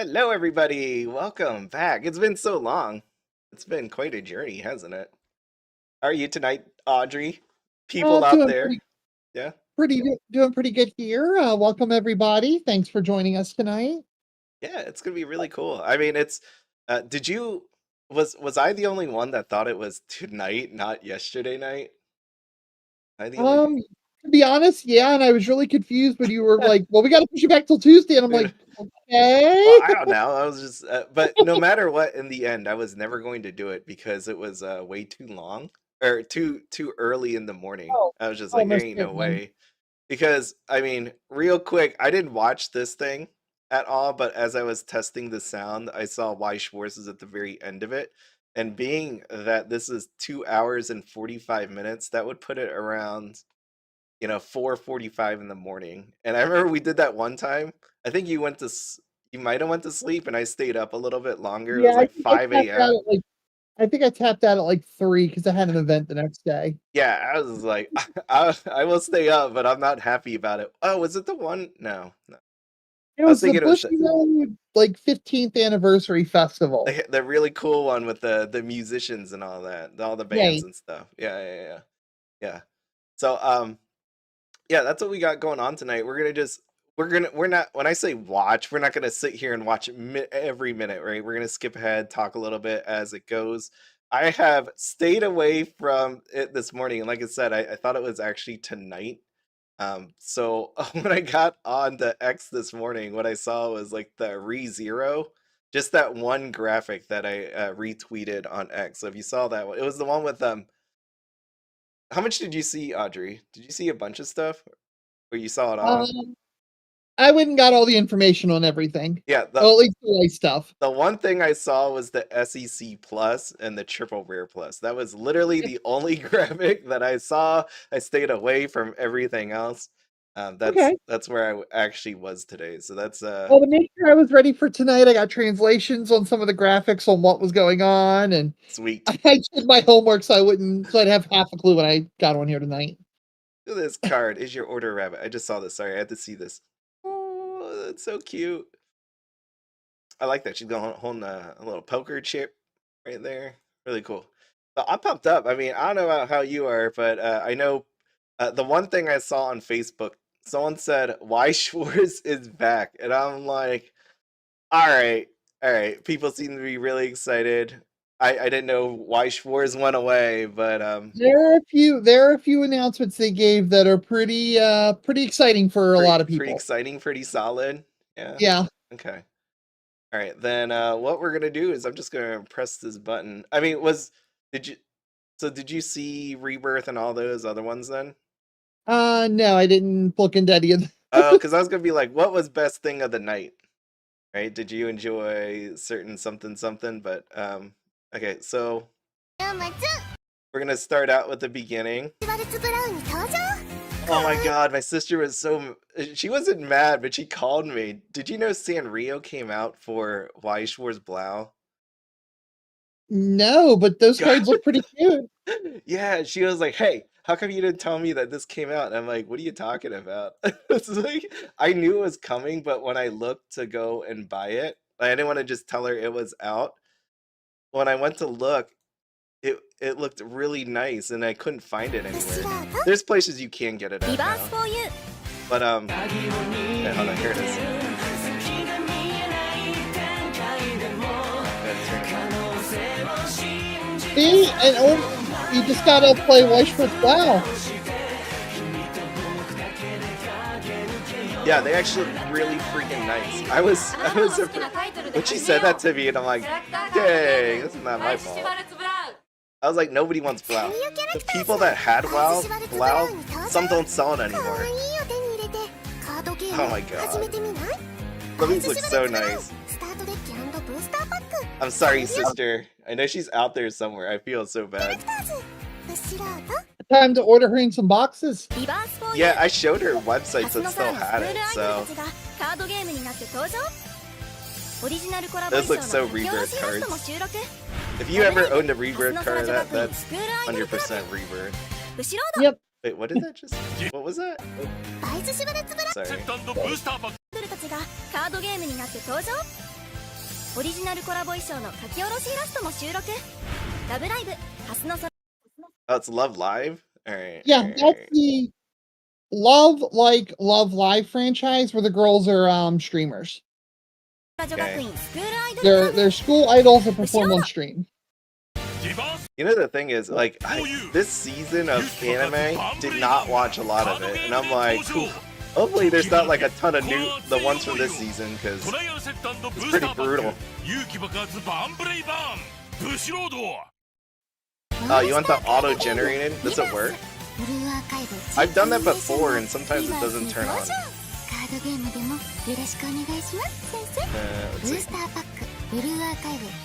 Hello, everybody. Welcome back. It's been so long. It's been quite a journey, hasn't it? How are you tonight, Audrey? People out Doing there? Yeah. doing pretty good here. Welcome everybody. Thanks for joining us tonight. Yeah, it's gonna be really cool. I mean, it's did you was I the only one that thought it was tonight, not yesterday night? I the only To be honest, yeah, and I was really confused when you were like, "Well, we got to push it back till Tuesday," and I'm like, Well, "Okay." I don't know. I was just but no matter what, in the end, I was never going to do it because it was way too long or too early in the morning. Oh, I was just oh, like, there most ain't no certainly. way. Because, I mean, real quick, I didn't watch this thing at all, but as I was testing the sound, I saw Weiss Schwarz is at the very end of it. And being that this is 2 hours and 45 minutes, that would put it around, 4:45 in the morning. And I remember we did that one time. I think you might have went to sleep and I stayed up a little bit longer. It Yeah, was like 5 a.m. I think I tapped out at like 3 because I had an event the next day. Yeah, I was like, I will stay up, but I'm not happy about it. Oh, was it the one? No, no. It I was was the thinking it was Bushiroad like 15th anniversary festival. the really cool one with the musicians and all that, all the bands Right. and stuff. Yeah. So yeah, that's what we got going on tonight. We're not, when I say watch, we're not gonna sit here and watch every minute, right? We're gonna skip ahead, talk a little bit as it goes. I have stayed away from it this morning, and like I said, I thought it was actually tonight. So when I got on the X this morning, what I saw was like the ReZero, just that one graphic that I retweeted on X. So if you saw that one, it was the one with how much did you see, Audrey? Did you see a bunch of stuff, or you saw it all? Um, I went and got all the information on everything. Yeah, Well, at least the light stuff. the one thing I saw was the SEC Plus and the Triple Rare Plus. That was literally the only graphic that I saw. I stayed away from everything else. Okay. That's where I actually was today. So that's Well, to make sure I was ready for tonight, I got translations on some of the graphics on what was going on, and sweet. I did my homework so I'd have half a clue when I got on here tonight. Look at this card. Is your order rabbit? I just saw this. Sorry, I had to see this. Oh, that's so cute. I like that. She's going holding a little poker chip right there. Really cool. So I'm pumped up. I mean, I don't know about how you are, but I know the one thing I saw on Facebook, someone said, "Why Schwartz is back," and I'm like, "All right, all right." People seem to be really excited. I didn't know why Schwartz went away, but There are a few announcements they gave that are pretty exciting for a lot of pretty people. exciting, pretty solid. Yeah. Yeah. Okay. All right, then what we're gonna do is I'm just gonna press this button. I mean, did you did you see Rebirth and all those other ones then? No, I didn't look into any of them. Oh, because I was gonna be like, what was best thing of the night? Right? Did you enjoy certain something something? But okay, so we're gonna start out with the beginning. Oh my god, my sister was she wasn't mad, but she called me. Did you know Sanrio came out for Weiss Schwarz Blau? No, but those cards look pretty cute. Yeah, she was like, "Hey, how come you didn't tell me that this came out?" And I'm like, "What are you talking about?" It's like I knew it was coming, but when I looked to go and buy it, I didn't want to just tell her it was out. When I went to look, it looked really nice, and I couldn't find it anywhere. There's places you can get it at now, but yeah, hold on, here it is. See, you just gotta play Weiss Schwarz Blau. Yeah, they actually look really freaking nice. I was when she said that to me, and I'm like, dang, this is not my fault. I was like, nobody wants Blau. The people that had Blau, some don't sell it anymore. Oh my god. These look so nice. I'm sorry, sister. I know she's out there somewhere. I feel so bad. Time to order her in some boxes. Yeah, I showed her websites that still had it, so. Those look so Rebirth cards. If you ever owned a Rebirth card, that's 100% Rebirth. Yep. Wait, what did that just... What was that? Sorry. オリジナルコラボ衣装の書き下ろしイラストも収録。ラブライブ、ハスの空。 Oh, it's Love Live? Alright. Yeah, that's the Love Live franchise where the girls are streamers. 女学院スクールアイドル They're school idols that perform on stream. You know, the thing is, like, this season of anime did not watch a lot of it, and I'm like, hopefully there's not like a ton of the ones from this season, because it's pretty brutal. Oh, you want the auto-generated? Does it work? I've done that before, and sometimes it doesn't turn on. Let's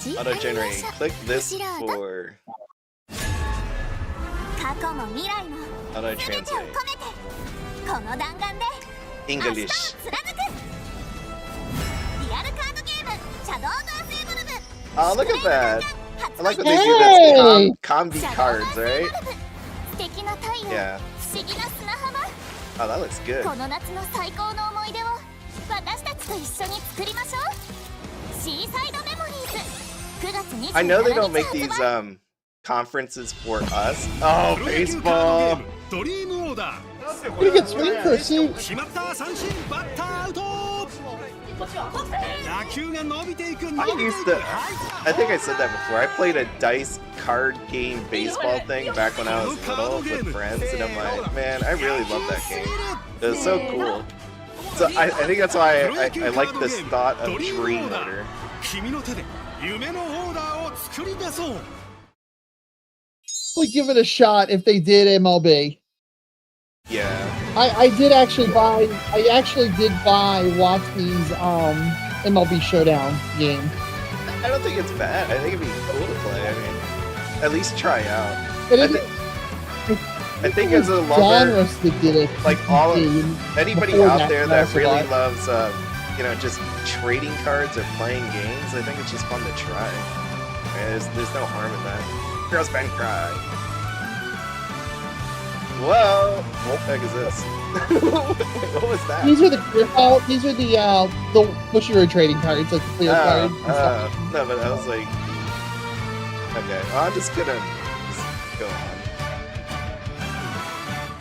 see. Auto-generated. Click this for auto-translate. English. Oh, look at that. I like when they do this combi cards, right? Yeah. Oh, that looks good. I know they don't make these conferences for us. Oh, baseball. Pretty good swing for a suit. I think I said that before. I played a dice card game baseball thing back when I was little with friends, and I'm like, man, I really love that game. It was so cool. So I think that's why I like this thought of Dream Order. We'll give it a shot if they did MLB. Yeah. I actually did buy Watsu's MLB Showdown game. I don't think it's bad. I think it'd be cool to play. I mean, at least try out. I think as a lover, that did it, like anybody out there that really loves, you know, just trading cards or playing games, I think it's just fun to try. There's no harm in that. Girls Band Cry. Whoa! What the heck is this? What was that? These are the Bushiroad trading cards, like the clear cards. No, but I was like, okay, well, I'm just gonna go on.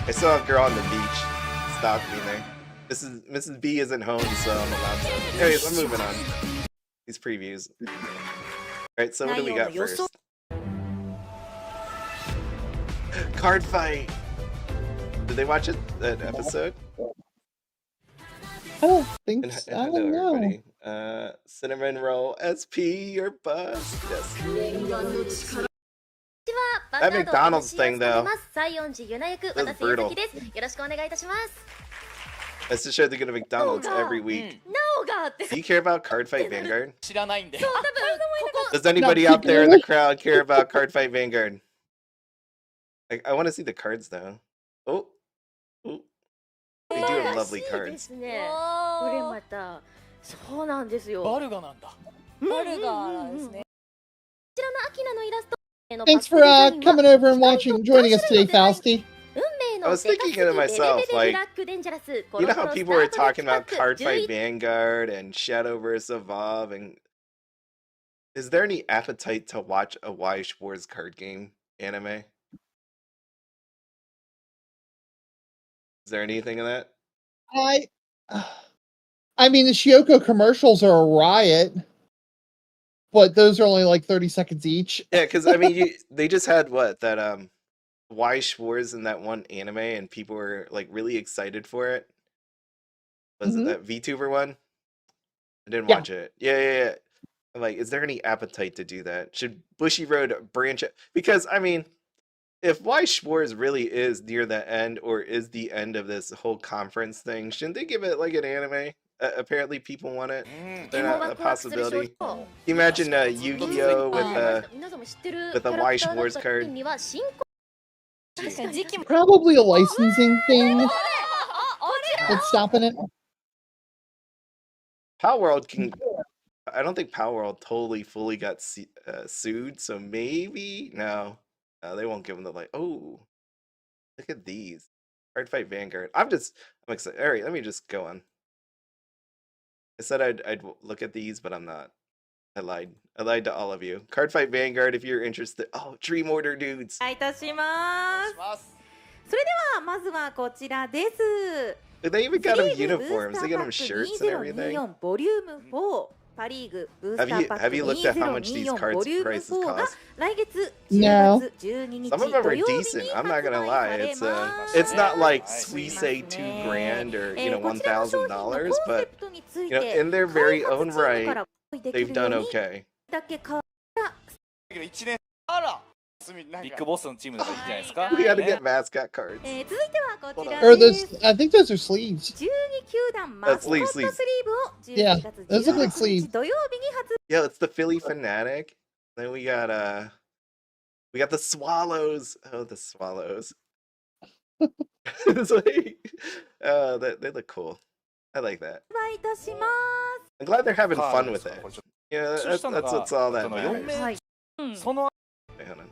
I saw a girl on the beach. Stop me there. Mrs. B isn't home, so I'm allowed to. Anyways, I'm moving on. These previews. Alright, so what do we got first? Card fight! Did they watch that episode? I don't think so. I don't know. Everybody. Cinnamon Roll SP or bust. Yes. That McDonald's thing, though. That's brutal. Let's just show they go to McDonald's every week. Do you care about Card Fight Vanguard? Does anybody out there in the crowd care about Card Fight Vanguard? I want to see the cards, though. Oh. Oh. They do have lovely cards. Thanks for coming over and joining us today, Fausty. I was thinking to myself, like, you know how people were talking about Card Fight Vanguard and Shadow vs. Evolve, and is there any appetite to watch a Weiss Schwarz card game anime? Is there anything of that? I mean, the Shioko commercials are a riot, but those are only like 30 seconds each. Yeah, because I mean, they just had that Weiss Schwarz in that one anime, and people were like really excited for it. Was it that VTuber one? I didn't watch it. Yeah. I'm like, is there any appetite to do that? Should Bushiroad branch it? Because I mean, if Weiss Schwarz really is near the end or is the end of this whole conference thing, shouldn't they give it like an anime? Apparently people want it. They're not a possibility. Can you imagine Yu-Gi-Oh with a Weiss Schwarz card? Probably a licensing thing that's stopping it. Power World can... I don't think Power World totally fully got sued, so maybe... No. They won't give them the like. Oh, look at these. Card Fight Vanguard. I'm excited. All right, let me just go on. I said I'd look at these, but I'm not. I lied. I lied to all of you. Card Fight Vanguard, if you're interested. Oh, Dream Order dudes. お願いいたします。それではまずはこちらです。They even got セ them リーグブー uniforms. スタ They ー got パ them ック shirts and everything. 2024ボリューム4パリーグブースタ Have ー you パッ have ク you looked at how much these 2024 cards ボリューム prices 4が cost? 来月 No. 10月12日 Some of them 土 are 曜日 decent. に I'm 発 not 売 gonna さ lie. れ It's ます。 it's not like すい we ませ say ん $2 ね。grand or you know こちらの商品のコン $1,000, セ but プトについ you know て in their 開 very 発 own チームか right, らでき they've るよう done に okay. だけ変わった1年あらビッグボスのチームだからいいじゃないですか。 We got to ね get mascot cards. 続いてはこちら Or で those, す。 I think those are sleeves. 12球団マスコットスリー sleeves. ブを Yeah, 12月 those look like 18日 sleeves. 土曜日に発 Yeah, it's the Philly Fanatic. Then we got the Swallows. Oh, the Swallows. It's like, they look cool. I like that. 売いたしま I'm glad they're having カー fun ドで with すか it. これちょっ Yeah, そうしたの that's が what's all that その matters. 4す。名はい。その Wait, hold on.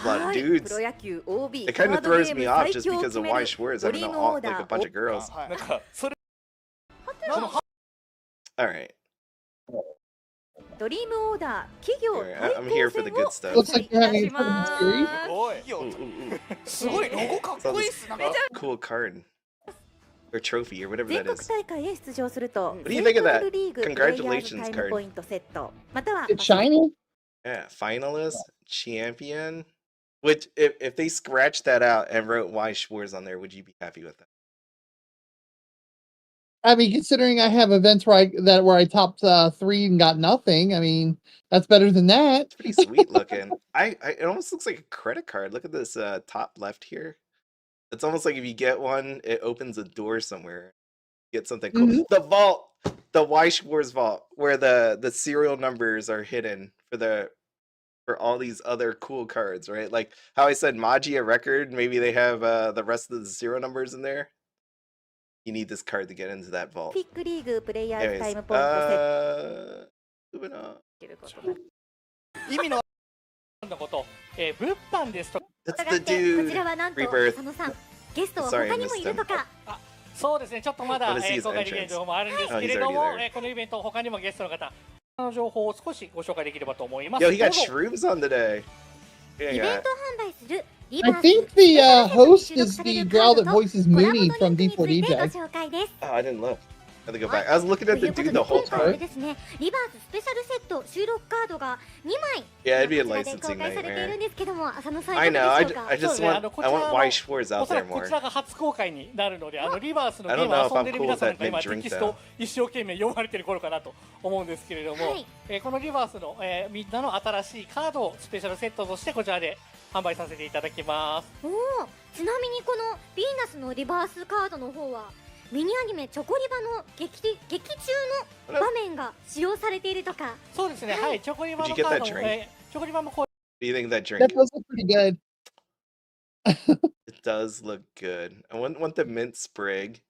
A lot of はい。 dudes. プロ野球 OB It カ kind ー of ドゲ throws ーム me off 最 just 強を because 決 of め Weiss る Schwarz ド having リーム all, オー like ダ a ー bunch を of girls. なんかそれその All right. ドリームオーダー企業 Alright, 対 I'm 抗 here for 戦 the を good 開 stuff. Looks 催 like い you're た having し a fun ま series. す。すごい Ooh, ooh, ooh. すごいロゴかっ Saw こいいっ this すなんか cool card. Or trophy or whatever 全 that 国 is. 大会へ出場すると What do you think of that? セントラルリーグプレイヤーズ Congratulations タイム card. ポイントセットまたは It's shiny. Yeah, finalist, champion. Which, if they scratched that out and wrote Weiss Schwarz on there, would you be happy with that? I mean, considering I have events where I topped 3 and got nothing, I mean, that's better than that. It's pretty sweet looking. It almost looks like a credit card. Look at this top left here. It's almost like if you get one, it opens a door somewhere. Get something cool. Mhm. The vault, the Weiss Schwarz vault, where the serial numbers are hidden for all these other cool cards, right? Like how I said Magia record, maybe they have the rest of the serial numbers in there. You need this card to get into that vault. ピックリーグプレイヤーズタイ Anyways, ムポイントセット moving on. ということで意味のこと、物販ですと That's したが the ってこち dude. らはなんと Rebirth. 佐野さんゲストは Sorry, 他にもいるとかそうですねちょっとまだ What is his 公開できない entrance? 情報もあるんですけれども、このイベント他にもゲストの方の情報を少しご紹介できればと思います。 Yo, he got どうぞ shrooms on today. イ Yeah, ベン yeah. ト販売するリバ I ース think スペ the シャルセットに host 収録 is され the る girl カー that ドと voices コラボド Mooney リン from クについてご D4DJ. 紹介です Oh, I didn't look. I had to go back. I was looking と at い the うこと dude で the whole 今回は time. ですねリバーススペシャルセット収録カードが2枚 Yeah, it'd be a こちらで licensing 公開されている nightmare. んですけども浅野さん I いか know. が I, でしょうか I just そうね、 want こ I ちら want の Weiss Schwarz お out そら there くこ more. ちらが初公開になるので、リバースの I ゲー don't ム know を if 遊んで I'm る cool 皆 with 様 that が今 mid テキ drink ストを though. 一生懸命読まれてる頃かなと思うんですけれども、はいこのリバースの、みんなの新しいカードをスペシャルセットとしてこちらで販売させていただきます。おおちなみにこのヴィーナスのリバースカードの方はミニアニメチョコリバの劇中の場面が使用されているとかそうですね、はい、チョコリバ Did の you カ get ード that も、 drink? チョコリバもこう Do you think of that drink? That does look pretty good. It does look good. I want the mint sprig,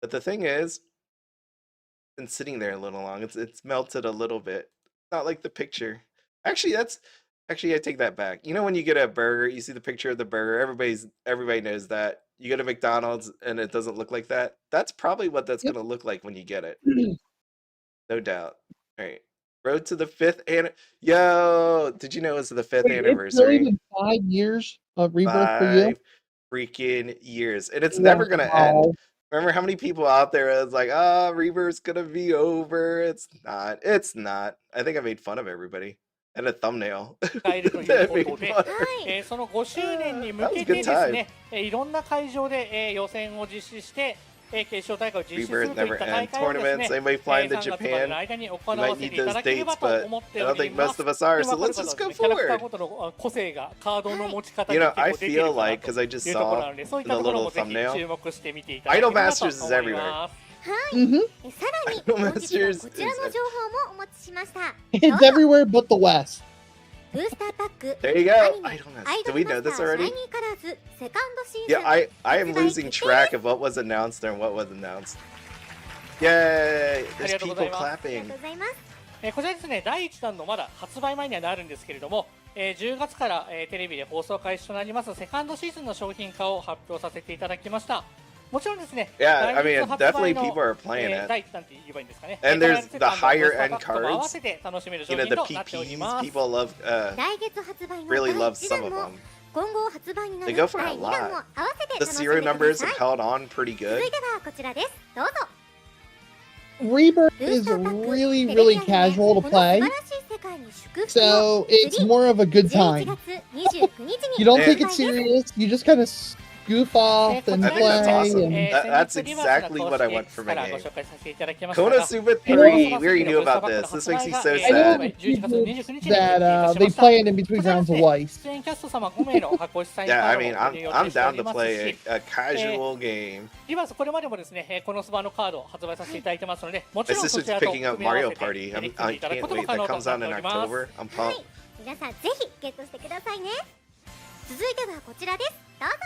but the thing is, it's been sitting there a little long. It's melted a little bit. Not like the picture. Actually, I take that back. You know when you get a burger, you see the picture of the burger. Everybody knows that. You go to McDonald's and it doesn't look like that. That's probably what that's Yep. gonna look like when you get it. No doubt. All right. Road to the 5th Yo, did you know it's the 5th Wait, it's really anniversary? been 5 years of Rebirth for You. 5 freaking years. And it's never gonna end. Wow. Remember how many people out there is like, Rebirth's gonna be over. It's not. It's not. I think I made fun of everybody. And a thumbnail. 使えるという That こ made とで、 fun. はいその5周年に向け That て was で a す good ね、いろんな会場で、予選を実施して、決勝大会を実施する Rebirth といっ never た大 ends. 会をですね、 Tournaments. Anybody flying to 3月までの Japan? 間に行 You わ might せて need いた those だけれ dates, ばと but 思って I お don't り think ま most す。 of us are. で So これ let's から just です go ね、キャラクター forward. ごとの個性がカードの持ち方 You に know, 結 I 構出て feel るかな like と because I just いうところな saw ので、そういっ the たところ little もぜひ thumbnail. 注目してみていただければと IdolMaster is 思い everywhere. ます。はい、 Mhm. さらに IdolMaster 本日は is- こちらの情報もお持ちしました It's everywhere but the West. ブースターパック There you ア go. ニメ IdolMaster. Do we know アイドルマ this スターシャイ already? ニーカラーズセカンドシーズン Yeah, I am losing track of what was announced and what wasn't announced. Yay! There's people ありが clapping. とうございますこちらですね、第1弾のまだ発売前にはなるんですけれども、10月から、テレビで放送開始となりますセカンドシーズンの商品化を発表させていただきました。もちろんですね、 Yeah, I 来 mean, 月発売 definitely の people are playing 第 it. なんて言えばいいんですかね。 And there's 必ず the higher end ブースターパックも合わ cards. せて楽しめる商 You know, 品 the となっており PPs, ます。 people love, 来月発売の really 第 love 1 some 弾 of も them. 今後発売にな They る go for a 第2弾も lot. 合わせて The 楽しん serial でくだ numbers さ have い。 held on pretty 続 good. いてはこちらです。どうぞ。 Rebirth ブース is ターパック really, テレビ really アニメ casual こ to の素晴 play, らしい世界に祝福を so it's more of a good 11 time. 月29日 You に don't え take it 発売です。 serious. You just kind of goof off and I think that's play. awesome. And That's exactly what I want from a から game. ご紹介させていただきましたが Konosuba 3, we already knew about this. This makes me so I know sad. the people that they play it in between rounds of Weiss. 出演キャスト様5名の箱主催 Yeah, カ I ー mean, ドをご利用 I'm してお down り to ます play し、 a casual game. リバースこれまでもですね、このスバのカードを発売させていただいてますので、もち My ろんそ sister's ちらと picking 組 up み合わ Mario せて Party. やり I 組んでいただく can't ことも wait. 可 That 能と comes な out って in おります。 October. I'm はい pumped. 皆さんぜひゲットしてくださいね。続いてはこちらです。どうぞ。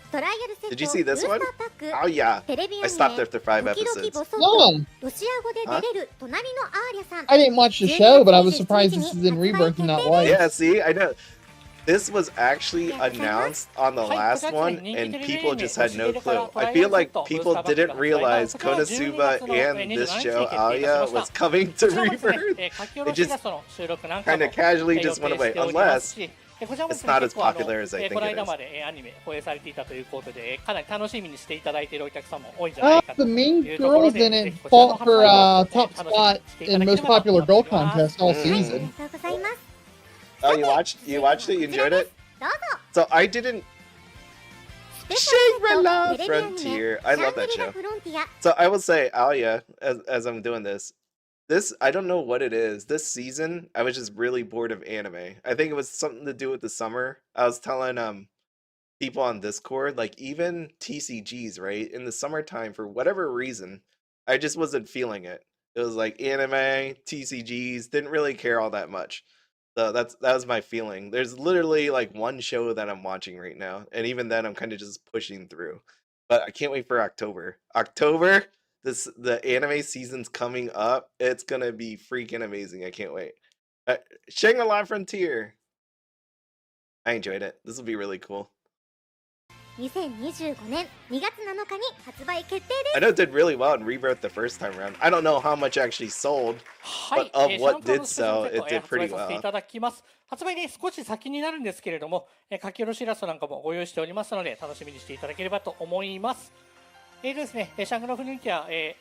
トライアルセッ Did ト you see ブー this スター one? パック Oh, yeah. テレビア I ニ stopped メ after 5時々 episodes. ボソッ No, とロシア語で出れる隣のアーリャさん I didn't watch the show, but I was surprised this is in Rebirth and not Weiss. Yeah, see, I know. This was actually announced on the last one, and people just had no clue. I feel like people didn't realize Konosuba and this show, Alya, was coming to Rebirth. It just kind of casually just went away, unless it's not as popular as I think この it 間 is. までアニメ放映されていたということで、かなり楽しみにしていただいているお客さんも多いんじゃない Oh, かと the い main うところ girls で、 in ぜ it ひこちらの fought 発 for 売を top 楽しみに spot していただ in けれ most ばと popular 思って girl おります。 contest all うん season. ありがとうございます。 Oh, you watched it? You enjoyed it? どうぞ。 So I didn't. スペシャルセット Shangri-La テレビアニメ Frontier. I love that シャングリラ show. フロンティア So I will say, Alya, as I'm doing this, I don't know what it is. This season, I was just really bored of anime. I think it was something to do with the summer. I was telling people on Discord, like even TCGs, right? In the summertime, for whatever reason, I just wasn't feeling it. It was like anime, TCGs, didn't really care all that much. So that was my feeling. There's literally like one show that I'm watching right now, and even then I'm kind of just pushing through. But I can't wait for October. October, the anime season's coming up. It's gonna be freaking amazing. I can't wait. Shangri-La Frontier. I enjoyed it. This will be really cool. 2025年2月7日に発売決定です。 I know it did really well in Rebirth the first time around. I don't know how much actually sold. はい、 But of what シャンプー did のスペシャル sell, セット it did 発売 pretty させてい well. ただきます。発売で少し先になるんですけれども、書き下ろしイラストなんかもご用意しておりますので、楽しみにしていただければと思います。ですね、シャングラフヌンキャ、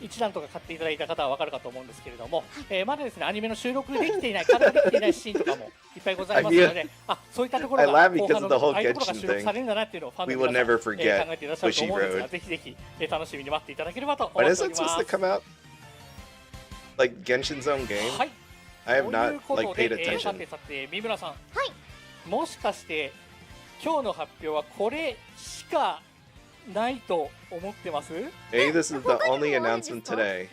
一段とか買っていただいた方は分かるかと思うんですけれども、まだですね、アニメの収録できていない、カットできていないシーンとかもいっぱいございますので、そういったところ I が laugh 後半 because の of the whole ああいうところが Genshin 収録 thing. されるんだなっていうのをファン We の will 皆さん never forget 考えていらっしゃると思うんですが、 Bushiroad. ぜひぜひ楽しみに待っていただければと思 When っ is てお it りま supposed to す。 come out? Like Genshin's own game? はい。 I have という not こ like と paid で、さ attention. てさて、三村さん、はいもしかして今日の発表はこれしかないと思ってます？ Maybe this is the only announcement today.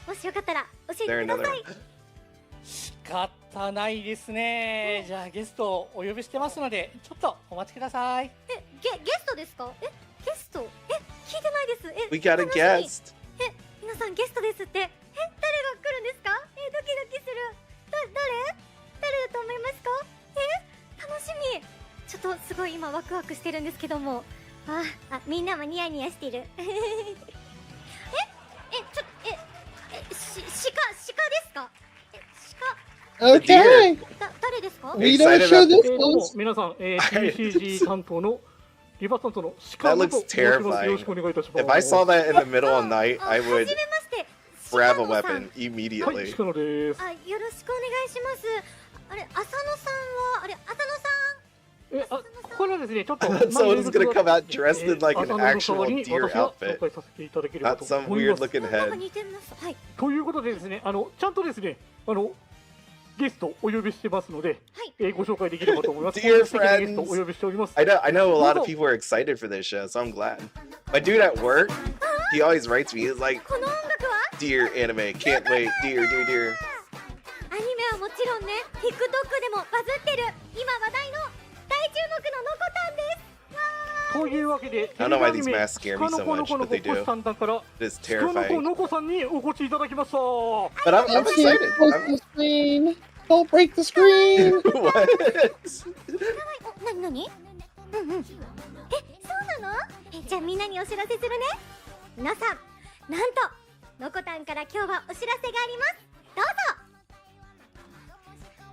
もしよかったら教 Is え there てくだ another さい one?。仕方ないですね。じゃあゲストをお呼びしてますので、ちょっとお待ちください。ゲストですか？ゲスト？聞いてないです。 We got a 楽しみ guest. 皆さんゲストですって。誰が来るんですか？ドキドキする。誰だと思いますか？楽しみ。ちょっとすごい今ワクワクしてるんですけども、みんなもニヤニヤしてる。鹿ですか？ Okay, 誰ですか？ we don't show this どうも close. 皆さん、TCG 担当のリバ担当の鹿 That 本 looks と申します。よろしくお願いいたします。 If I saw that in the middle of night, I は would じめまして。 grab a 鹿野さん weapon はい、 immediately. 鹿野です。よろしくお願いします。あれ、浅野さんは、浅野ここからですね、ちょっと Someone's gonna come out dressed in like an 浅野の actual 代わりに deer 私が紹 outfit, 介させていただければ not と some 思いま weird す。 looking さん、なんか head. 似てます。はい。ということでですね、ちゃんとですね、ゲストお呼びしてますので、ご紹介できればと思います。 Dear 素敵なゲストお呼びしております。 I know a lot of people are excited for this show, so I'm glad. My dude at work, he always writes me. He's like, この音楽は "Dear anime, can't wait, dear." アニメはもちろんね、TikTok でもバズってる、今話題の大注目ののこたんです。というわけで、 I don't know why these masks scare me 鹿 so の子の much, 子の but they 子 do. さんだから、 It is 鹿の子 terrifying. の子さんにお越しいただきました。 But I'm Don't see excited. it close to the screen. Don't break the screen. What? なになに？そうなんなの？じゃあみんなにお知らせするね。皆さん、なんとのこたんから今日はお知らせがあります。どうぞ。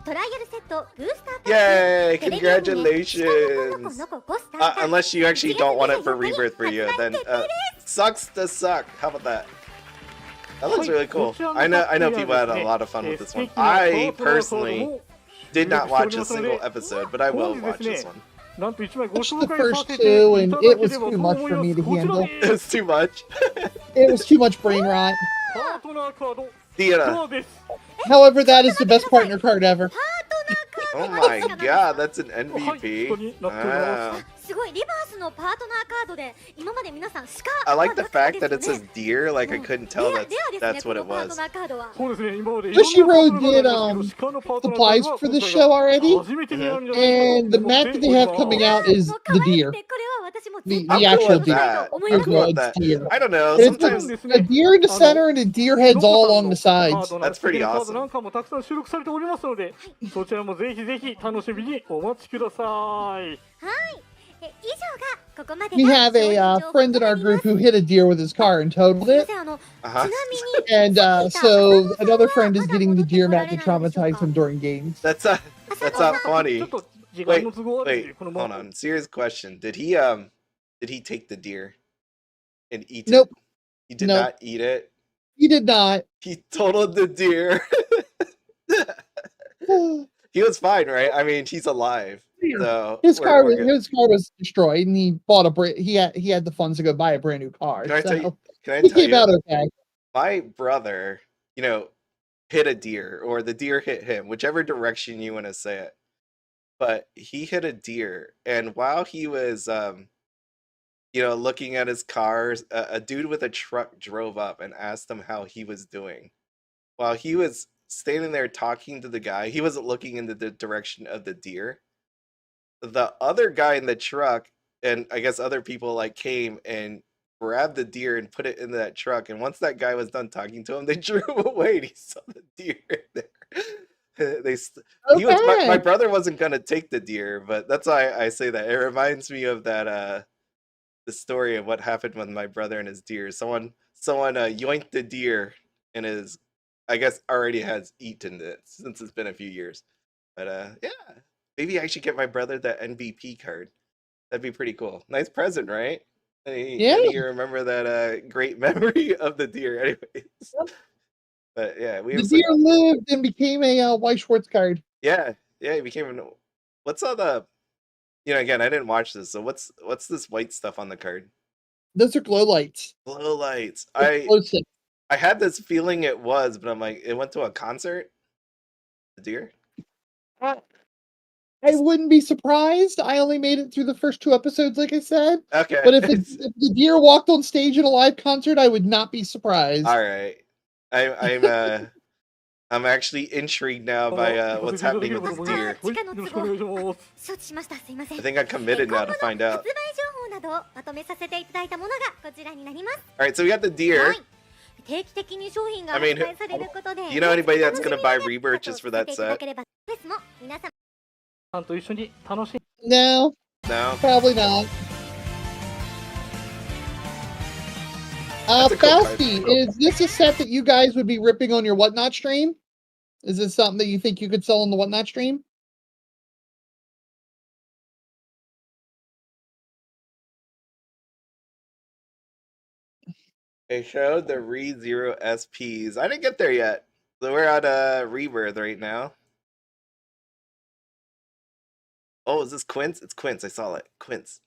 トライアルセットブースターパック Yay! テレビアニメシカの子 Congratulations! の子5スターが Unless you actually don't want it for 1月 Rebirth For You, 24 then 日に発売決定です sucks to suck. How about that? That looks really cool. I know people had a lot of fun with this one. I personally did not watch a single episode, but I will watch this one. なんと1枚ご Watched 紹 the 介 first させて two, い and ただ it け was れば too と much 思い for ま me す。 to こちら handle. で It was too much. It was too much brain rot. パートナーカード The ドアです。 However, that is the best partner card ever. パートナーカ oh ード my です。 god, that's an はい、 MVP. ここになっております Wow. すごいリバースのパートナーカードで今まで皆さんしか I like the まだ fact な that か it ったです says よね。 deer. Like I couldn't tell レアですね that's こ what の it パート was. ナーカードは。そうですね、今まで Bushiroad did supplies for the show already, 初めてになるんじゃないか and the と思 map って that お they り have ます coming out is もう可 the 愛く deer. てこれは私も The, 絶 the I'm 対 cool actual with deer. that. 思い I'm ます。 cool with It's that. deer. I don't know. And it's Sometimes a deer in the center and a deer heads all along the sides. That's pretty カード awesome. なんかもたくさん収録されておりますので、そちらもぜひぜひ楽しみにお待ちください。はい。以上がここまで We が have a 勝利情報 friend in とな our ります。 group who hit a deer with his car and totaled すいま it. せんちな Uh-huh. みに And さっきいた so 浅野さんは another friend is まだ getting 戻 the って deer こら map れ to ないのでしょう traumatize か。 him during games. That's that's not ちょ funny. っと時間の都合あるんで、 Wait, このま hold ま on. Serious question. Did he take the deer and eat Nope. it? He did Nope. not eat it. He did not. He totaled the deer. He was fine, right? I mean, he's alive. So His we're car good. was destroyed, and he bought he had the funds to go buy a brand new car. Can I tell you? So Can I he tell came out you? okay. My brother, hit a deer, or the deer hit him, whichever direction you want to say it. But he hit a deer, and while he was, looking at his cars, a dude with a truck drove up and asked him how he was doing. While he was standing there talking to the guy, he wasn't looking in the direction of the deer. The other guy in the truck, and I guess other people came and grabbed the deer and put it in that truck. And once that guy was done talking to him, they drove away. And he saw the deer in there. My brother wasn't gonna take the deer, but that's why I say that. It reminds me of that the story of what happened with my brother and his deer. Someone yoinked the deer, and I guess already has eaten it since it's been a few years. But yeah, maybe I should get my brother that MVP card. That'd be pretty cool. Nice present, right? Yeah. You remember that great memory of the deer, anyways. But yeah, we The have deer lived and became a Weiss Schwarz card. yeah, he became what's all the again, I didn't watch this, so what's this white stuff on the card? Those are glow lights. Glow lights. Explosive. I had this feeling it was, but I'm like, it went to a concert? The deer? I wouldn't be surprised. I only made it through the first 2 episodes, like I said. Okay. But if the deer walked on stage at a live concert, I would not be surprised. All right. I'm actually intrigued now by what's happening with this deer. 時間の都合承知しました。すいません。 I think I committed now to find 今後の out. 発売情報などをまとめさせていただいたものがこちらになります。 All right, so we got the deer. はい。定期的に商品が I 発 mean, 売されることで、 you know anybody that's gonna buy 楽しみに Rebirth just for that いただ set? ければですも皆様さんと一緒に楽しん No, No? probably not. That's a cool card. Fausty, is this a set that you guys would be ripping on your Whatnot stream? Is this something that you think you could sell on the Whatnot stream? They showed the Re-Zero SPs. I didn't get there yet. So we're at Rebirth right now. Oh, is this Quince? It's Quince. I saw it. Quince.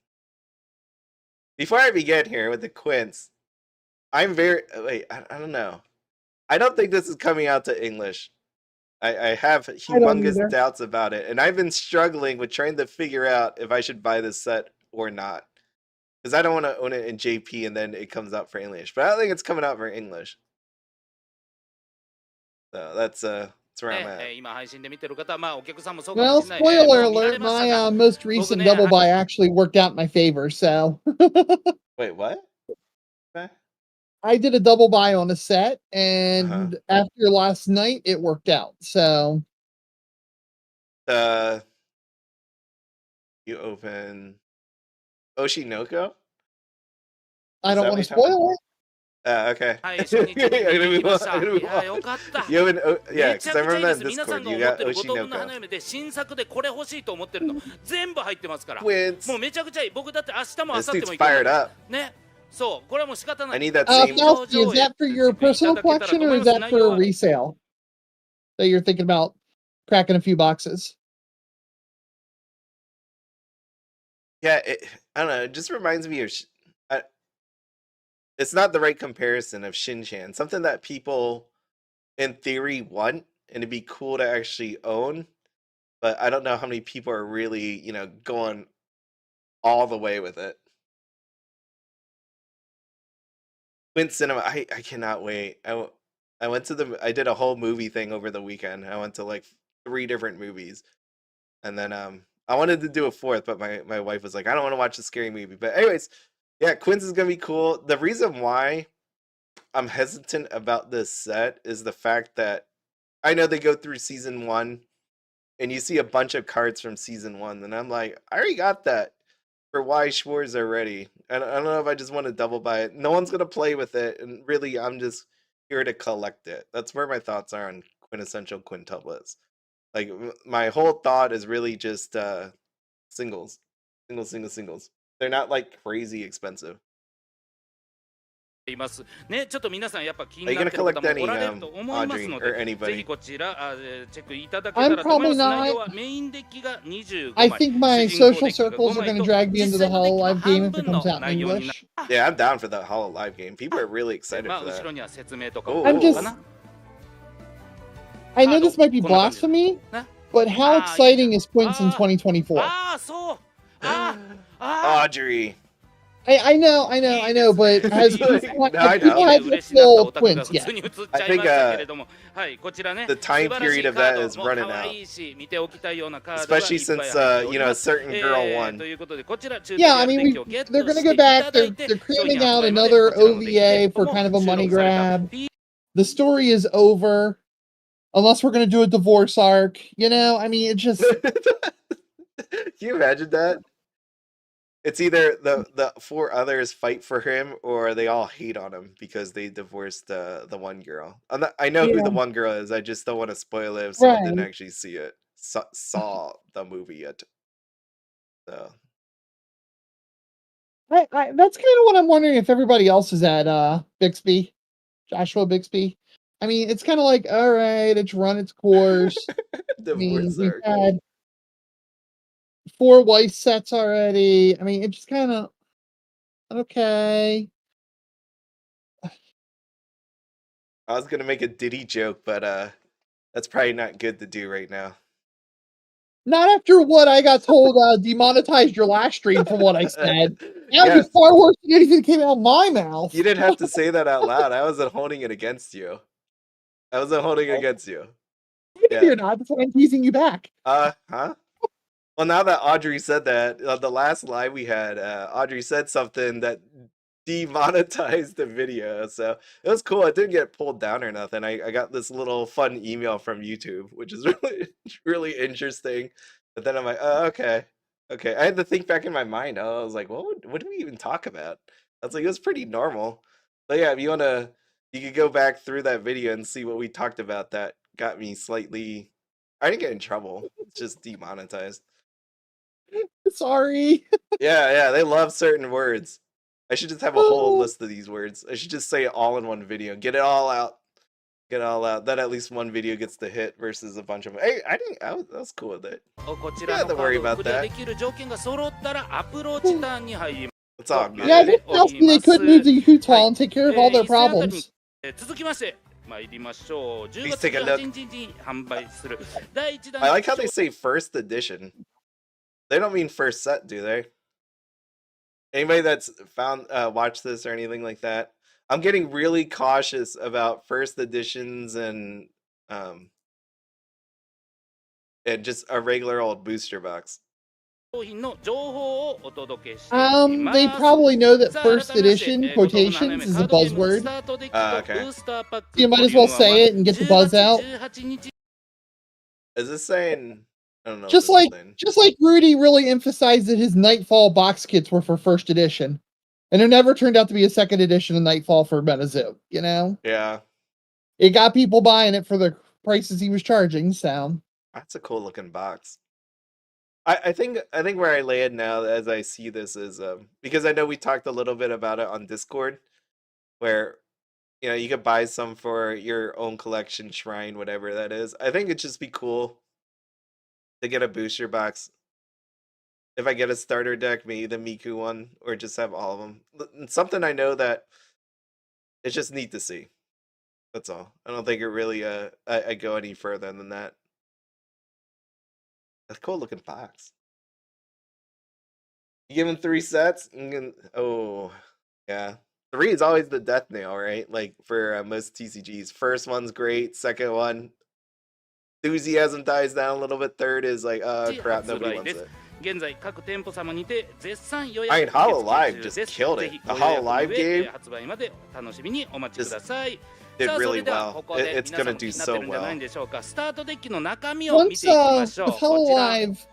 Before I begin here with the Quince, I'm very... Wait, I don't know. I don't think this is coming out to English. I have humongous either. doubts about it. And I've been struggling with trying to figure out if I should buy this set or not. Because I don't want to own it in JP and then it comes out for English. But I don't think it's coming out for English. So that's where I'm at. 今配信で見てる方、まあお客さんもそうか Well, もしれない。 spoiler もう見られ alert, ました my が most recent Well, double then, buy actually worked out in my favor, so Wait, what? Okay. I did a double buy on a set, and after last night, it worked out. So You open Oshinoko? I Is don't that want what to you're talking spoil it. Okay. はい、初日に見てきました。いや、よかった。 You haven't, yeah, めち because ゃ I くちゃいい remember で that す。 in 皆さん Discord. が You 思っ got てる5等分の Oshinoko. 花嫁で新作でこれ欲しいと思ってるの全部入ってますから。も Twins. うめちゃくちゃいい。僕だって明日も明 This 後日も dude's 行かない fired up. ね。そう、これはもう仕方な I い。 need that same. Falsky, is that for your personal collection or is that for a resale? That you're thinking about cracking a few boxes? Yeah, I don't know. It just reminds me of. It's not the right comparison of Shin-chan. Something that people, in theory, want and it'd be cool to actually own, but I don't know how many people are really, going all the way with it. Twin Cinema, I cannot wait. I went to I did a whole movie thing over the weekend. I went to like 3 different movies, and then I wanted to do a 4th, but my wife was like, I don't want to watch a scary movie. But anyways, yeah, Quince is gonna be cool. The reason why I'm hesitant about this set is the fact that I know they go through season 1, and you see a bunch of cards from season 1, and I'm like, I already got that for Weiss Schwarz already. I don't know if I just want to double buy it. No one's gonna play with it, and really, I'm just here to collect it. That's where my thoughts are on quintessential quintuplets. Like my whole thought is really just singles. They're not like crazy expensive. いますね。ちょっと皆さんやっぱ気 Are に you なっ gonna てる方 collect もお any られると思います Audrey の or で、ぜ anybody? ひこちらチェックいただけたらと思います。 I'm probably not. 内容はメインデッキが25 I 枚。 think my 主人公 social デッキが circles 5 are 枚 going と to drag me into 実 the 際のデッキの Hololive game 半 if it 分の comes out in 内容にな English. Yeah, I'm down for the Hololive game. People are really って、 excited まあ for 後ろ that. には説明とか Oh, も I'm ある just. かな。 I know this might be こんな感じ。 blasphemy, ね。 but how ああ、いいじゃ exciting ん。 is Quince in あ 2024? あ、ああ、そう。ああ、ああ。 Audrey. I know, but has No, I know. people had the full Quince yet? I think the time period of that is running out. Especially since a certain girl won. Yeah, I mean, they're going to go back. They're cramming out another OVA for kind of a money grab. The story is over, unless we're going to do a divorce arc. I mean, it just. Can you imagine that? It's either the 4 others fight for him or they all hate on him because they divorced the one girl. I know who the one girl is. I just don't want to spoil it if someone didn't actually see it. Saw the movie yet. So That's kind of what I'm wondering if everybody else is at Bixby, Joshua Bixby. I mean, it's kind of like, all right, it's run its course. I mean, we've had 4 Weiss sets already. I mean, it's just kind of okay. I was gonna make a Diddy joke, but that's probably not good to do right now. Not after what I got told demonetized your last stream from what I said. That would Yes. be far worse than anything that came out of my mouth. You didn't have to say that out loud. I wasn't holding it against you. I wasn't holding it against you. Maybe you're not. That's why I'm teasing you back. Huh? Well, now that Audrey said that, the last live we had, Audrey said something that demonetized the video, so it was cool. It didn't get pulled down or nothing. I got this little fun email from YouTube, which is really interesting. But then I'm like, oh, okay. I had to think back in my mind. I was like, well, what did we even talk about? I was like, it was pretty normal. But yeah, if you wanna, you could go back through that video and see what we talked about. That got me slightly. I didn't get in trouble. It's just demonetized. Sorry. Yeah, they love certain words. I should just have a whole list of these words. I should just say it all in one video. Get it all out. Then at least one video gets the hit versus a bunch of them. Hey, I was cool with it. You don't have to worry about that. It's all good. Yeah, they could move the Utah and take care of all their problems. 続きまして参りましょう。10 Please 月 take a look. 18日に販売する第1弾 I like how they say first edition. They don't mean first set, do they? Anybody that's watched this or anything like that? I'm getting really cautious about first editions and just a regular old booster box. 商品の情報をお届けしていきます。 They probably know that さあ first 改めまして edition ご当の花 quotations 嫁 is カ a ードゲーム buzzword. スタートデッキと Okay. ブースターパック You might as well say it and get the buzz out. 10月18日 Is this saying? I don't know. Just like Rudy really emphasized that his Nightfall box kits were for first edition. And there never turned out to be a second edition of Nightfall for MetaZoo, you know? Yeah. It got people buying it for the prices he was charging, so. That's a cool looking box. I think where I lay it now as I see this is because I know we talked a little bit about it on Discord, where you could buy some for your own collection, shrine, whatever that is. I think it'd just be cool to get a booster box. If I get a starter deck, maybe the Miku one, or just have all of them. Something I know that it's just neat to see. That's all. I don't think it really I go any further than that. That's a cool looking box. You give him 3 sets, oh yeah. 3 is always the death nail, right? Like for most TCGs. First one's great, second one, enthusiasm dies down a little bit. Third is like, crap, nobody wants it. I mean, HoloLive just killed it. The HoloLive game just did really well. It's gonna do so well. Once with HoloLive,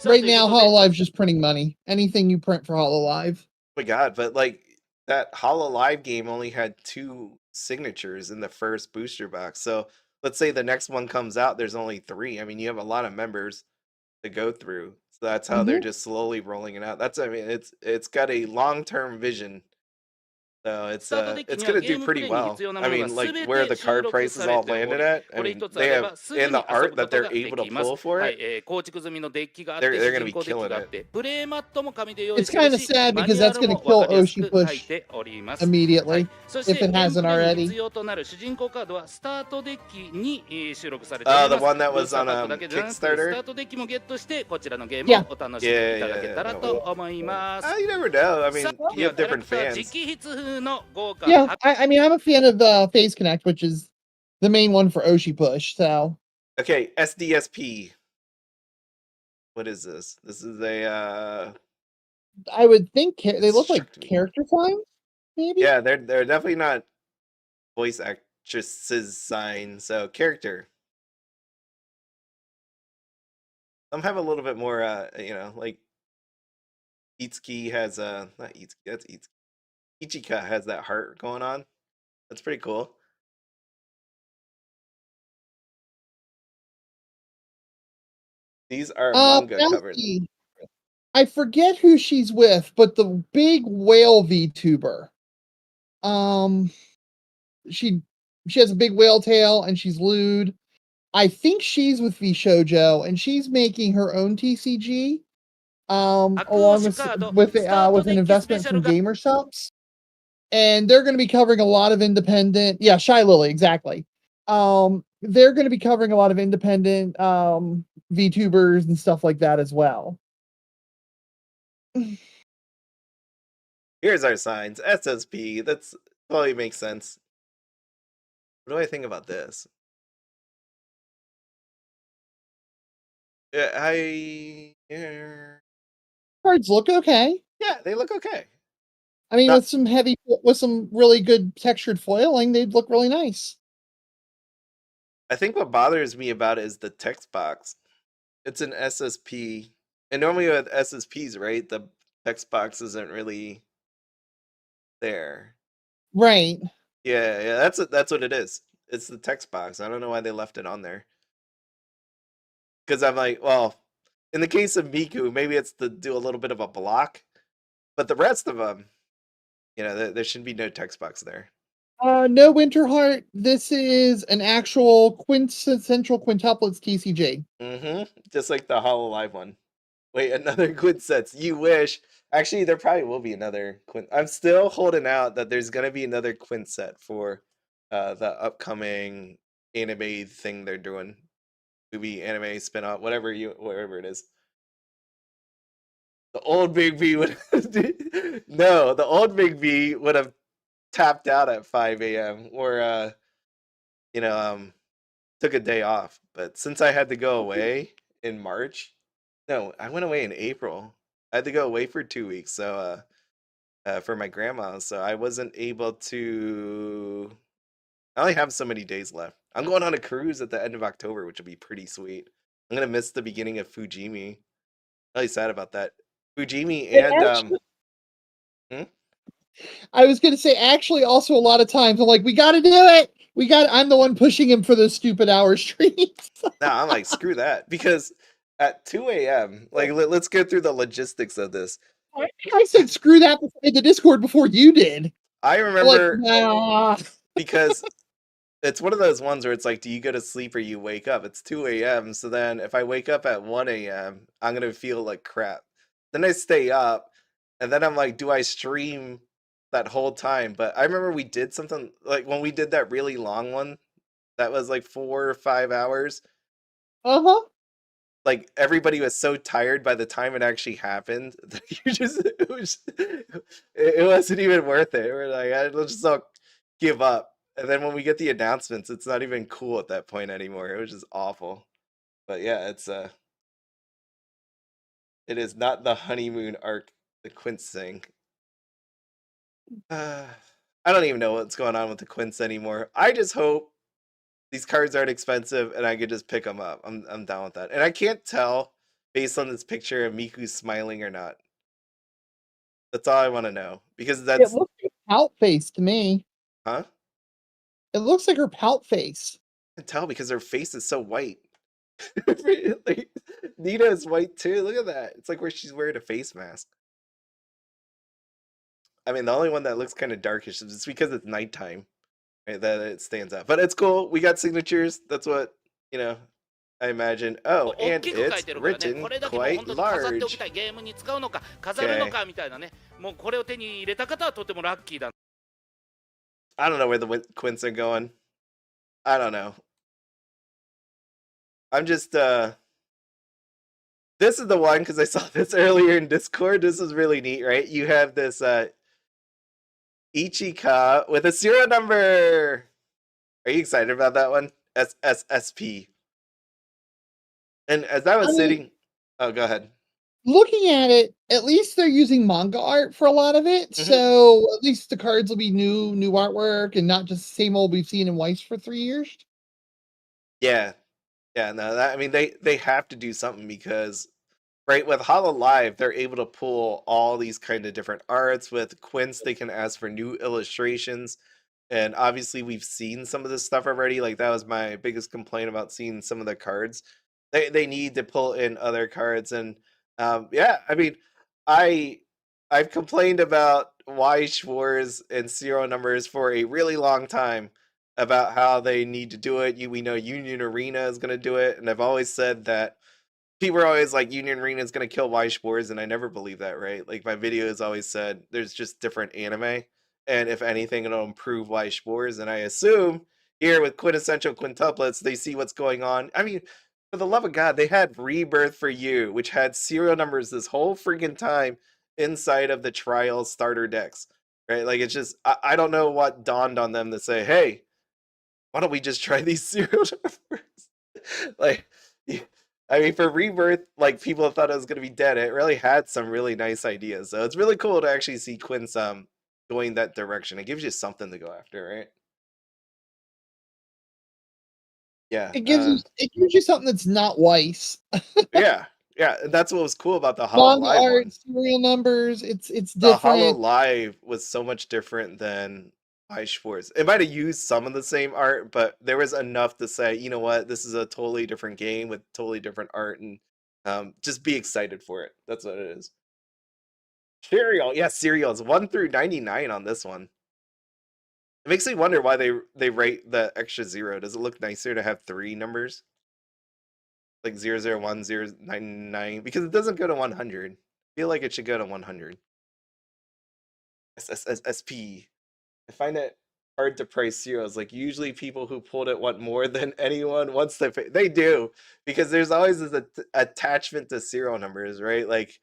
right now HoloLive's just printing money. Anything you print for HoloLive. Oh my god, but like that HoloLive game only had 2 signatures in the first booster box. So let's say the next one comes out, there's only 3. I mean, you have a lot of members to go through. So that's how they're just slowly rolling it out. I mean, it's got a long-term vision. So it's gonna do pretty well. I mean, like where the card prices all landed at. I mean, they have in the art that they're able to pull for it. They're gonna be killing it. It's kind of sad because that's gonna kill Oshi Push immediately if it hasn't already. The one that was on Kickstarter. Yeah. You never know. I mean, you have different fans. Yeah, I mean, I'm a fan of Phase Connect, which is the main one for Oshi Push. So okay, SDSP. What is this? This is a. I would think they look like character signs, maybe. Yeah, they're definitely not voice actresses sign. So character. Some have a little bit more, like Itsuki has not Itsuki, that's Itsuki. Ichika has that heart going on. That's pretty cool. These are manga covered. I forget who she's with, but the big whale VTuber. She has a big whale tail and she's lewd. I think she's with VShojo and she's making her own TCG. Along with an investment from Gamer Shops. And they're going to be covering a lot of independent. Yeah, Shy Lily, exactly. They're going to be covering a lot of independent VTubers and stuff like that as well. Here's our signs. SSP. That's probably makes sense. What do I think about this? Yeah, cards look okay. Yeah, they look okay. I mean, with some really good textured foiling, they'd look really nice. I think what bothers me about it is the text box. It's an SSP, and normally with SSPs, right, the text box isn't really there. Right. Yeah, that's what it is. It's the text box. I don't know why they left it on there. Because I'm like, well, in the case of Miku, maybe it's to do a little bit of a block, but the rest of them, there should be no text box there. No Winterheart. This is an actual quintessential quintuplets TCG. Just like the HoloLive one. Wait, another quintsets. You wish. Actually, there probably will be another quint. I'm still holding out that there's gonna be another quintset for the upcoming anime thing they're doing. Movie, anime, spinoff, whatever it is. The old Big B would no, the old Big B would have tapped out at 5 a.m. or took a day off. But since I had to go away in March, no, I went away in April. I had to go away for 2 weeks, so for my grandma, so I wasn't able to. I only have so many days left. I'm going on a cruise at the end of October, which will be pretty sweet. I'm gonna miss the beginning of Fujimi. Really sad about that. Fujimi and I was gonna say, actually, also a lot of times I'm like, we got to do it. I'm the one pushing him for those stupid hour streams. No, I'm like, screw that, because at 2 a.m., like, let's go through the logistics of this. I said screw that in the Discord before you did. I remember, like, nah. because it's one of those ones where it's like, do you go to sleep or you wake up? It's 2 a.m. So then if I wake up at 1 a.m., I'm going to feel like crap. Then I stay up, and then I'm like, do I stream that whole time? But I remember we did something, like when we did that really long one, that was like 4 or 5 hours. Uh-huh. Like, everybody was so tired by the time it actually happened that it wasn't even worth it. We're like, let's just all give up. And then when we get the announcements, it's not even cool at that point anymore. It was just awful. But yeah, it is not the honeymoon arc, the Quince thing. I don't even know what's going on with the Quince anymore. I just hope these cards aren't expensive and I could just pick them up. I'm down with that. And I can't tell based on this picture if Miku's smiling or not. That's all I want to know, because It looks like pout face to me. Huh? It looks like her pout face. I can tell because her face is so white. Like, Nina is white too. Look at that. It's like where she's wearing a face mask. I mean, the only one that looks kind of darkish is because it's nighttime, right? That it stands out. But it's cool. We got signatures. That's what, I imagine. Oh, and it's written quite large. I don't know where the Quints are going. I don't know. I'm just, this is the one, because I saw this earlier in Discord. This is really neat, right? You have this Ichika with a serial number. Are you excited about that one? SSSP. And as I was sitting... Oh, go ahead. Looking at it, at least they're using manga art for a lot of it. Mm-hmm. So at least the cards will be new artwork and not just the same old we've seen in Weiss for 3 years. Yeah. Yeah, no, I mean, they have to do something, because, right, with Hollow Live, they're able to pull all these kind of different arts. With Quince, they can ask for new illustrations. And obviously, we've seen some of this stuff already. Like, that was my biggest complaint about seeing some of the cards. They need to pull in other cards. And, yeah, I mean, I've complained about Weiss Schwarz and serial numbers for a really long time, about how they need to do it. We know Union Arena is going to do it, and I've always said that people are always like, Union Arena is going to kill Weiss Schwarz, and I never believe that, right? Like, my video has always said there's just different anime, and if anything, it'll improve Weiss Schwarz, and I assume here with Quintessential Quintuplets, they see what's going on. I mean, for the love of God, they had Rebirth For You, which had serial numbers this whole freaking time inside of the trial starter decks, right? Like, it's just, I don't know what dawned on them to say, hey, why don't we just try these serial numbers? Like, I mean, for Rebirth, like, people thought it was going to be dead. It really had some really nice ideas. So it's really cool to actually see Quince going that direction. It gives you something to go after, right? Yeah. It gives you something that's not Weiss. Yeah. Yeah, that's what was cool about the Hollow Live art, one. serial numbers, it's different. The Hollow Live was so much different than Weiss Schwarz. It might have used some of the same art, but there was enough to say, you know what, this is a totally different game with totally different art, and just be excited for it. That's what it is. Serial, yeah, serials 1 through 99 on this one. It makes me wonder why they rate the extra 0. Does it look nicer to have 3 numbers? Like 001, 099, because it doesn't go to 100. I feel like it should go to 100. SSSP. I find it hard to price zeros. Like, usually people who pulled it want more than anyone once they do, because there's always this attachment to serial numbers, right? Like,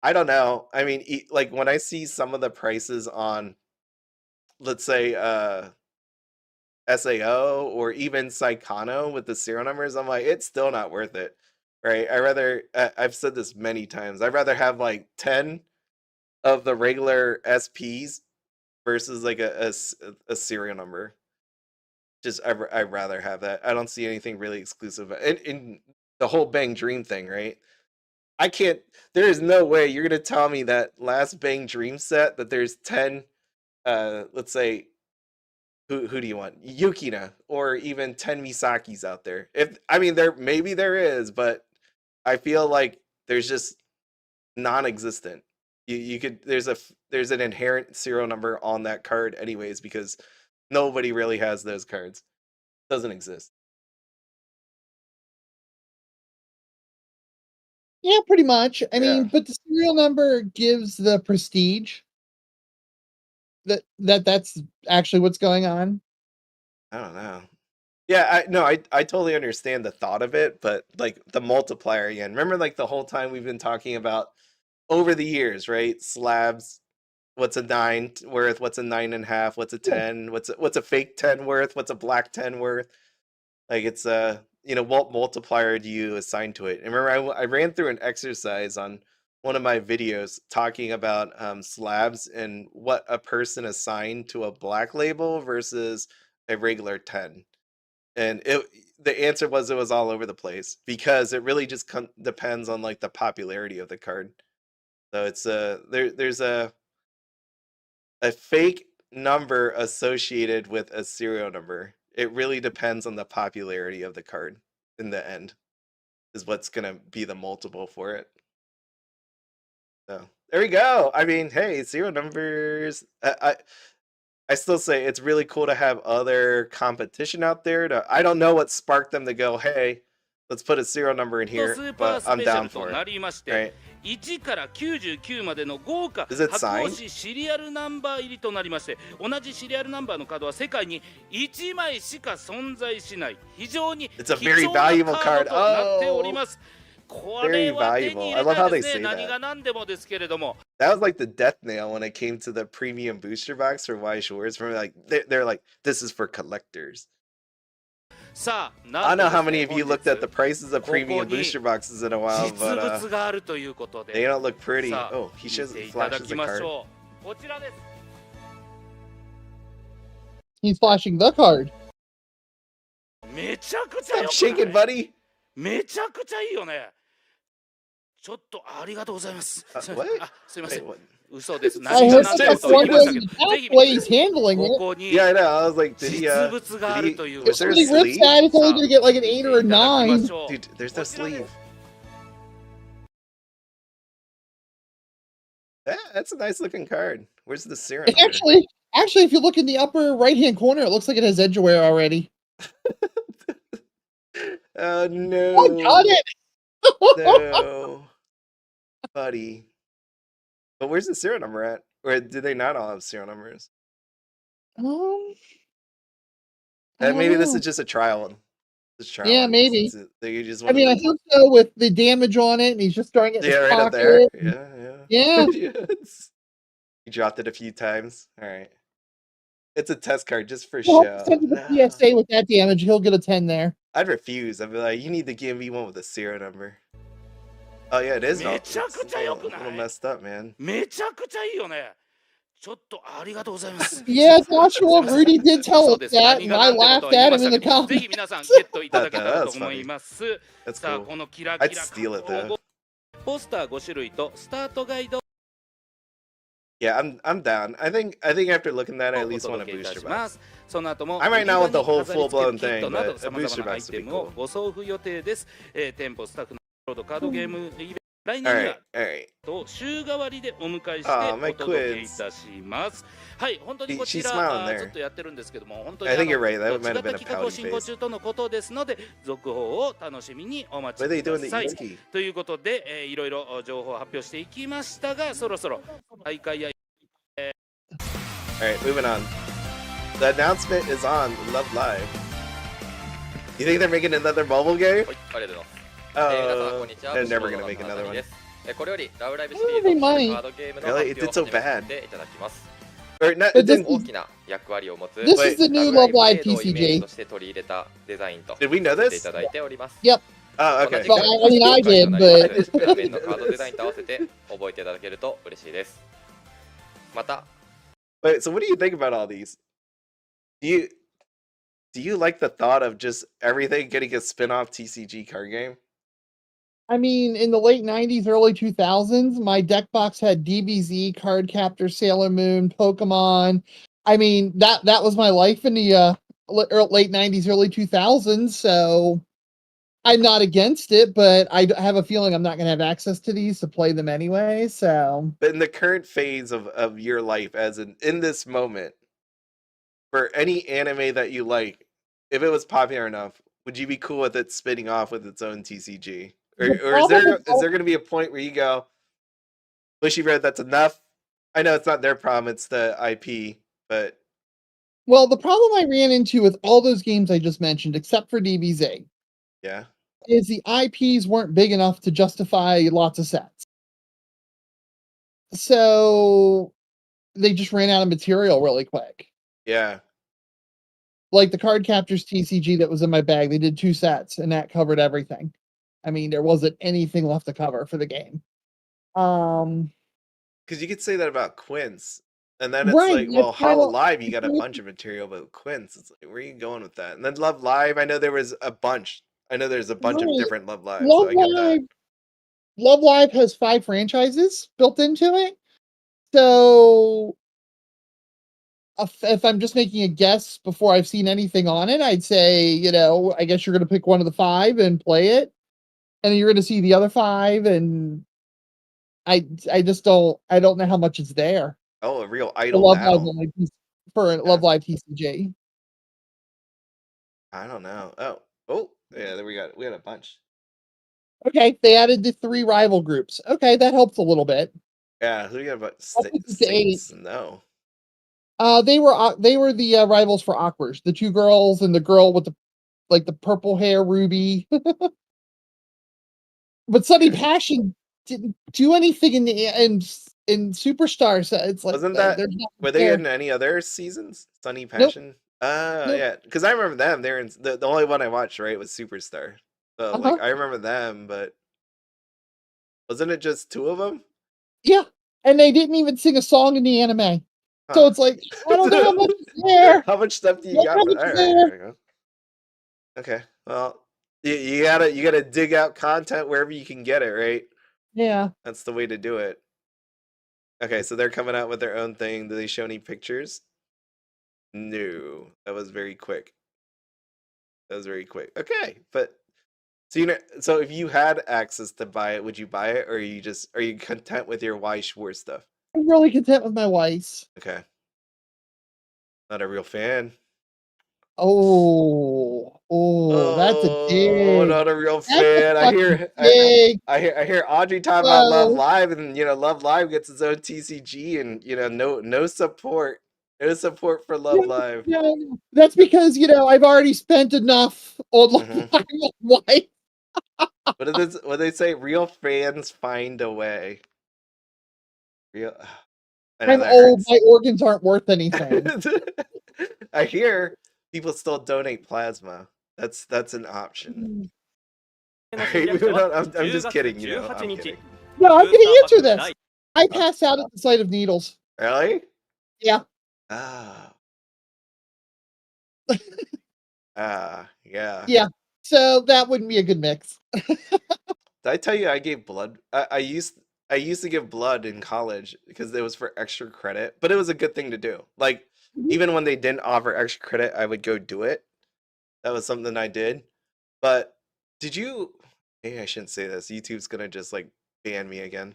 I don't know. I mean, like, when I see some of the prices on, let's say, SAO or even Saikano with the serial numbers, I'm like, it's still not worth it, right? I've said this many times, I'd rather have like 10 of the regular SPs versus like a serial number. Just I'd rather have that. I don't see anything really exclusive in the whole Bang Dream thing, right? There is no way you're gonna tell me that last Bang Dream set that there's 10 let's say, who do you want? Yukina or even 10 Misaki's out there. I mean, maybe there is, but I feel like there's just non-existent. You could there's an inherent serial number on that card anyways, because nobody really has those cards. Doesn't exist. Yeah, pretty much. I mean, but the serial number gives the prestige that's actually what's going on. I don't know. Yeah, I totally understand the thought of it, but like the multiplier again. Remember, like the whole time we've been talking about over the years, right? Slabs. What's a 9 worth? What's a 9.5? What's a 10? What's a fake 10 worth? What's a black 10 worth? Like it's what multiplier do you assign to it? And remember, I ran through an exercise on one of my videos talking about slabs and what a person assigned to a black label versus a regular 10. And the answer was it was all over the place because it really just depends on like the popularity of the card. So it's there's a fake number associated with a serial number. It really depends on the popularity of the card in the end is what's going to be the multiple for it. So there we go. I mean, hey, serial numbers. I still say it's really cool to have other competition out there. I don't know what sparked them to go, hey, let's put a serial number in here, but I'm down for it. Right? 1から99までの豪華 Is it 発 signed? 行しシリアルナンバー入りとなりまして、同じシリアルナンバーのカードは世界に1枚しか存在しない非常に貴 It's a very 重な valuable カー card. ドとなっており Oh, ます。こ very れは手 valuable. に I 入 love れた how いで they す say ね。何 that. が何でもですけれども。That was like the death nail when it came to the premium booster box for Weiss Schwarz. Remember, like they're like, this is for collectors. さあ、 I な don't んと know で how す many ね、 of you 本 looked at the 日 prices of ここ premium に booster boxes in a while, 実 but 物があるということで、 they don't look pretty. さあ、 Oh, he 見 shows ていただ flashes き the まし card. ょう。こちらです。 He's flashing the card. めちゃくちゃ Stop よく shaking, ない？ buddy. めちゃくちゃいいよね。ちょっとありがとうございます。すいません。 What? あ、すいませ Wait, ん。 what? 嘘です。 I 何が heard 何で just もと言いましたけ wondering ど、 the ぜひ way he's handling こ it. こに Yeah, I know. I was like, did he? 実物があるという If ？Was there a somebody rips sleeve? that, it's only さあ gonna get like an 見 8 て or a いただきま 9. しょう。 Dude, there's こ no ちらで sleeve. す。 That's a nice looking card. Where's the serial number? Actually, if you look in the upper right-hand corner, it looks like it has edgeware already. Oh I no. got it. No. Buddy. But where's the serial number at? Or do they not all have serial numbers? I Maybe don't this know. is just a trial one. Just trial Yeah, one. maybe. They just I mean, I hope so with the damage on it, and he's just throwing it in yeah, his right up pocket. there. Yeah. Yeah. Yes. You dropped it a few times. All right. It's a test card just for Well, show. send to the PSA with that damage, he'll get a 10 there. I'd refuse. I'd be like, you need to give me one with a serial number. Oh yeah, it is. めちゃくちゃ良く a な little い？ messed up, man. めちゃくちゃいいよね。ちょっとありがとうございます。 Yeah, Joshua, Rudy did tell 嘘 us です。 that, 何 and が I 何でも laughed とは言い at ま him し in た the けど、ぜ comments. ひ皆さんゲットいただけたらと That's 思います。 That's さあ、 cool. このキラキラ I'd steal it though. ポスター5種類とスタートガイド Yeah, I'm down. I think after looking at it, I を at お least want 届 a けいた booster しま box. す。その後も I might not want the whole 飾り付け full-blown キット thing, など but a さまざ booster まなアイ box テ would be ムを cool. ご送付予定です。店舗スタッフのカードゲームイベント来 All 年には right. と週替わりでお迎えしてお my 届けい quiz. たします。はい、本当にこち She's smiling ら there. ずっとやってるんですけども、本当に I think you're right. That 違 might have った been a 企画を pouty 進行 face. 中とのことですので、続報を楽しみにお待 What ち are they く doing だ to さい。 Itsuki? ということで、いろいろ情報を発表していきましたが、そろそろ大会や All right, moving on. The announcement is on Love Live. You think they're making another mobile game? はい、ありがとうございます。皆様 Oh, こんにちは。 they're ブシロ never ード gonna の make 田 another 中 one. です。これよりラブライブシ What リ do ー they ズの mind? カードゲームの Really? 発 It 表 did を so 始め bad. させていただきます。 Or not? But It this didn't. 大きな役割を持つ This is the ラ new ブライ Love ブ Live デートをイメージ TCG. として取り入れたデザインと Did we know させてい this? ただいております。 Oh, 同 okay. じく Well, I mean, I did, 今 but 回の裏面のカードデザインと合わせて覚えていただけると嬉しいです。また Wait, so what do you think about all these? Do you like the thought of just everything getting a spin-off TCG card game? I mean, in the late 90s, early 2000s, my deck box had DBZ, Cardcaptor, Sailor Moon, Pokemon. I mean, that was my life in the late 90s, early 2000s. So I'm not against it, but I have a feeling I'm not going to have access to these to play them anyway. So, But in the current phase of your life, as in this moment, for any anime that you like, if it was popular enough, would you be cool with it spinning off with its own TCG? Or is there going to be a point where you go, Bushiroad, that's enough? I know it's not their problem, it's the IP, but well, the problem I ran into with all those games I just mentioned, except for DBZ, yeah, is the IPs weren't big enough to justify lots of sets. So they just ran out of material really quick. yeah. Like the Cardcaptor's TCG that was in my bag, they did 2 sets and that covered everything. I mean, there wasn't anything left to cover for the game. Because you could say that about Quince. And then it's right, like, well, Hollow Live, you got a bunch of material, but Quince, it's like, where are you going with that? And then Love Live, I know there was a bunch. I know there's a bunch of different Love Lives, so I get that. Love Live has 5 franchises built into it. So if I'm just making a guess before I've seen anything on it, I'd say, I guess you're going to pick one of the 5 and play it. And then you're going to see the other 5. And I just don't know how much is there. Oh, a real idol now. Love Live TCG. I don't know. Oh, yeah, there we had a bunch. Okay, they added the 3 rival groups. Okay, that helps a little bit. Yeah, who you got about Saints? No. They were the rivals for Aquars, the 2 girls and the girl with the purple hair, Ruby. But Sunny Passion didn't do anything in Superstar, so it's like wasn't that were they in any other seasons? Sunny Passion? Nope. Yeah, because I remember them. They're in the only one I watched, right, was Superstar. So like I remember them, but wasn't it just 2 of them? Yeah, and they didn't even sing a song in the anime. Huh. So it's like, I don't know how much is there. How much stuff do you got? Right. Okay, well, you gotta dig out content wherever you can get it, right? Yeah, that's the way to do it. Okay, so they're coming out with their own thing. Do they show any pictures? No, that was very quick. Okay, but so so if you had access to buy it, would you buy it, or are you content with your Weiss Schwarz stuff? I'm really content with my Weiss. Okay, not a real fan. Oh, that's a dig. Not a real fan. I hear Audrey talking about Love Live, and Love Live gets its own TCG, and no support. No support for Love Live. Yeah, that's because I've already spent enough on Love Live. What do they say? Real fans find a way. I'm old. My organs aren't worth anything. I hear people still donate plasma. That's an option. Right, I'm just kidding. I'm kidding. No, I'm gonna answer this. I passed out at the sight of needles. Really? Yeah. Yeah. Yeah. So that wouldn't be a good mix. Did I tell you I gave blood? I used to give blood in college because it was for extra credit, but it was a good thing to do. Like even when they didn't offer extra credit, I would go do it. That was something I did. But did you? Maybe I shouldn't say this. YouTube's gonna just like ban me again.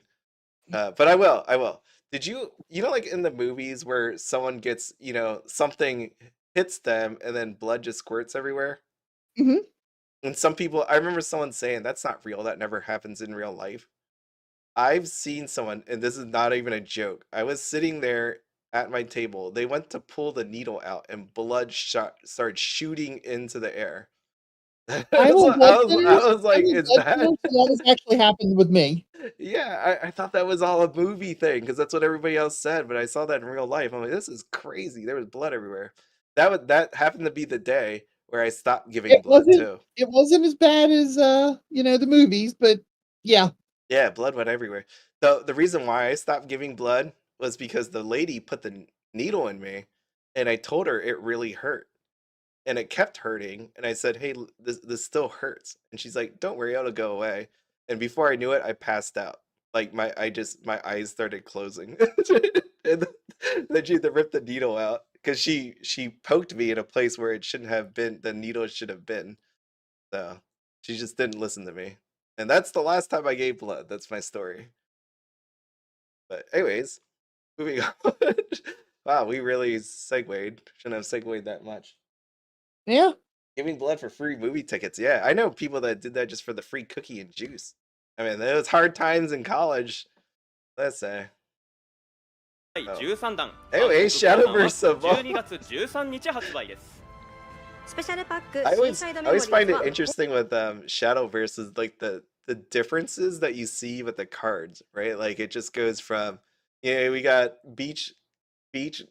But I will. Did you like in the movies where someone gets something hits them and then blood just squirts everywhere? Mm-hmm. And some people, I remember someone saying that's not real. That never happens in real life. I've seen someone, and this is not even a joke. I was sitting there at my table. They went to pull the needle out, and blood started shooting into the air. I was like, is that? That has actually happened with me. Yeah, I thought that was all a movie thing because that's what everybody else said, but I saw that in real life. I'm like, this is crazy. There was blood everywhere. That happened to be the day where I stopped giving blood too. It wasn't as bad as the movies, but yeah. Yeah, blood went everywhere. The reason why I stopped giving blood was because the lady put the needle in me, and I told her it really hurt. And it kept hurting, and I said, hey, this still hurts. And she's like, don't worry, it'll go away. and before I knew it, I passed out. Like my eyes started closing, and then she had to rip the needle out because she poked me in a place where it shouldn't have been. The needle should have been. So she just didn't listen to me, and that's the last time I gave blood. That's my story. But anyways, moving on. Wow, we really segued. Shouldn't have segued that much. Yeah. Giving blood for free movie tickets. Yeah, I know people that did that just for the free cookie and juice. I mean, it was hard times in college. Let's say. Oh. Anyway, Shadowverse of All. スペシャルパック I シーサイドメモリ always ー find ズは it interesting with Shadowverse is like the differences that you see with the cards, right? Like it just goes from, we got beach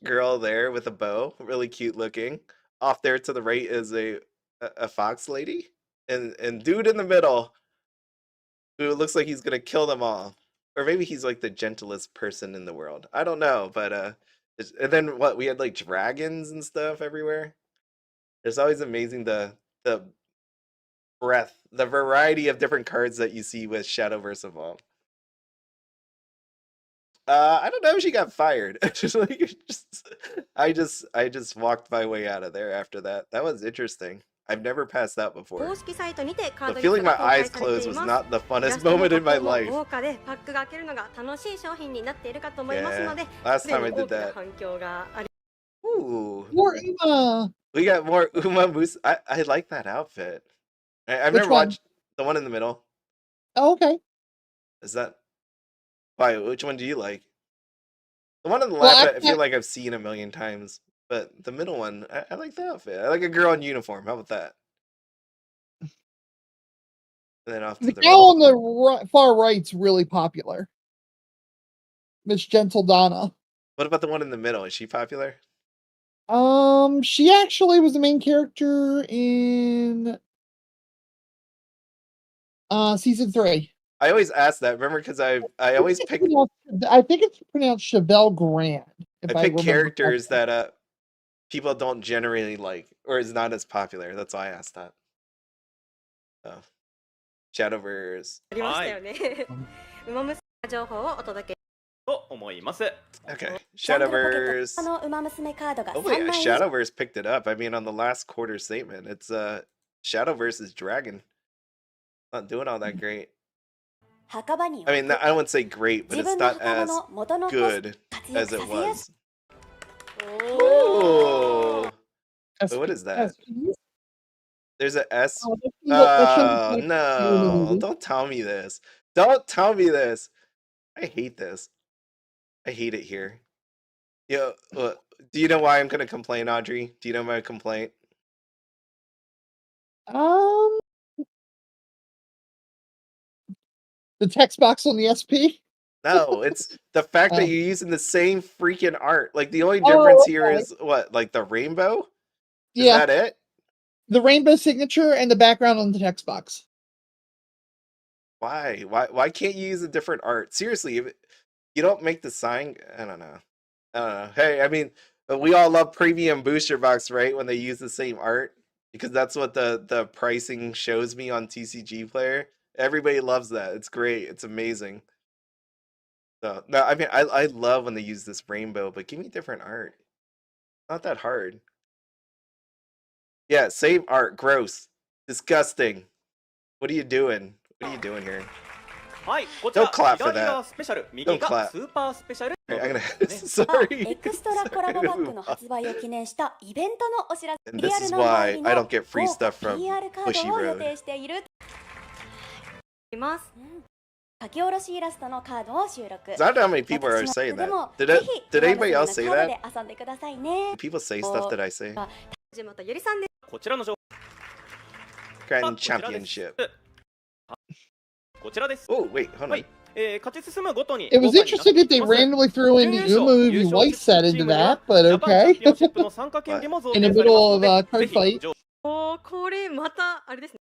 girl there with a bow, really cute looking. Off there to the right is a fox lady, and dude in the middle who looks like he's gonna kill them all, or maybe he's like the gentlest person in the world. I don't know, but and then what, we had like dragons and stuff everywhere. It's always amazing the breadth, the variety of different cards that you see with Shadowverse Evolved. I don't know if she got fired. I just walked my way out of there after that. That was interesting. I've never passed out before. 公式サイトにてカード But リス feeling ト my が公開 eyes されて closed い was ます not the イラ funnest ストも moment in my 加工も life. 豪華でパックが開けるのが楽しい商品になっているかと思いますので Last すで time I に did 大きな that. 反響があり Ooh. More Uma. We got more Uma Moose. I like that outfit. I've Which never one? watched the one in the middle. Oh, okay. Is that why? Which one do you like? The one on the Well, left, I feel like I've seen a million times, but the middle one, I like the outfit. I like a girl in uniform. How about that? And then off to the the gal on the far right's really popular. Miss Gentle Donna. What about the one in the middle? Is she popular? She actually was the main character in season 3. I always ask that. Remember, because I always pick. I think it's pronounced Chevelle Grand. I pick characters that people don't generally like, or is not as popular. That's why I asked that. Oh. Shadowverse. ありましたよね。ウマ娘情報をお届け Okay, Shadowverse. あのウマ娘カードが Hopefully, 3枚以上 Shadowverse picked it up. I mean, on the last quarter statement, it's Shadowverse is dragon. Not doing all that great. 墓場に I mean, I wouldn't say great, but 自 it's 分の not 墓場 as の元のコス good 活躍 as さ it せや was. す Oh, wait, what is that? There's an S. Oh, no. Don't tell me this. Don't tell me this. I hate this. I hate it here. Yo, do you know why I'm going to complain, Audrey? Do you know my complaint? The text box on the SP? No, it's the fact that you're using the same freaking art. Like, the only difference here is, what, like the rainbow? Is that it? The rainbow signature and the background on the text box. Why? Why can't you use a different art? Seriously, if you don't make the sign, I don't know. Hey, I mean, we all love premium booster box, right? When they use the same art, because that's what the pricing shows me on TCG Player. Everybody loves that. It's great. It's amazing. So no, I mean, I love when they use this rainbow, but give me different art. Not that hard. Yeah, same art. Gross. Disgusting. What are you doing? What are you doing here? Don't clap for that. Don't clap. I'm gonna, sorry. エクストラコラボバッグの発売を記念したイベントのお知らせ And this is why I don't get free stuff from PR カードを予 Bushiroad. 定しているいます。書き下ろしイラストのカードを収録。 I don't know how many people are saying that. Did anybody else say that? 遊んでくださいね。 Do people say stuff that I say? 藤本ゆりさんです。 Grand Championship. Oh, wait, hold on. It was interesting that they randomly threw in the Uma movie Weiss set into that, but okay. In the middle of a card fight. これまたあれですね。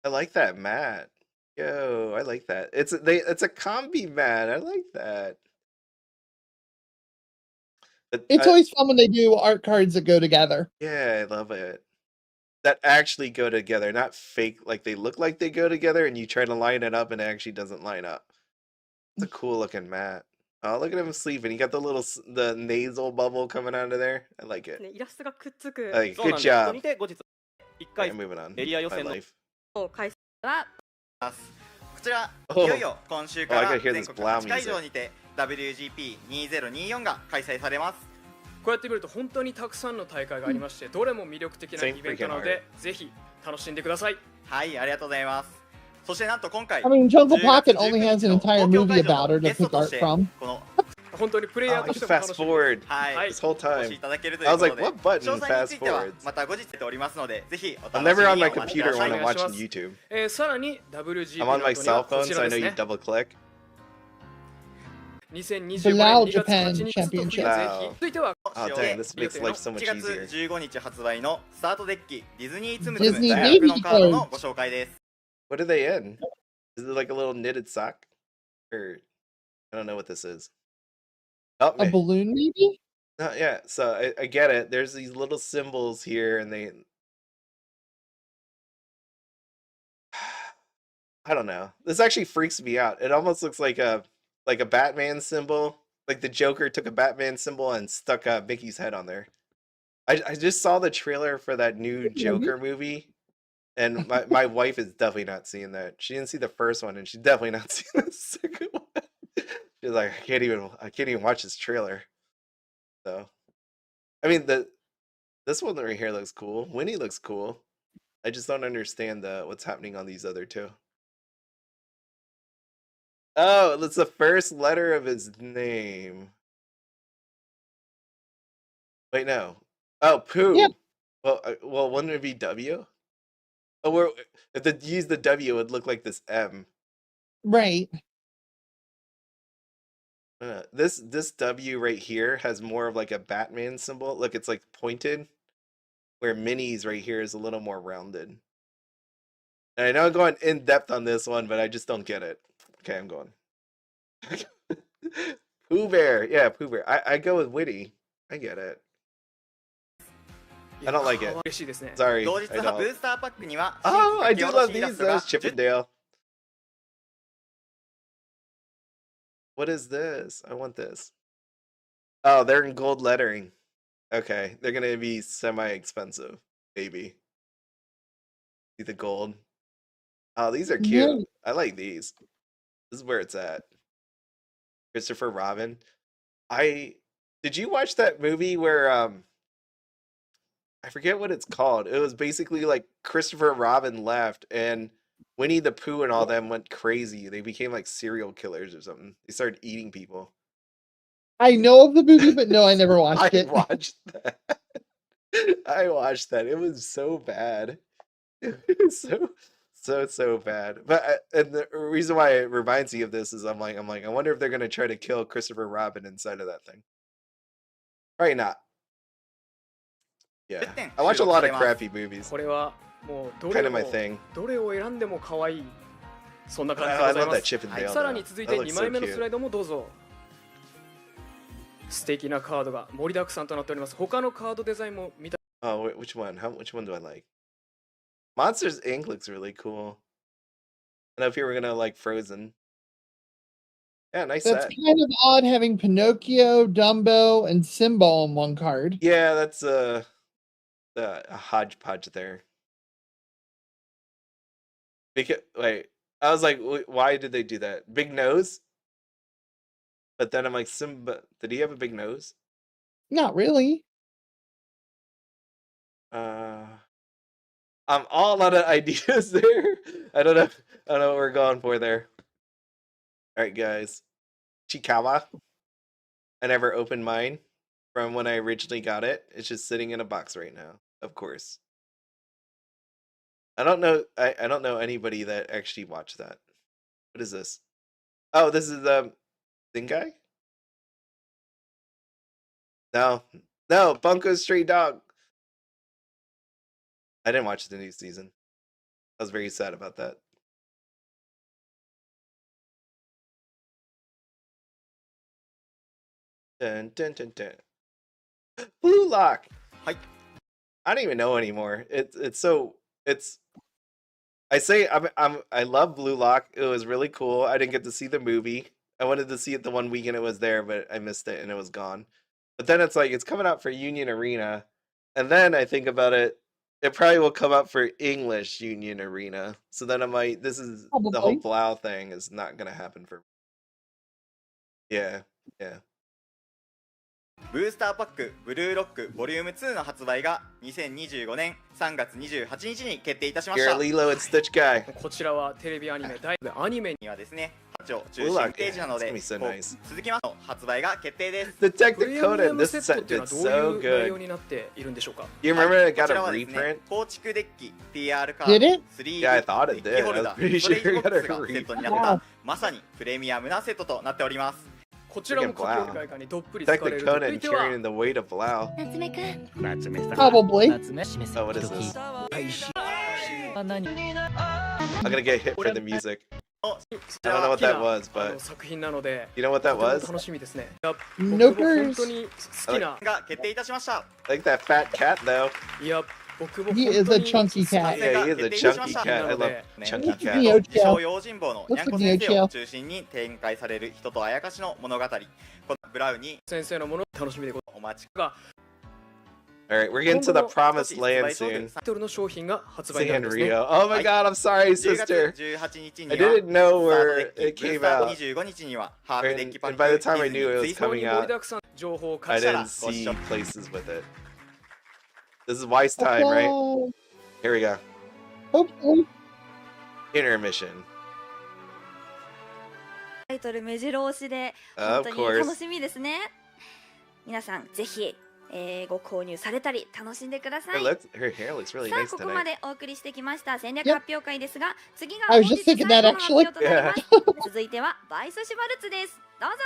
I like that mat. Yo, I like that. It's a combi mat. I like that. But It's always fun when they do art cards that go together. yeah, I love it. that actually go together, not fake, like they look like they go together and you try to line it up and it actually doesn't line up. It's a cool looking mat. Oh, look at him sleeping. He got the little the nasal bubble coming out of there. I like it. イラストがくっつく Like, そう good なんです。 job. にて後日1 Okay, 回 I'm moving on. エリア予 My 選の life. を開催はこちら、 Oh. いよいよ今週か Oh, I ら gotta hear 全 this 国 Blau 8会 music. 場にて WGP2024 が開催されます。こうやって見ると本当にたくさんの大会がありまして、どれも魅力的なイベントなので、ぜひ楽しんでください。はい、ありがとうございます。そしてなんと今回、 I mean, Jungle 10月 Pocket only 19 has an の entire 東京 movie 会場 about の her ゲ to スト pick と art して from. この本当にプレイ Oh, ヤー I と can しても楽 fast しみ。 forward はい、 this whole お越し time. いただけるという I こ was と like, で、 what button 詳細につ fast いては forwards? また後日ておりますので、ぜひお I'm 楽しみ never に on お my 待ちくだ computer さい。 when I'm お願いしま watching す。 YouTube. さらに WGP I'm の on 後 my に cell はこ phone, ち so ら I で know す you ね。 double click. 2025 Blau 年2月 Japan 8日と Championship. ぜひ。続いては Oh, dang, this makes life so much 1月 easier. 15日発売のスタートデッキディズニーつむつむ Disney 大 Baby 学のカードのご紹介です。 What are they in? Is it like a little knitted sock? Or I don't know what this is. Oh, A balloon, maybe? yeah, so I get it. There's these little symbols here, and they. I don't know. This actually freaks me out. It almost looks like a Batman symbol. Like the Joker took a Batman symbol and stuck Mickey's head on there. I just saw the trailer for that new Joker movie, and my wife is definitely not seeing that. She didn't see the first one, and she's definitely not seeing the second one. She's like, I can't even watch this trailer. So, I mean this one right here looks cool. Winnie looks cool. I just don't understand what's happening on these other two. Oh, it's the first letter of his name. Wait, no. Oh, Pooh. Yeah. Well, wouldn't it be W? Oh, if they use the W, it would look like this M. Right. This W right here has more of like a Batman symbol. Look, it's like pointed, where Minnie's right here is a little more rounded. And I know I'm going in depth on this one, but I just don't get it. Okay, I'm going. Pooh Bear, yeah, Pooh Bear. I go with Witty. I get it. I don't like it. 嬉しいですね。 Sorry, 同 I 日はブ don't. ースターパックには Oh, I 新 do 規書き下ろ love しイラ these. ストが Those Chippendale. What is this? I want this. Oh, they're in gold lettering. Okay, they're gonna be semi-expensive, maybe. See the gold. Oh, these are cute. Yeah. I like these. This is where it's at. Christopher Robin. Did you watch that movie where I forget what it's called. It was basically like Christopher Robin left and Winnie the Pooh and all them went crazy. They became like serial killers or something. They started eating people. I know of the movie, but no, I never watched I it. watched that. I watched that. It was so bad. It was so bad. But and the reason why it reminds me of this is I'm like, I wonder if they're gonna try to kill Christopher Robin inside of that thing. Probably not. Yeah, I watch a lot of crappy movies. これはもうど Kind れ of my も thing. どれを選んでも可愛い。そんな Oh, 感じで I ござい love ま that す。 Chippendale. さら though. に続い That て looks 2 so 枚目のスラ cute. イドもどうぞ。素敵なカードが盛りだくさんとなっております。他のカードデザインも見た。 Oh, which one? Which one do I like? Monsters Inc. looks really cool. I don't know if you were gonna like Frozen. Yeah, nice That's set. kind of odd having Pinocchio, Dumbo, and Simba on one card. Yeah, that's a hodgepodge there. Because wait, I was like, why did they do that? Big nose? But then I'm like, Simba, did he have a big nose? Not really. I'm all out of ideas there. I don't know what we're going for there. All right, guys. Chikawa. I never opened mine from when I originally got it. It's just sitting in a box right now, of course. I don't know anybody that actually watched that. What is this? Oh, this is the thing guy? No, Bunko Stray Dog. I didn't watch the new season. I was very sad about that. Dun, dun, dun, dun. Blue Lock. はい。I don't even know anymore. It's so it's. I say I love Blue Lock. It was really cool. I didn't get to see the movie. I wanted to see it the one weekend it was there, but I missed it and it was gone. But then it's like it's coming out for Union Arena, and then I think about it, it probably will come out for English Union Arena. So then I might. This is the whole Probably. Blau thing is not gonna happen for me. Yeah, yeah. ブースターパックブルーロックボリューム2の発売が2025年3月28日に決定いたしました。 Lilo and Stitch guy. こちらはテレビアニメ大アニメにはですね、8を中心ページなので、so nice. 続きまして発売が決定です。 Detective プレミア Conan, ム this セット set っていう did のはど so ういう内容 good. になっているんでしょうか。 You remember it こ got ちら a はですね reprint? 構築デッキ PR カ Did ー it? ドスリ Yeah, I ー thought ブ it デッキ did. ホ I ル was ダー pretty ストレ sure ー it ジボ got ックス a がセッ reprint. トになったまさにプレミアムなセットとなっております。こちらも家計外貨にどっぷり使われ Detective る。続 Conan いては carrying the weight of Blau. 夏目くん Probably. Oh, what is this? I'm gonna get hit for the music. I don't know what that was, but 作品なので you know what that とても was? 楽しみですね。いや僕も Nopers. 本当に好きな。が決定いたしました。 I like that fat cat though. いや僕も He 本 is 当 a に chunky cat. Yeah, he is a chunky cat. I love chunky Looks like cats. Neo 自称 Geo. 用心棒の Looks にゃんこ like 先 Neo 生を Geo. 中心に展開される人とあやかしの物語。このブラウに先生のもの楽しみでございお待ちますが、 All right, we're getting to the promised land soon. タイトルの商品が発売になるんですね。 Sanrio. Oh my god, I'm sorry, 10月 sister. 18日に I は didn't know スタート where デッ it キブー came スター out. 25日にはハーフデッキパッ And ク by the time I knew it was 非常 coming に盛り out, だくさん情報を I 貸したら didn't see places with it. This is Weiss time, right? Oh, Here we go. hopefully. Intermission. タイトル目白押しで Of 本当に楽 course. しみですね。皆さんぜひ、ご購入されたり楽しんでください。 Her hair looks really さあ nice ここま tonight. でお送りしてきました戦略 Yep. 発表会ですが、次が I 本 was 日 just 最 thinking 後 that の発表となります。続いてはバイス・シュバルツです。どうぞ。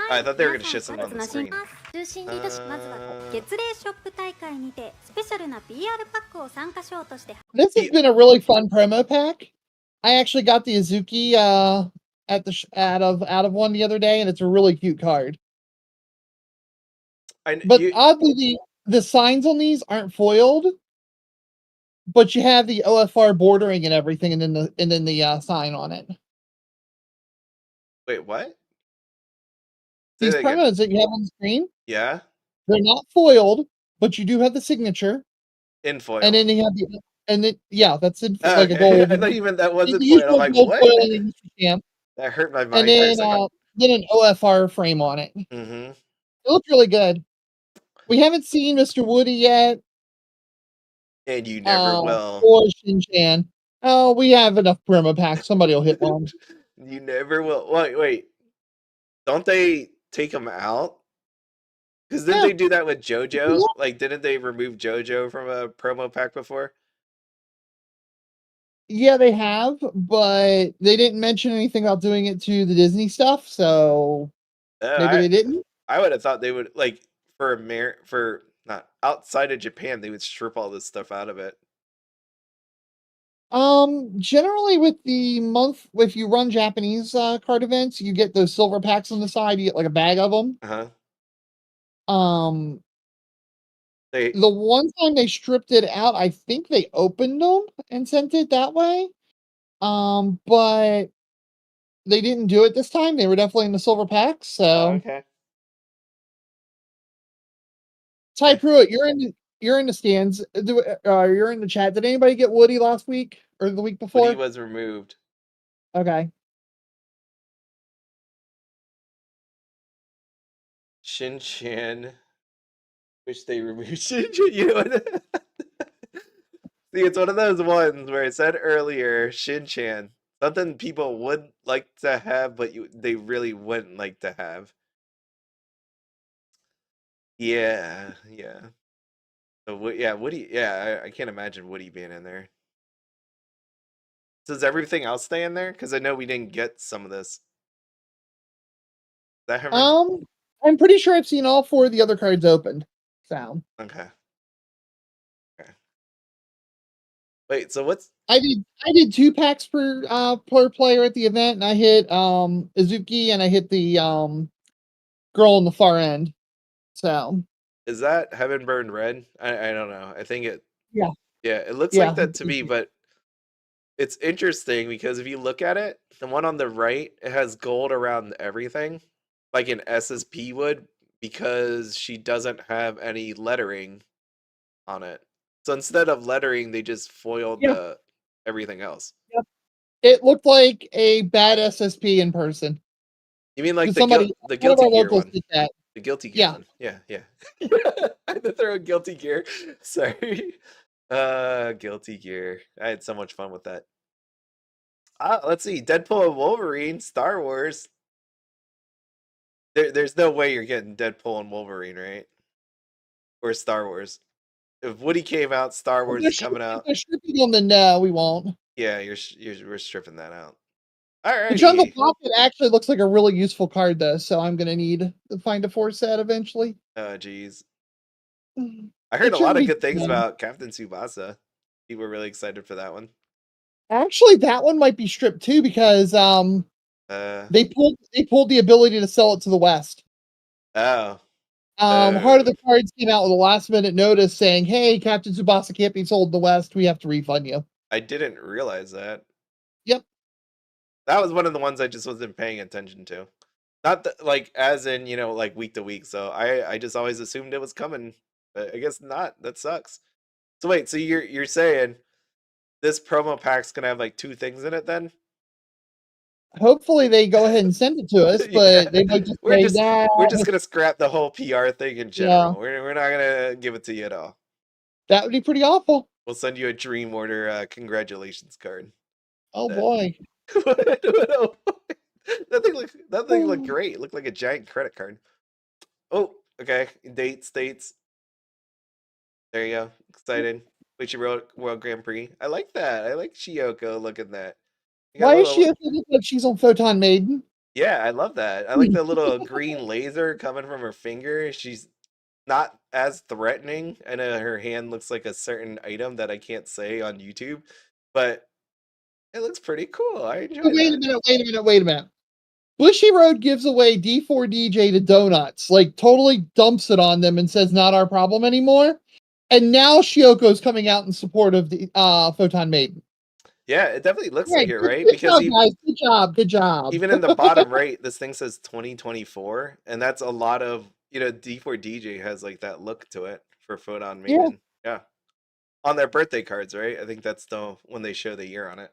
I thought they were gonna shit something on the な screen. 中心にいたしまずは月齢ショップ大会にてスペシャルな PR パックを参加賞として This has been a really fun promo pack. I actually got the Azuki at the out of one the other day, and it's a really cute card. But oddly, the signs on these aren't foiled, but you have the OFR bordering and everything, and then the sign on it. Wait, what? These Say that again. promos that you have on the screen, Yeah? they're not foiled, but you do have the signature, In foil. and then you have yeah, that's in Oh, like a okay. gold. I thought you meant that wasn't You foil. I'm like, gold what? foiling in Mr. Champ, That hurt my mind and for a then second. then an OFR frame on it. Mm-hmm. It looks really good. We haven't seen Mr. Woody yet. And you never will. Or Shin-Chan. Oh, we have enough promo packs. Somebody will hit one. You never will. Wait. Don't they take him out? Because didn't Yeah. they do that with JoJo? Yeah. Like, didn't they remove JoJo from a promo pack before? Yeah, they have, but they didn't mention anything about doing it to the Disney stuff, so maybe they didn't. I would have thought they would, like, for not outside of Japan, they would strip all this stuff out of it. Generally with the month, if you run Japanese card events, you get those silver packs on the side. You get like a bag of them. Uh-huh. The one time they stripped it out, I think they opened them and sent it that way. But they didn't do it this time. They were definitely in the silver packs. So okay. Ty Pruitt, you're in the stands. You're in the chat. Did anybody get Woody last week or the week before? Woody was removed. Okay. Shin-Chan. Wish they removed Shin-Chan. You know what? See, it's one of those ones where it said earlier, Shin-Chan. Something people would like to have, but they really wouldn't like to have. Yeah. So, yeah, Woody. Yeah, I can't imagine Woody being in there. Does everything else stay in there? Because I know we didn't get some of this. Is that her? I'm pretty sure I've seen all 4 of the other cards opened. So. Okay. Wait, so what's I did 2 packs per player at the event, and I hit Izuki and I hit the girl on the far end. So is that Heaven Burned Red? I don't know. I think it yeah. Yeah, it looks Yeah. like that to me, but it's interesting because if you look at it, the one on the right, it has gold around everything, like an SSP would, because she doesn't have any lettering on it. So instead of lettering, they just foiled the everything else. Yep. It looked like a bad SSP in person. You mean like Somebody, the Guilty Gear one? did that. The Guilty Gear one. Yeah, yeah. I had to throw a Guilty Gear. Sorry. Guilty Gear. I had so much fun with that. Let's see. Deadpool and Wolverine, Star Wars. There's no way you're getting Deadpool and Wolverine, right? Or Star Wars. If Woody came out, Star Wars is coming out. On the no, we won't. Yeah, we're stripping that out. All right. The Jungle Pocket actually looks like a really useful card, though, so I'm gonna need to find a 4-set eventually. Oh, geez. I heard a lot of good things about Captain Tsubasa. People were really excited for that one. Actually, that one might be stripped too because they pulled the ability to sell it to the West. Oh. Heart of the Cards came out with a last minute notice saying, "Hey, Captain Tsubasa can't be sold in the West. We have to refund you." I didn't realize that. Yep. That was one of the ones I just wasn't paying attention to. Not like as in, like week to week. So I just always assumed it was coming. But I guess not. That sucks. So wait, so you're saying this promo pack's gonna have like 2 things in it then? Hopefully they go ahead and send it to us, but they might just we're say just gonna scrap the whole PR thing in general. We're not gonna give it to you at all. That would be pretty awful. We'll send you a dream order congratulations card. Oh boy. That thing looked great. It looked like a giant credit card. Oh, okay. Dates. There you go. Excited. Bushiroad World Grand Prix. I like that. I like Shiyoko looking that. Why is Shiyoko look like she's on Photon Maiden? Yeah, I love that. I like the little green laser coming from her finger. She's not as threatening. I know her hand looks like a certain item that I can't say on YouTube, but it looks pretty cool. I enjoy that. Wait a minute. Bushiroad gives away D4DJ to Donuts, like totally dumps it on them and says not our problem anymore. And now Shioko's coming out in support of the Photon Maiden. Yeah, it definitely looks like it, right? Good job, guys. Good job. Even in the bottom right, this thing says 2024, and that's a lot of D4DJ has like that look to it for Photon Maiden. Yeah. On their birthday cards, right? I think that's when they show the year on it.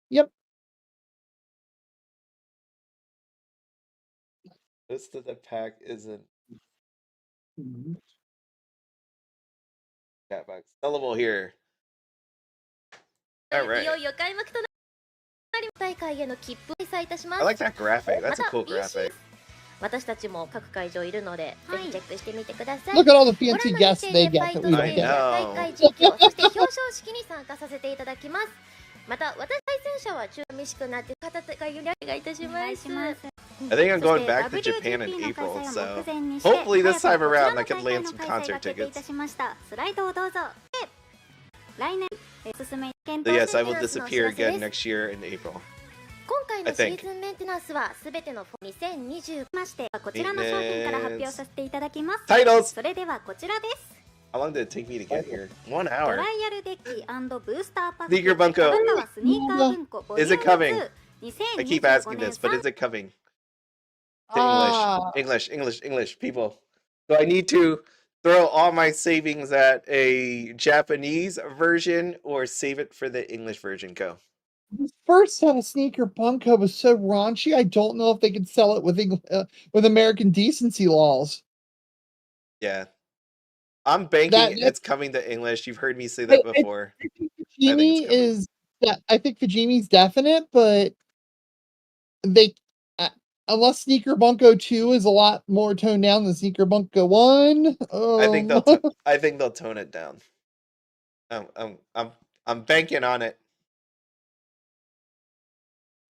Yep. This to the pack isn't cat box sellable here. All right. I like that graphic. That's a cool graphic. 私たちも各会場いるので、ぜひチェックしてみてください。 Look at all the fancy guests they get that we don't get. 大会実況、そして表彰式に参加させていただきます。また、私対戦者は中寂しくなって方がよりお願いいたします。 I think I'm going back to Japan in April, so hopefully this time around I can land some concert tickets. So yes, I will disappear again next year in April. 今回のシーズンメンテナンスはすべての2020ましてこちらの商品から発表させていただきます。 Titles! それではこちらです。 How long did it take me to get here? 1 hour. トライアルデッキ&ブースターパック Sneaker Bunko. またはスニーカー文庫ボリュ Is ーム it coming? 2 I keep asking this, but is it coming? English, people. So I need to throw all my savings at a Japanese version or save it for the English version. Go. The first set of Sneaker Bunko was so raunchy. I don't know if they could sell it with American decency laws. Yeah, I'm banking it's coming to English. You've heard me say that before. I think Fujimi's definite, but they unless Sneaker Bunko 2 is a lot more toned down than Sneaker Bunko 1. I think they'll tone it down. I'm banking on it.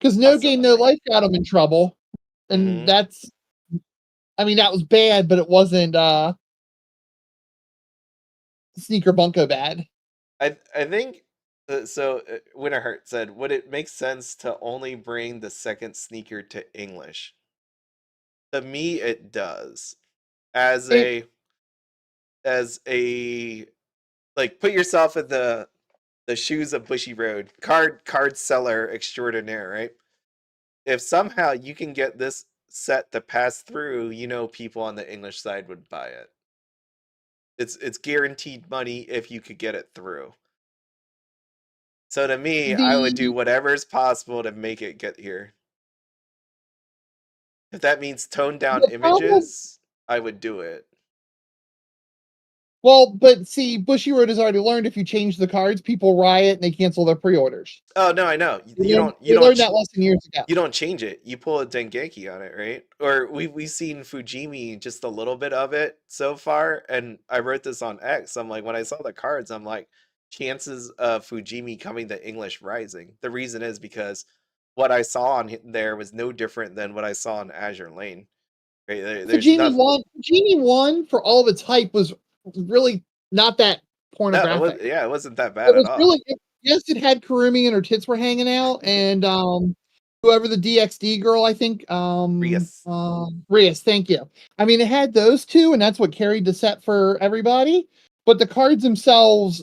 Because No Game No Life got him in trouble, and that was bad, but it wasn't Sneaker Bunko bad. I think Winterheart said, would it make sense to only bring the second sneaker to English? To me, it does. As a like, put yourself in the shoes of Bushiroad, card seller extraordinaire, right? If somehow you can get this set to pass through, people on the English side would buy it. It's guaranteed money if you could get it through. So to me, I would do whatever is possible to make it get here. If that means toned down images, I would do it. Well, but see, Bushiroad has already learned if you change the cards, people riot and they cancel their pre-orders. Oh no, I know. You don't learned that lesson years ago. You don't change it. You pull a Dengeki on it, right? Or we've seen Fujimi just a little bit of it so far, and I wrote this on X. I'm like, when I saw the cards, I'm like, chances of Fujimi coming to English rising. The reason is because what I saw on there was no different than what I saw on Azure Lane. Right? Fujimi 1 for all of its hype was really not that pornographic. No, it wasn't that bad at all. Yes, it had Kurumi and her tits were hanging out, and whoever the DXD girl, I think, Rias, thank you. I mean, it had those two, and that's what carried the set for everybody. But the cards themselves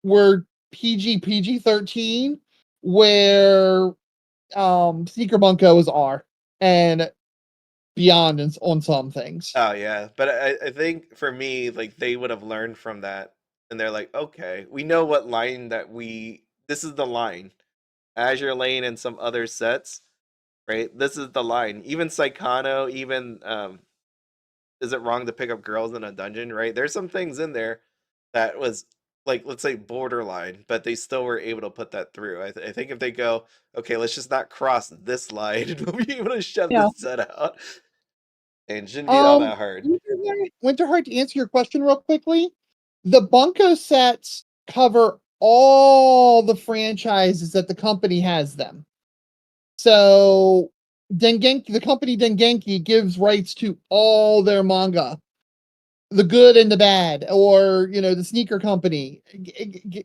were PG-13, where Sneaker Bunko was R, and beyond on some things. Oh yeah, but I think for me, like, they would have learned from that, and they're like, okay, we know what line this is the line. Azure Lane and some other sets, right? This is the line. Even Saikano, even is it wrong to pick up girls in a dungeon, right? There's some things in there that was, like, let's say borderline, but they still were able to put that through. I think if they go, okay, let's just not cross this line, and we'll be able to shove this set out. And it shouldn't be all that hard. Winterheart, to answer your question real quickly, the Bunko sets cover all the franchises that the company has them. So the company Dengenki gives rights to all their manga, the good and the bad, or the sneaker company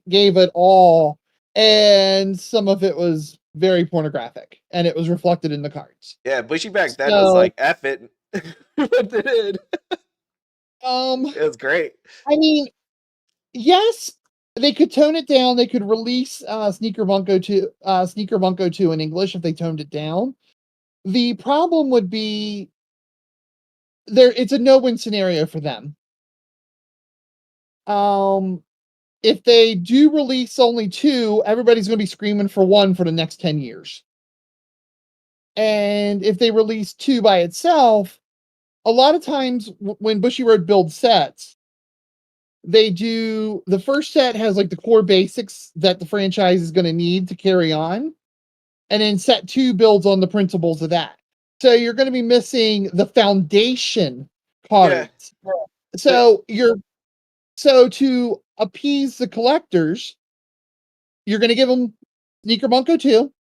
gave it all, and some of it was very pornographic, and it was reflected in the cards. Yeah, Bushy back then was like, F it. What did it? It was great. I mean, yes, they could tone it down. They could release Sneaker Bunko 2 in English if they toned it down. The problem would be it's a no-win scenario for them. If they do release only 2, everybody's going to be screaming for 1 for the next 10 years. And if they release 2 by itself, a lot of times when Bushiroad builds sets, they do, the first set has like the core basics that the franchise is going to need to carry on. And then set 2 builds on the principles of that. So you're going to be missing the foundation cards. Yeah. So to appease the collectors, you're going to give them Sneaker Bunko 2.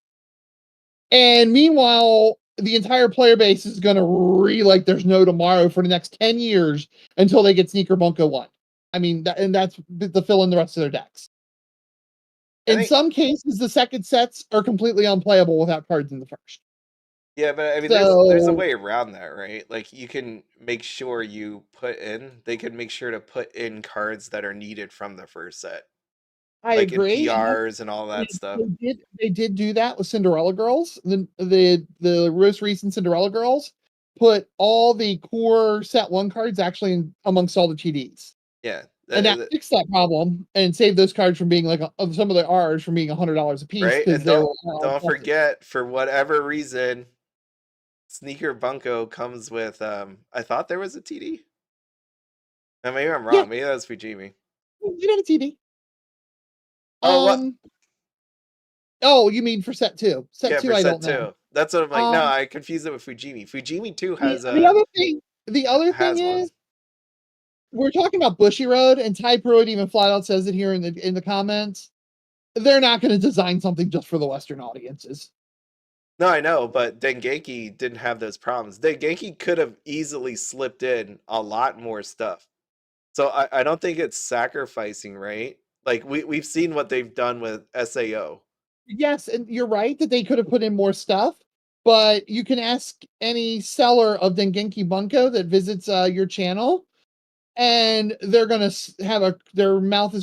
And meanwhile, the entire player base is going to like there's no tomorrow for the next 10 years until they get Sneaker Bunko 1. I mean, that's to fill in the rest of their decks. In some cases, the second sets are completely unplayable without cards in the first. Yeah, but I mean, there's a way around that, right? Like, you can make sure they can make sure to put in cards that are needed from the first set. I agree. In PRs and all that stuff. They did do that with Cinderella Girls. The most recent Cinderella Girls put all the core set 1 cards actually in amongst all the TDs. Yeah. And that fixed that problem and saved those cards from being like some of the R's from being $100 a piece. Right, and don't forget, for whatever reason, Sneaker Bunko comes with I thought there was a TD. Now, maybe I'm wrong. Yeah. Maybe that was Fujimi. You had a TD. Oh, you mean for set 2? Set 2, I don't know. That's what I'm like. No, I confused it with Fujimi. Fujimi 2 has the other thing is, we're talking about Bushiroad, and Ty Pruitt even flat out says it here in the comments. They're not going to design something just for the Western audiences. No, I know, but Dengeki didn't have those problems. Dengeki could have easily slipped in a lot more stuff. So I don't think it's sacrificing, right? Like we've seen what they've done with SAO. Yes, and you're right that they could have put in more stuff, but you can ask any seller of Dengenki Bunko that visits your channel, and they're gonna have their nose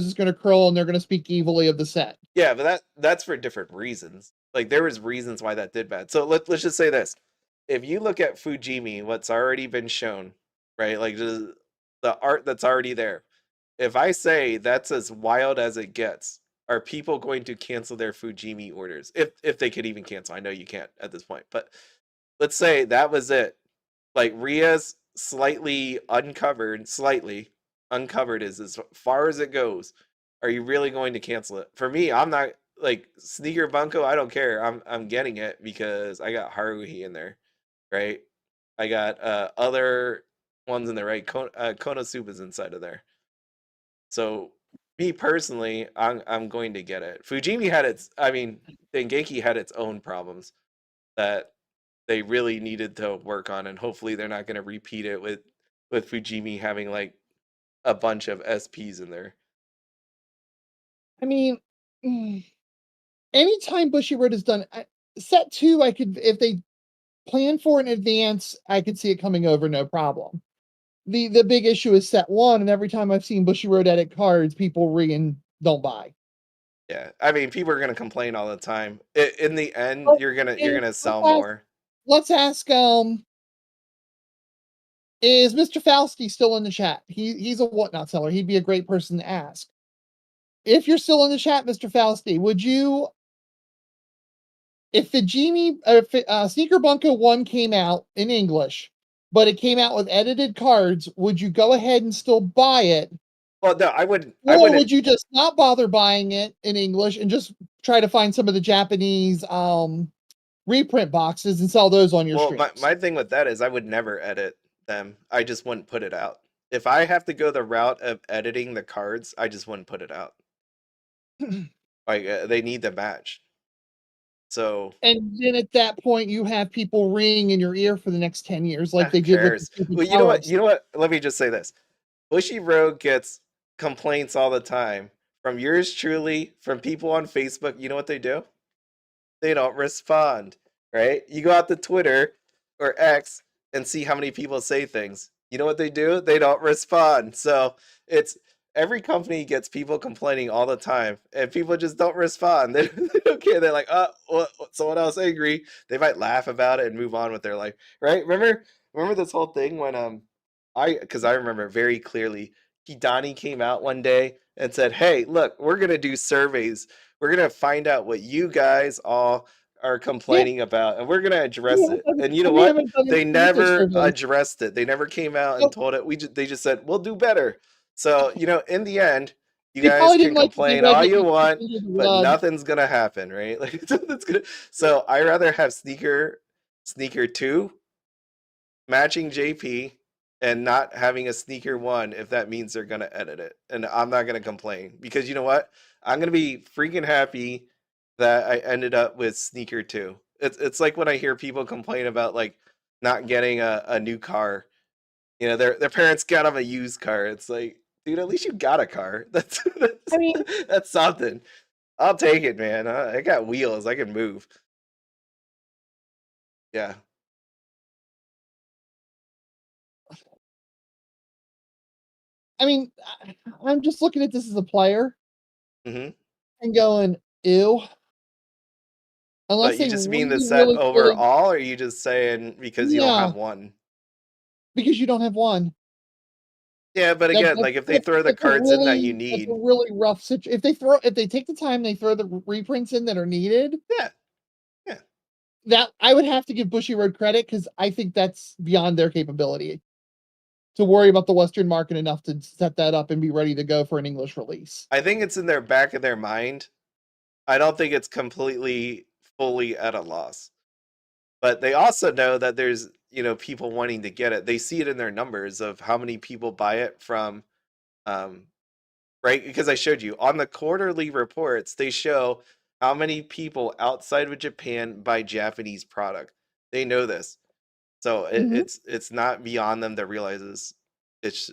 is gonna curl, and they're gonna speak evilly of the set. Yeah, but that's for different reasons. Like there was reasons why that did bad. So let's just say this: if you look at Fujimi, what's already been shown, right? Like the art that's already there. If I say that's as wild as it gets, are people going to cancel their Fujimi orders? If they could even cancel. I know you can't at this point, but let's say that was it. Like Ria's slightly uncovered is as far as it goes. Are you really going to cancel it? For me, I'm not like Sneaker Bunko, I don't care. I'm getting it because I got Haruhi in there, right? I got other ones in there, right? Konosuba's inside of there. So me personally, I'm going to get it. Fujimi had Dengeki had its own problems that they really needed to work on, and hopefully they're not going to repeat it with Fujimi having like a bunch of SPs in there. I mean, anytime Bushiroad is done, set 2, I could, if they plan for in advance, I could see it coming over no problem. The big issue is set 1, and every time I've seen Bushiroad edit cards, people don't buy. Yeah, I mean, people are gonna complain all the time. In the end, you're gonna sell more. Let's ask. Is Mr. Fausti still in the chat? He's a whatnot seller. He'd be a great person to ask. If you're still in the chat, Mr. Fausti, would you, if Sneaker Bunko 1 came out in English, but it came out with edited cards, would you go ahead and still buy it? Well, no, I wouldn't. Or would you just not bother buying it in English and just try to find some of the Japanese reprint boxes and sell those on your streams? Well, my thing with that is I would never edit them. I just wouldn't put it out. If I have to go the route of editing the cards, I just wouldn't put it out. Like they need the match. So, and then at that point, you have people ringing in your ear for the next 10 years, like they did with the well, you know what? You know what? Let me just say this: Bushiroad gets complaints all the time from yours truly, from people on Facebook. You know what they do? They don't respond. Right? You go out to Twitter or X and see how many people say things. You know what they do? They don't respond. So it's every company gets people complaining all the time, and people just don't respond. They don't care. They're like, oh, well, someone else angry. They might laugh about it and move on with their life, right? Remember this whole thing when because I remember very clearly. Hidani came out one day and said, "Hey, look, we're gonna do surveys. We're gonna find out what you guys all are complaining about, and we're gonna address it." And you know what? They never addressed it. They never came out and told it. They just said, "We'll do better." So, in the end, you guys can complain all you want, but nothing's gonna happen, right? Like it's gonna. So I rather have Sneaker 2 matching JP and not having a Sneaker 1 if that means they're gonna edit it. And I'm not gonna complain because you know what? I'm gonna be freaking happy that I ended up with Sneaker 2. It's like when I hear people complain about like not getting a new car. Their parents got them a used car. It's like, dude, at least you got a car. That's something. I'll take it, man. I got wheels. I can move. Yeah. I mean, I'm just looking at this as a player and going, ew. Unless you just mean the set overall, or are you just saying because you don't have one? Because you don't have one. Yeah, but again, like if they throw the cards in that you need, it's a really rough situation. If they take the time, they throw the reprints in that are needed. Yeah. That I would have to give Bushiroad credit because I think that's beyond their capability to worry about the Western market enough to set that up and be ready to go for an English release. I think it's in their back of their mind. I don't think it's completely fully at a loss, but they also know that there's people wanting to get it. They see it in their numbers of how many people buy it from, right? Because I showed you on the quarterly reports, they show how many people outside of Japan buy Japanese product. They know this, so it's not beyond them that realizes it's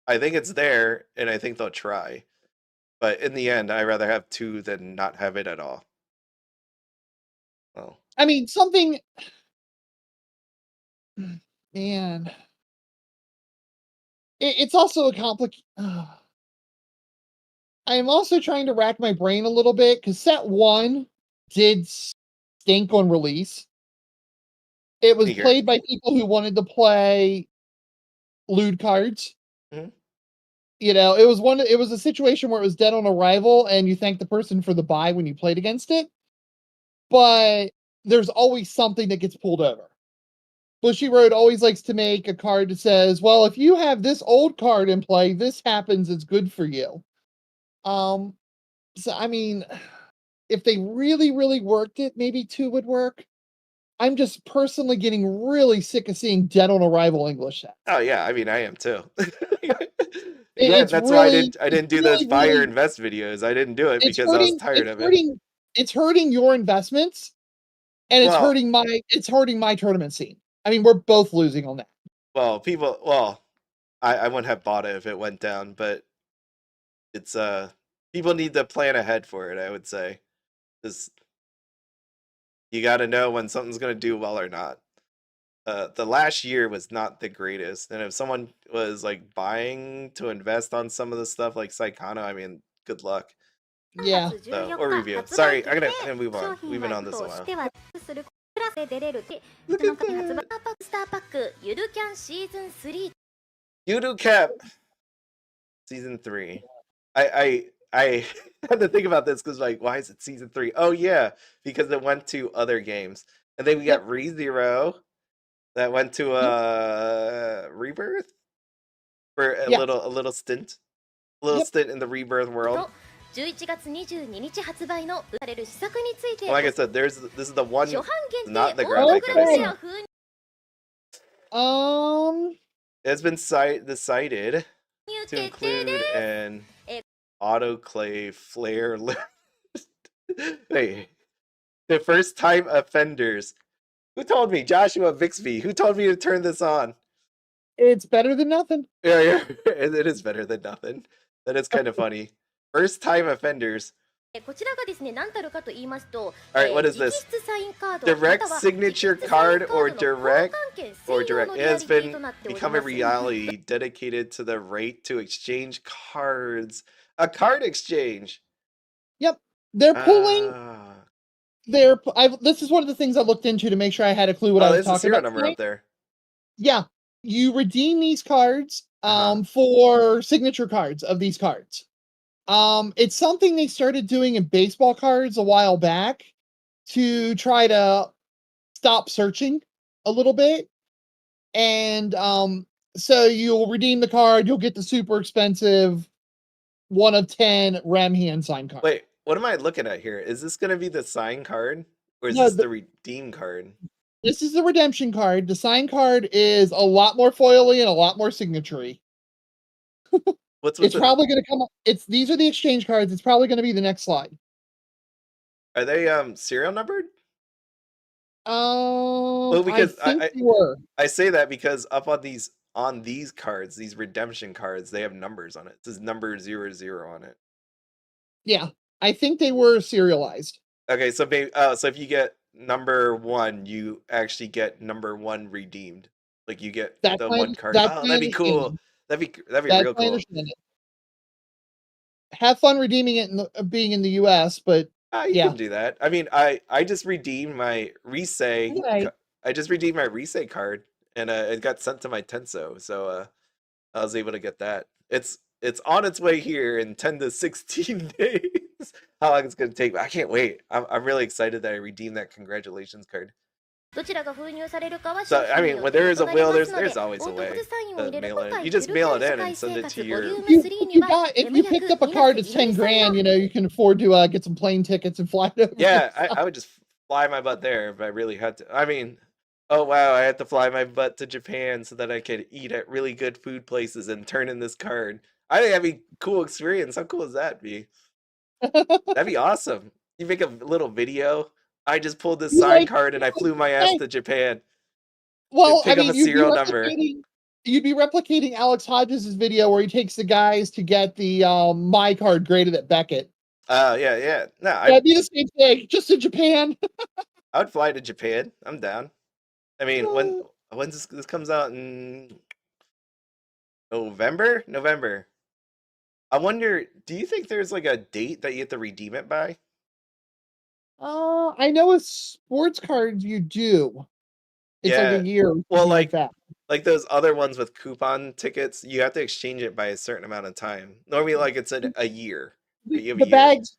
I think it's there, and I think they'll try. But in the end, I'd rather have 2 than not have it at all. Well, I mean, something. Man, it's also a complicated. I'm also trying to rack my brain a little bit because set 1 did stink on release. It was played by people who wanted to play lewd cards. Mhm. You know, it was a situation where it was dead on arrival, and you thank the person for the buy when you played against it. But there's always something that gets pulled over. Bushiroad always likes to make a card that says, well, if you have this old card in play, this happens, it's good for you. So I mean, if they really, really worked it, maybe 2 would work. I'm just personally getting really sick of seeing dead on arrival English sets. Oh yeah, I mean I am too. Yeah, that's really, why I didn't do those buy or invest videos. I didn't do it because I was tired of it. It's hurting your investments, and it's hurting my tournament scene. I mean, we're both losing on that. Well, I wouldn't have bought it if it went down, but it's people need to plan ahead for it, I would say. Just you got to know when something's going to do well or not. The last year was not the greatest, and if someone was like buying to invest on some of the stuff like Saikano, I mean, good luck. Yeah. So, or review. Sorry, I'm gonna move on. We've been on this a while. Look at that. スターパックゆるキャンシーズン3 Yudocap season 3. I had to think about this because like, why is it season 3? Oh yeah, because it went to other games, and then we got ReZero that went to Rebirth for a little stint, stint in the Rebirth world. 11月22日発売の売られる試作について Like I said, this is the one, 初版限定 not the オー graphic グ that I ラシア saw. 風 It's been decided to include an autoclave flare list. Wait, the first time offenders. Who told me? Joshua Bixby. Who told me to turn this on? It's better than nothing. Yeah, it is better than nothing. That is kind of funny. First time offenders. こちらがですね、何たるかと言いますと、 Alright, what is this? Direct signature card or direct? It has been become a reality dedicated to the right to exchange cards. A card exchange. Yep. They're pulling. This is one of the things I looked into to make sure I had a clue what I was talking about. Number up there. Yeah. You redeem these cards for signature cards of these cards. It's something they started doing in baseball cards a while back to try to stop searching a little bit. And so you'll redeem the card, you'll get the super expensive 1 of 10 Rem hand sign card. Wait, what am I looking at here? Is this going to be the sign card? Or is this the redeem card? This is the redemption card. The sign card is a lot more foily and a lot more signature-y. It's probably going to come up. These are the exchange cards. It's probably going to be the next slide. Are they serial numbered? Well, because I say that because up on these cards, these redemption cards, they have numbers on it. It says number 00 on it. Yeah, I think they were serialized. Okay, so maybe so if you get number 1, you actually get number 1 redeemed. Like you get the one card. Oh, that'd be cool. That'd be real cool. Have fun redeeming it being in the US, but you can do that. I mean, I just redeemed my Risei. Right. I just redeemed my Risei card, and it got sent to my Tenso, so I was able to get that. It's on its way here in 10 to 16 days. How long it's gonna take? I can't wait. I'm really excited that I redeemed that congratulations card. So I mean, when there is a will, there's always a way to mail it in. You just mail it in and send it to your. If you picked up a card that's 10 grand, you can afford to get some plane tickets and fly over. Yeah, I would just fly my butt there if I really had to. I mean, oh wow, I had to fly my butt to Japan so that I could eat at really good food places and turn in this card. I think that'd be a cool experience. How cool does that be? That'd be awesome. You make a little video. I just pulled this sign card and I flew my ass to Japan. Well, pick up a serial number. you'd be replicating Alex Hodges' video where he takes the guys to get the my card graded at Beckett. Yeah. No, it'd be the same thing, just in Japan. I would fly to Japan. I'm down. I mean, when this comes out in November. I wonder, do you think there's like a date that you have to redeem it by? I know with sports cards you do. It's like a year. Well, like that. Like those other ones with coupon tickets, you have to exchange it by a certain amount of time. Normally, like it's a year. The bags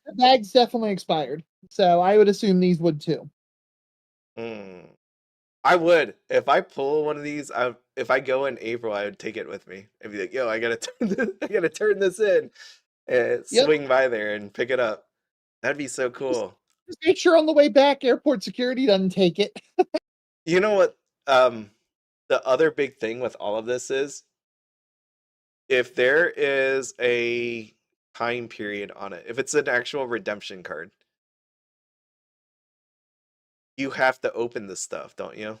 definitely expired, so I would assume these would too. I would, if I pull one of these. If I go in April, I would take it with me. I'd be like, "Yo, I gotta turn this in, and swing by there and pick it up." That'd be so cool. Just make sure on the way back, airport security doesn't take it. You know what? The other big thing with all of this is, if there is a time period on it, if it's an actual redemption card, you have to open the stuff, don't you?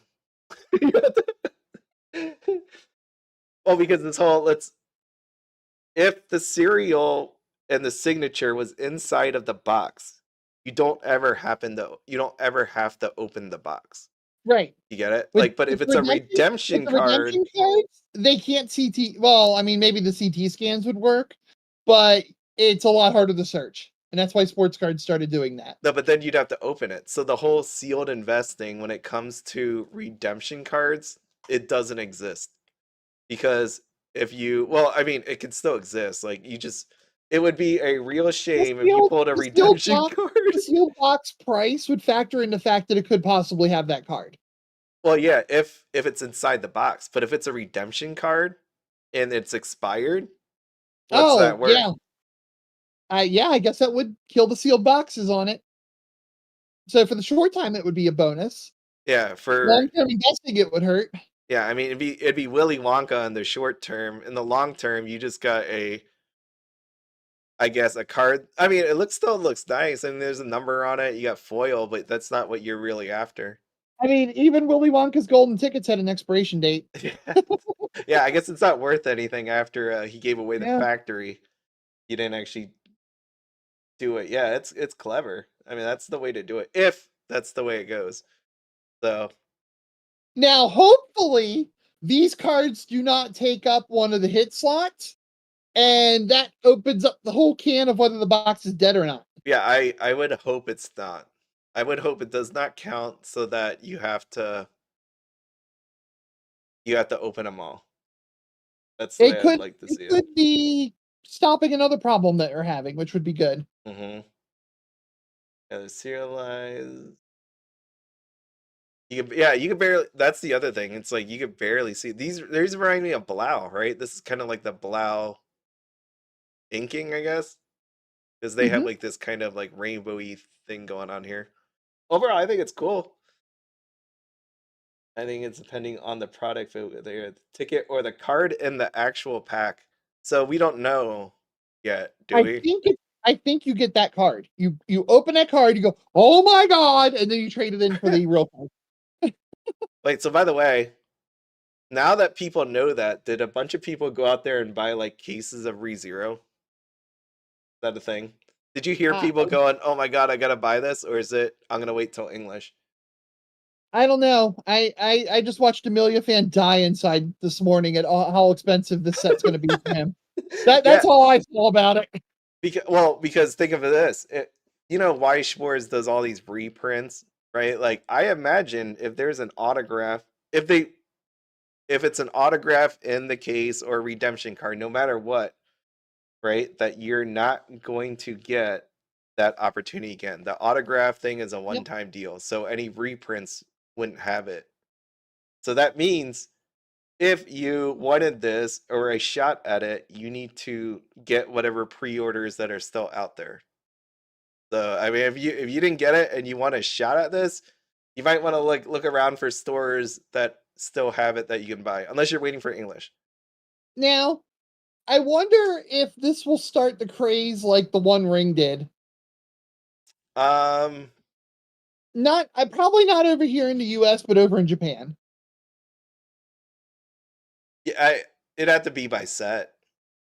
Well, because this whole if the serial and the signature was inside of the box, you don't ever have to open the box. Right. You get it? But if it's a redemption card, cards, they can't CT. Well, I mean, maybe the CT scans would work, but it's a lot harder to search. And that's why sports cards started doing that. No, but then you'd have to open it. So the whole sealed investing, when it comes to redemption cards, it doesn't exist. Because if you, well, I mean, it can still exist. Like, it would be a real shame if you pulled a redemption card. The sealed box price would factor in the fact that it could possibly have that card. Well, yeah, if it's inside the box. But if it's a redemption card and it's expired, what's that worth? Yeah, I guess that would kill the sealed boxes on it. So for the short time, it would be a bonus. Yeah, for long-term investing, it would hurt. Yeah, I mean, it'd be Willy Wonka in the short term. In the long term, you just got a card. I mean, it still looks nice. I mean, there's a number on it. You got foil, but that's not what you're really after. I mean, even Willy Wonka's golden tickets had an expiration date. Yeah, I guess it's not worth anything after he gave away the factory. You didn't actually do it. Yeah, it's clever. I mean, that's the way to do it, if that's the way it goes. So now, hopefully, these cards do not take up one of the hit slots, and that opens up the whole can of whether the box is dead or not. Yeah, I would hope it's not. I would hope it does not count, so that you have to open them all. That's the way I'd like to see it. It could be stopping another problem that you're having, which would be good. Yeah, the serialized. You can barely. That's the other thing. It's like you could barely see these. These remind me of Blau, right? This is kind of like the Blau inking, I guess, because they have like this kind of like rainbowy thing going on here. Overall, I think it's cool. I think it's depending on the product, the ticket or the card in the actual pack. So we don't know yet, do we? I think you get that card. You open that card, you go, oh my god, and then you trade it in for the real card. Wait, so by the way, now that people know that, did a bunch of people go out there and buy like cases of ReZero? Is that a thing? Did you hear people going, oh my god, I gotta buy this? Or is it, I'm gonna wait till English? I don't know. I just watched Amelia fan die inside this morning at how expensive this set's gonna be for him. That's all I saw about it. Because think of this. Weiss Schwarz does all these reprints, right? Like, I imagine if there's an autograph, if it's an autograph in the case or a redemption card, no matter what, right, that you're not going to get that opportunity again. The autograph thing is a one-time deal, so any reprints wouldn't have it. So that means if you wanted this or a shot at it, you need to get whatever pre-orders that are still out there. So I mean, if you didn't get it and you want a shot at this, you might want to look around for stores that still have it that you can buy, unless you're waiting for English. Now, I wonder if this will start the craze like the One Ring did. Probably not over here in the US, but over in Japan. Yeah, it'd have to be by set.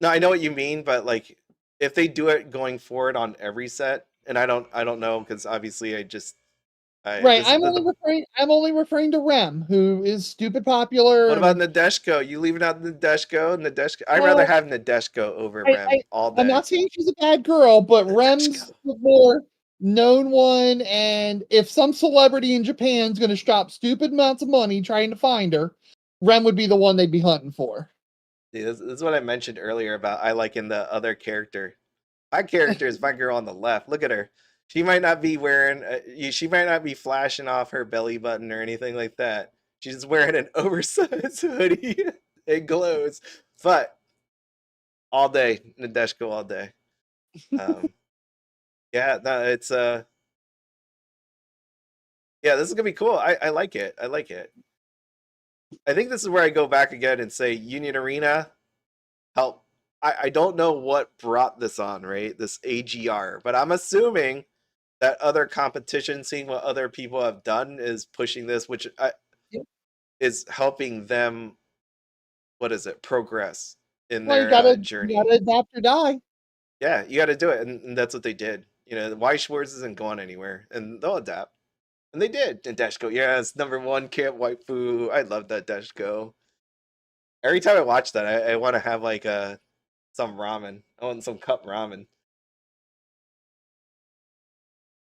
No, I know what you mean, but like if they do it going forward on every set, and I don't know because obviously Right, I'm only referring to Rem, who is stupid popular. What about Nadeshiko? You leaving out Nadeshiko? I'd rather have Nadeshiko over Rem all day. I'm not saying she's a bad girl, but Rem's the more known one, and if some celebrity in Japan's going to drop stupid amounts of money trying to find her, Rem would be the one they'd be hunting for. See, this is what I mentioned earlier about I like in the other character. My character is my girl on the left. Look at her. She might not be wearing, she might not be flashing off her belly button or anything like that. She's wearing an oversized hoodie. It glows, but all day, Nadeshiko all day. Yeah, no, it's yeah, this is gonna be cool. I like it. I like it. I think this is where I go back again and say Union Arena help. I don't know what brought this on, right? This AGR, but I'm assuming that other competition, seeing what other people have done, is pushing this, which is helping them. What is it? Progress in their journey. You gotta adapt or die. Yeah, you got to do it, and that's what they did. You know, Weiss Schwarz isn't going anywhere, and they'll adapt, and they did. And Deshko, yes, #1 camp waifu. I love that Deshko. Every time I watch that, I want to have like some ramen. I want some cup ramen.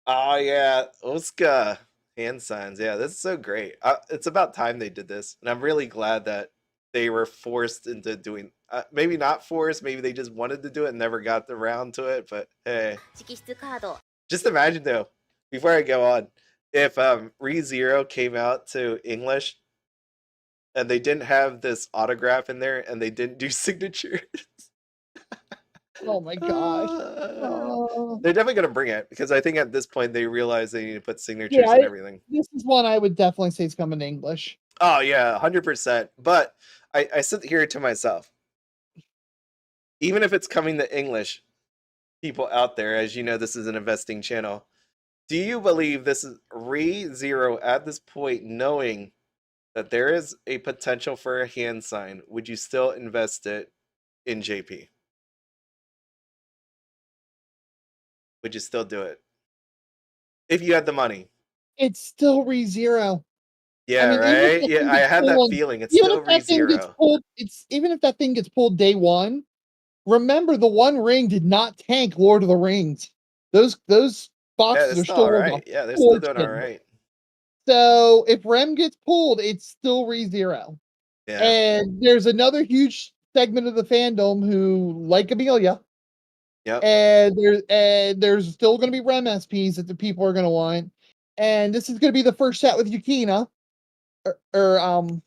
Oh yeah, Osuka hand signs. Yeah, this is so great. It's about time they did this, and I'm really glad that they were forced into doing. Maybe not forced. Maybe they just wanted to do it and never got around to it. But hey, just imagine though. Before I go on, if ReZero came out to English, and they didn't have this autograph in there, and they didn't do signatures. Oh my gosh. They're definitely going to bring it because I think at this point they realize they need to put signatures and everything. This is one I would definitely say is coming to English. Oh yeah, 100%. But I sit here to myself. Even if it's coming to English, people out there, as you know, this is an investing channel. Do you believe this is ReZero at this point, knowing that there is a potential for a hand sign? Would you still invest it in JP? Would you still do it if you had the money? It's still ReZero. Yeah, I mean, right. Yeah, I had that feeling. It's still ReZero. Even if that thing gets pulled day one. Remember, the One Ring did not tank Lord of the Rings. Those boxes are still all right. Yeah, they're still doing all right. So if Rem gets pulled, it's still ReZero. Yeah. And there's another huge segment of the fandom who like Amelia. Yep. And there's still going to be Rem SPs that the people are going to want. And this is going to be the first set with Yukina. I'm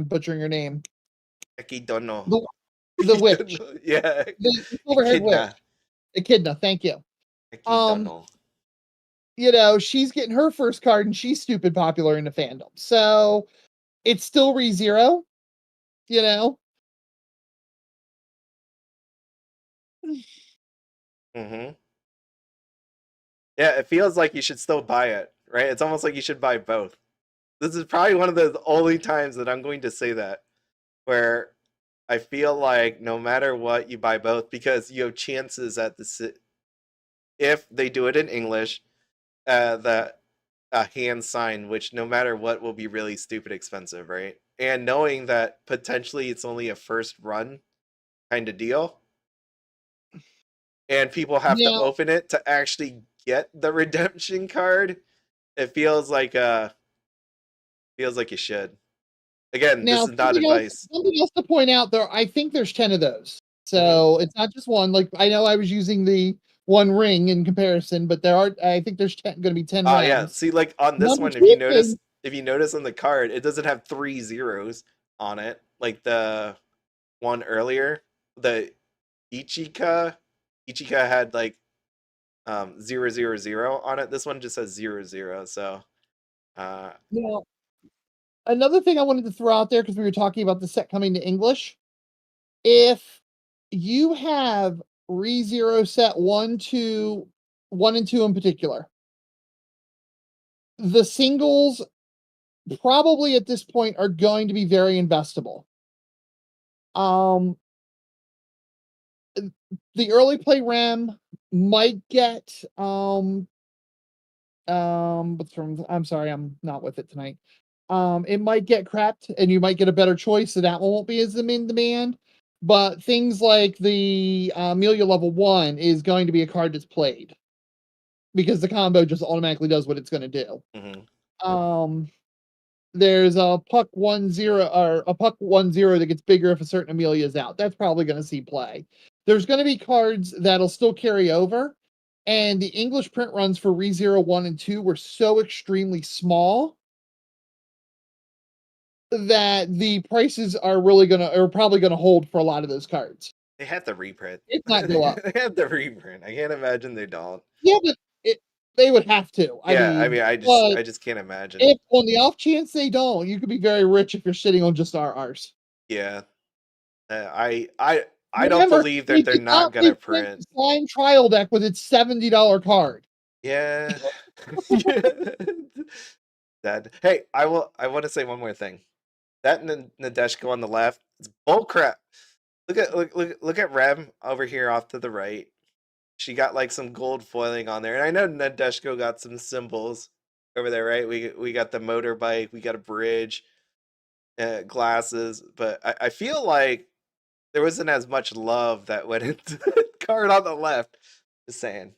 butchering her name. Ekidono. The witch. Yeah. The overhead witch. Echidna, thank you. Ekidono. You know, she's getting her first card and she's stupid popular in the fandom. So it's still ReZero, you know. Mm-hmm. Yeah, it feels like you should still buy it, right? It's almost like you should buy both. This is probably one of the only times that I'm going to say that, where I feel like no matter what, you buy both because you have chances at if they do it in English, that a hand sign, which no matter what will be really stupid expensive, right? And knowing that potentially it's only a first run kind of deal, and people have to open it to actually get the redemption card, it feels like you should. Again, this is not advice. Something else to point out there, I think there's 10 of those. So it's not just one. Like, I know I was using the One Ring in comparison, but I think there's going to be 10 rounds. Yeah. See, like on this one, if you notice on the card, it doesn't have 3 zeros on it. Like the one earlier, the Ichika had like 000 on it. This one just has 00. So another thing I wanted to throw out there, because we were talking about the set coming to English, if you have ReZero set 1 and 2 in particular, the singles probably at this point are going to be very investable. The early play RAM might get I'm sorry, I'm not with it tonight. It might get crapped and you might get a better choice, so that one won't be as in demand. But things like the Amelia level 1 is going to be a card that's played because the combo just automatically does what it's going to do. There's a puck 1-0 or a puck 1-0 that gets bigger if a certain Amelia is out. That's probably going to see play. There's going to be cards that'll still carry over, and the English print runs for ReZero 1 and 2 were so extremely small that the prices are probably gonna hold for a lot of those cards. They have to reprint. If not go up. They have to reprint. I can't imagine they don't. Yeah, but they would have to. I just can't imagine. If on the off chance they don't, you could be very rich if you're sitting on just RRs. Yeah. I don't believe that they're not gonna print Slime trial deck with its $70 card. Yeah. That hey, I want to say one more thing. That Nadeshko on the left, it's bullcrap. Look at Rem over here off to the right. She got like some gold foiling on there, and I know Nadeshko got some symbols over there, right? We got the motorbike, we got a bridge, glasses, but I feel like there wasn't as much love that went into the card on the left. Just saying.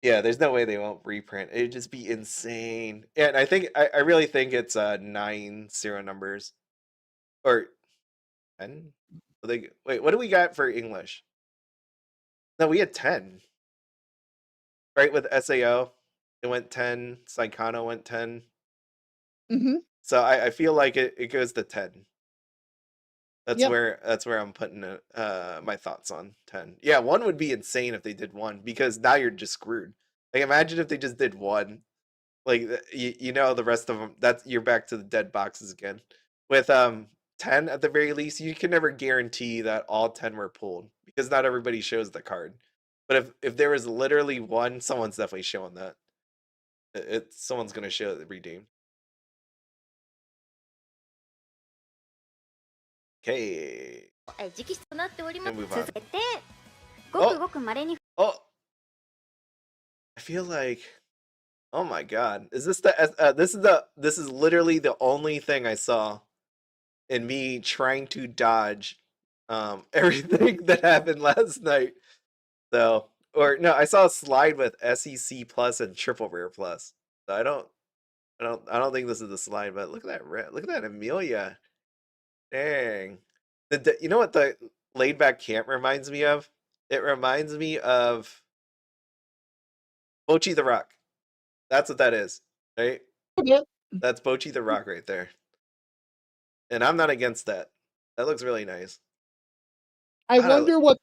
Yeah, there's no way they won't reprint. It'd just be insane. And I really think it's 9 serial numbers. Or 10? Wait, what do we got for English? No, we had 10. Right, with SAO. It went 10. Saikano went 10. So I feel like it goes to 10. That's where I'm putting my thoughts on 10. Yeah, 1 would be insane if they did 1 because now you're just screwed. Like imagine if they just did 1. Like you know the rest of them you're back to the dead boxes again. With 10 at the very least, you can never guarantee that all 10 were pulled because not everybody shows the card. But if there was literally 1, someone's definitely showing that. Someone's going to show the redeem. Okay. Move on. Oh, I feel like, oh my god, is this this is literally the only thing I saw in me trying to dodge everything that happened last night. So, or no, I saw a slide with SEC plus and triple rare plus. So I don't think this is the slide, but look at that look at that Amelia. Dang. You know what the laid back camp reminds me of? It reminds me of Bochi the Rock. That's what that is, right? Yep. That's Bochi the Rock right there. And I'm not against that. That looks really nice. I wonder what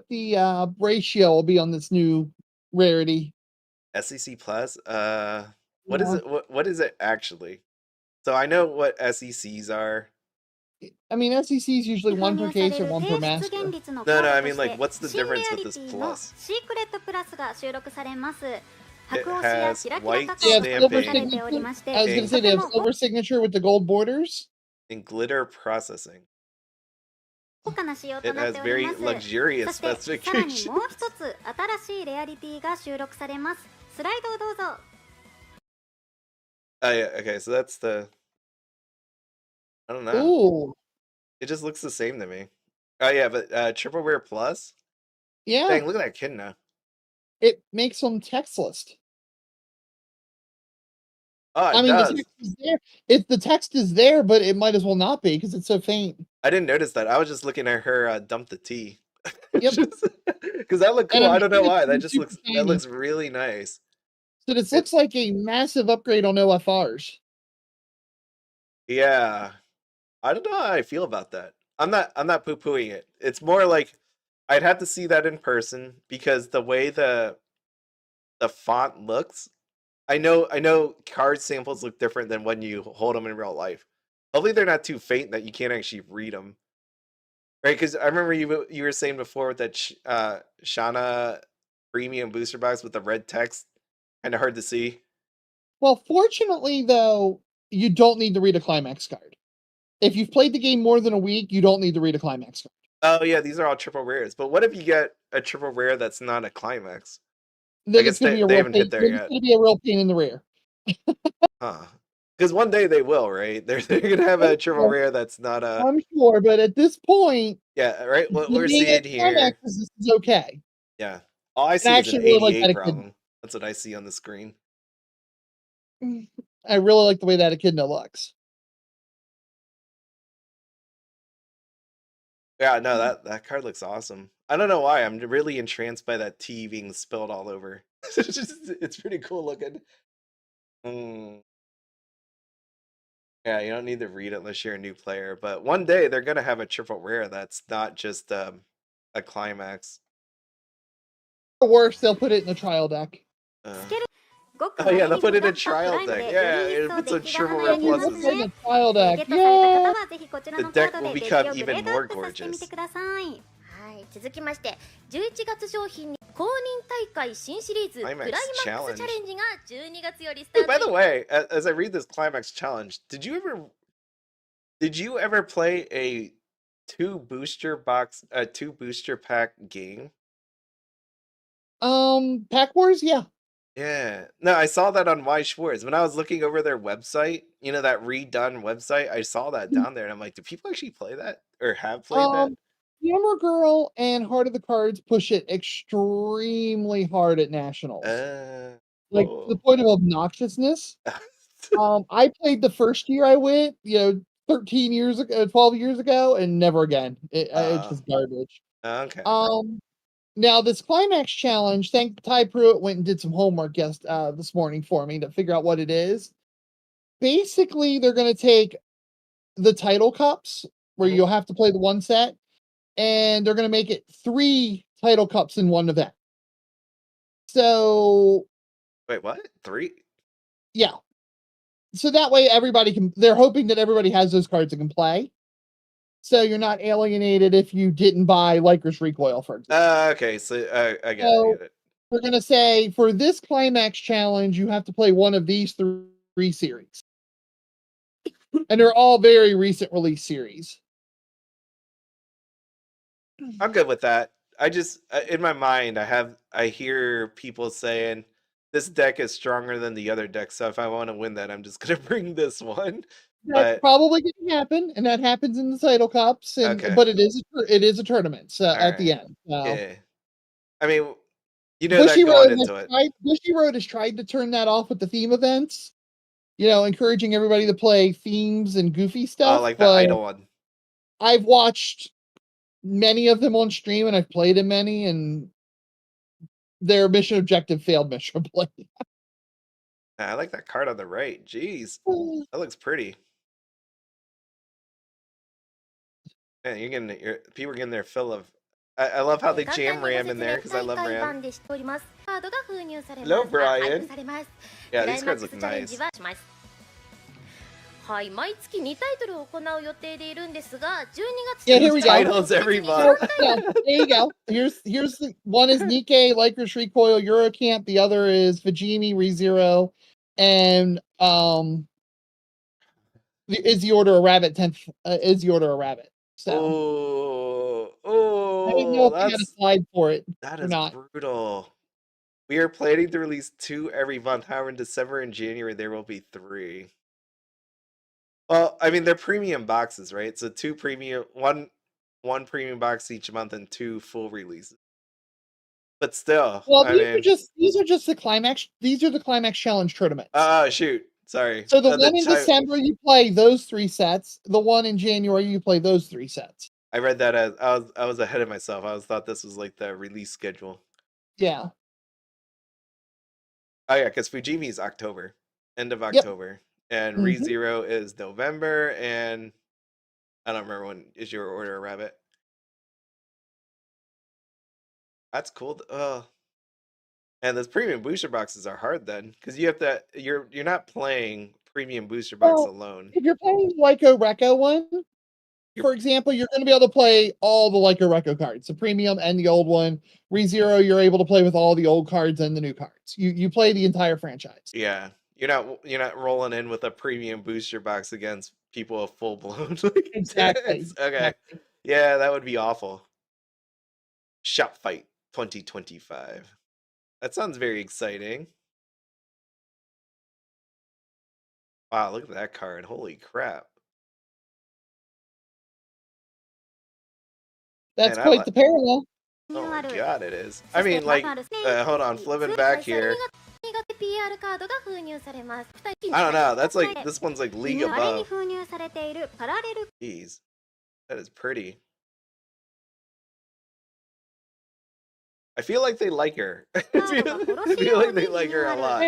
the ratio will be on this new rarity. SEC plus? What is it? What is it actually? So I know what SECs are. I mean, SEC is usually 1 per case or 1 per master. No, I mean, like, what's the difference with this plus? It has white stamping. I was going to say they have silver signature with the gold borders. And glitter processing. It has very luxurious specifications. Oh yeah, okay, so that's the... I don't know. Ooh. It just looks the same to me. Oh yeah, but triple rare plus? Yeah. Dang, look at that Kidna. It makes them textless. Oh, I mean, the text is there. The text is there, but it might as well not be because it's so faint. I didn't notice that. I was just looking at her dump the tea. Yep. Because that looked cool. I don't know why. That looks really nice. So this looks like a massive upgrade on OFRs. Yeah. I don't know how I feel about that. I'm not poo-pooing it. It's more like I'd have to see that in person because the way the font looks, I know card samples look different than when you hold them in real life. Hopefully they're not too faint that you can't actually read them. Right? Because I remember you were saying before that Shana premium booster box with the red text, kind of hard to see. Well, fortunately though, you don't need to read a climax card. if you've played the game more than a week, you don't need to read a climax card. Oh yeah, these are all triple rares. But what if you get a triple rare that's not a climax? Then I guess they haven't hit there yet. It's going to be a real pain in the rear. Huh. Because one day they will, right? They're going to have a triple rare that's not a... I'm sure, but at this point... Yeah, right? What we're seeing here... This is okay. Yeah. All I see is an 88 problem. That's what I see on the screen. I really like the way that Echidna looks. Yeah, no, that card looks awesome. I don't know why. I'm really entranced by that tea being spilled all over. It's pretty cool looking. Yeah, you don't need to read it unless you're a new player. But one day they're gonna have a triple rare that's not just a climax. Or worse, they'll put it in a trial deck. Oh yeah, they'll put it in a trial deck. Yeah, it puts a triple rare pluses. In a trial deck. Yeah. The deck will become even more gorgeous. はい、続きまして11月商品に公認大会新シリーズクライマックスチャレンジが12月よりスタート。 By the way, as I read this climax challenge, did you ever play a two booster pack game? Pack Wars, yeah. Yeah. No, I saw that on Weiss Schwarz. When I was looking over their website, you know, that redone website, I saw that down there and I'm like, do people actually play that or have played that? Hammer Girl and Heart of the Cards push it extremely hard at Nationals. Like to the point of obnoxiousness. I played the first year I went, 13 years ago, 12 years ago, and never again. It's just garbage. Okay. Now this climax challenge, Ty Pruitt went and did some homework this morning for me to figure out what it is. Basically, they're going to take the title cups where you'll have to play the one set, and they're going to make it 3 title cups in one event. So... Wait, what? 3? Yeah. So that way they're hoping that everybody has those cards and can play. So you're not alienated if you didn't buy Lycoris Recoil, for example. Okay, so I get it. We're going to say, for this climax challenge, you have to play one of these 3 series. And they're all very recent release series. I'm good with that. I just, in my mind, I hear people saying, this deck is stronger than the other deck, so if I want to win that, I'm just going to bring this one. That's probably going to happen, and that happens in the title cups. But it is a tournament at the end. So. Yeah, I mean, you know, that going into it. Bushiroad has tried to turn that off with the theme events. Encouraging everybody to play themes and goofy stuff. Oh, like the idol one. I've watched many of them on stream, and I've played in many, and their mission objective failed miserably. I like that card on the right. Jeez, that looks pretty. Man, people are getting their fill of. I love how they jam Ram in there because I love Ram. Hello, Brian. Yeah, these cards look nice. はい、毎月2タイトルを行う予定でいるんですが、12月 Yeah, here we go. Titles every month. Yeah, there you go. Here's the one is Nikke, Lycoris Recoil, Eurocamp. The other is Fujimi, ReZero, and is the Order a Rabbit 10th? Is the Order a Rabbit? So I didn't know if I had a slide for it. That is brutal. We are planning to release 2 every month. However, in December and January there will be 3. Well, I mean, they're premium boxes, right? So 2 premium, one premium box each month, and 2 full releases. But still, well, these are just the climax. These are the climax challenge tournaments. Oh shoot, sorry. So the one in December you play those 3 sets. The one in January you play those 3 sets. I read that as I was ahead of myself. I thought this was like the release schedule. Yeah. Oh yeah, because Fujimi's October, end of October. And ReZero is November, and I don't remember when is your Order a Rabbit. That's cool. And those premium booster boxes are hard then, because you have to. You're not playing premium booster box alone. If you're playing Lyco Reco one, for example, you're going to be able to play all the Lyco Reco cards, the premium and the old one. ReZero, you're able to play with all the old cards and the new cards. You play the entire franchise. Yeah. You're not rolling in with a premium booster box against people a full blown like Exactly. okay. Exactly. Yeah, that would be awful. Shop Fight 2025. That sounds very exciting. Wow, look at that card. Holy crap. That's Man, quite the parallel. Oh my god, it is. I mean, like, hold on, flipping back here. I don't know. That's like, this one's like League Above. Jeez. That is pretty. I feel like they like her. I feel like they like her a lot.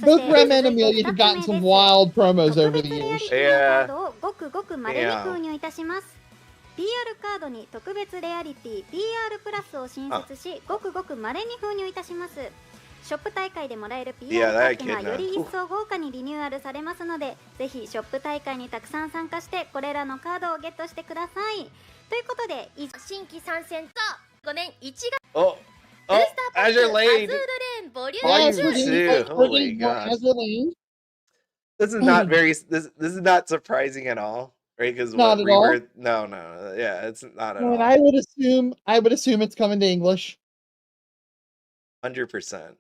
Both Rem and Amelia have gotten some wild promos over the years. Yeah. PR カードに特別レアリティ PR プラスを新設し、ごくごく稀に封入いたします。ショップ大会でもらえる PR パックがより一層豪華にリニューアルされますので、ぜひショップ大会にたくさん参加してこれらのカードをゲットしてください。ということで、新規参戦と5年1月 Oh, Azure Lane. Volume 2. Holy gosh. This is not very. This is not surprising at all. Right, because not at all. No, yeah, it's not at all. I would assume it's coming to English. 100%.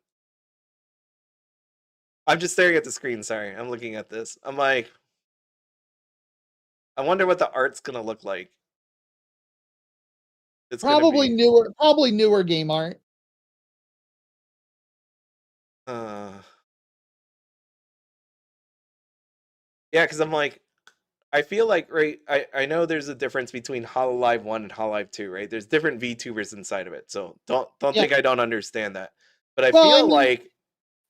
I'm just staring at the screen. Sorry, I'm looking at this. I'm like, I wonder what the art's gonna look like. It's probably newer game art. Yeah, because I'm like, I feel like, right, I know there's a difference between HoloLive 1 and HoloLive 2, right? There's different VTubers inside of it, so don't think I don't understand that. But I feel like...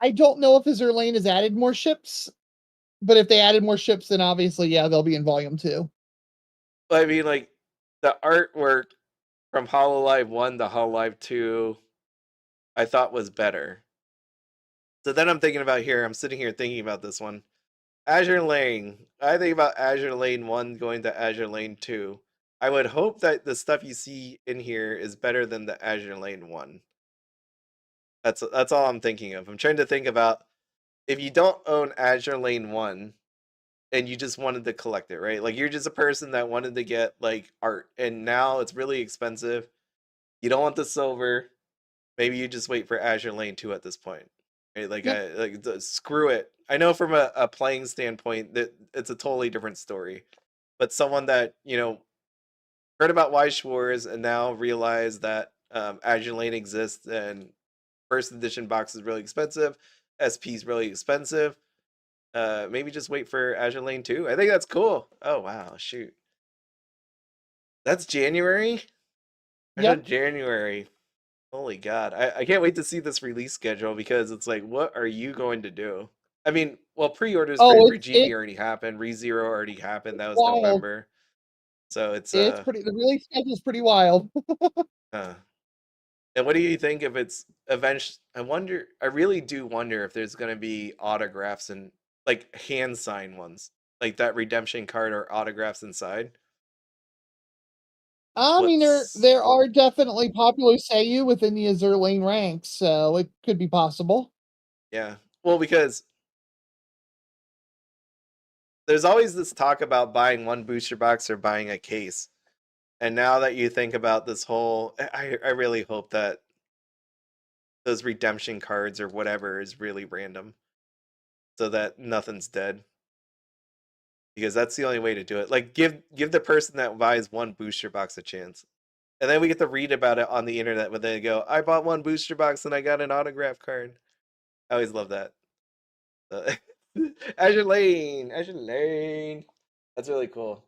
I don't know if Azure Lane has added more ships, but if they added more ships, then obviously, yeah, they'll be in Volume 2. I mean, like, the artwork from HoloLive 1 to HoloLive 2, I thought was better. So then I'm thinking about here, I'm sitting here thinking about this one. Azure Lane. I think about Azure Lane 1 going to Azure Lane 2. I would hope that the stuff you see in here is better than the Azure Lane 1. That's all I'm thinking of. I'm trying to think about if you don't own Azure Lane 1 and you just wanted to collect it, right? Like you're just a person that wanted to get like art and now it's really expensive. You don't want the silver. Maybe you just wait for Azure Lane 2 at this point. Right? Like screw it. I know from a playing standpoint that it's a totally different story, but someone that, you know, heard about Weiss Schwarz and now realized that Azure Lane exists and first edition box is really expensive, SP is really expensive, maybe just wait for Azure Lane 2. I think that's cool. Oh, wow, shoot. That's January? Yep. January. Holy God. I can't wait to see this release schedule because it's like, what are you going to do? I mean, well, pre-orders for Fujimi already happened. ReZero already happened. That was wild. November. So it's pretty. The release schedule is pretty wild. And what do you think if it's eventually? I really do wonder if there's going to be autographs and like hand sign ones, like that redemption card or autographs inside. I mean, there are definitely popular Seiyu within the Azure Lane ranks, so it could be possible. Yeah, well, because there's always this talk about buying one booster box or buying a case. And now that you think about this whole, I really hope that those redemption cards or whatever is really random so that nothing's dead. Because that's the only way to do it. Like, give the person that buys one booster box a chance. And then we get to read about it on the internet when they go, I bought one booster box and I got an autograph card. I always love that. Azure Lane. That's really cool.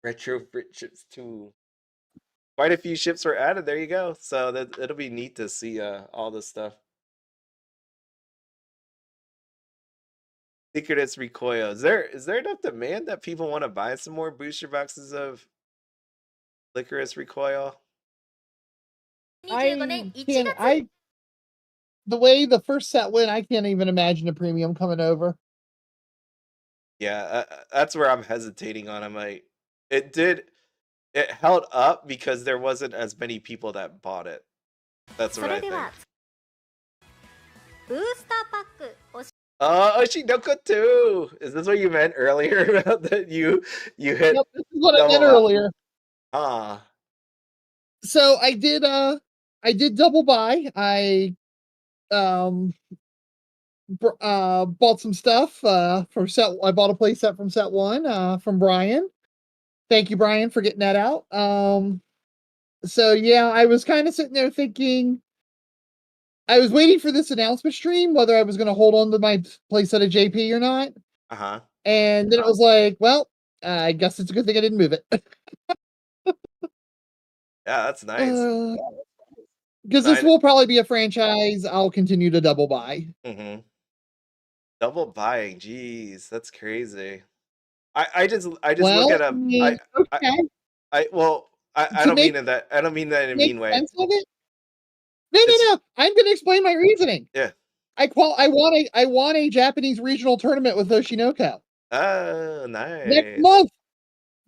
Retro ships too. Quite a few ships were added. There you go. So it'll be neat to see all this stuff. Lycoris Recoil. Is there enough demand that people want to buy some more booster boxes of Lycoris Recoil? The way the first set went, I can't even imagine a premium coming over. Yeah, that's where I'm hesitating on. I'm like, it held up because there wasn't as many people that bought it. That's what I think. Oshinoko too. Is this what you meant earlier about that you hit? Yep, this is what I meant earlier. So I did double buy. I bought some stuff from set. I bought a play set from set 1 from Brian. Thank you, Brian, for getting that out. So yeah, I was kind of sitting there thinking, I was waiting for this announcement stream, whether I was going to hold on to my playset of JP or not. And then it was like, well, I guess it's a good thing I didn't move it. Yeah, that's nice. Because this will probably be a franchise I'll continue to double buy. Double buying, jeez, that's crazy. I just look at them. I don't mean that. I don't mean that in a mean way. No. I'm going to explain my reasoning. Yeah. I want a Japanese regional tournament with Oshinoko. Oh, nice. Next month,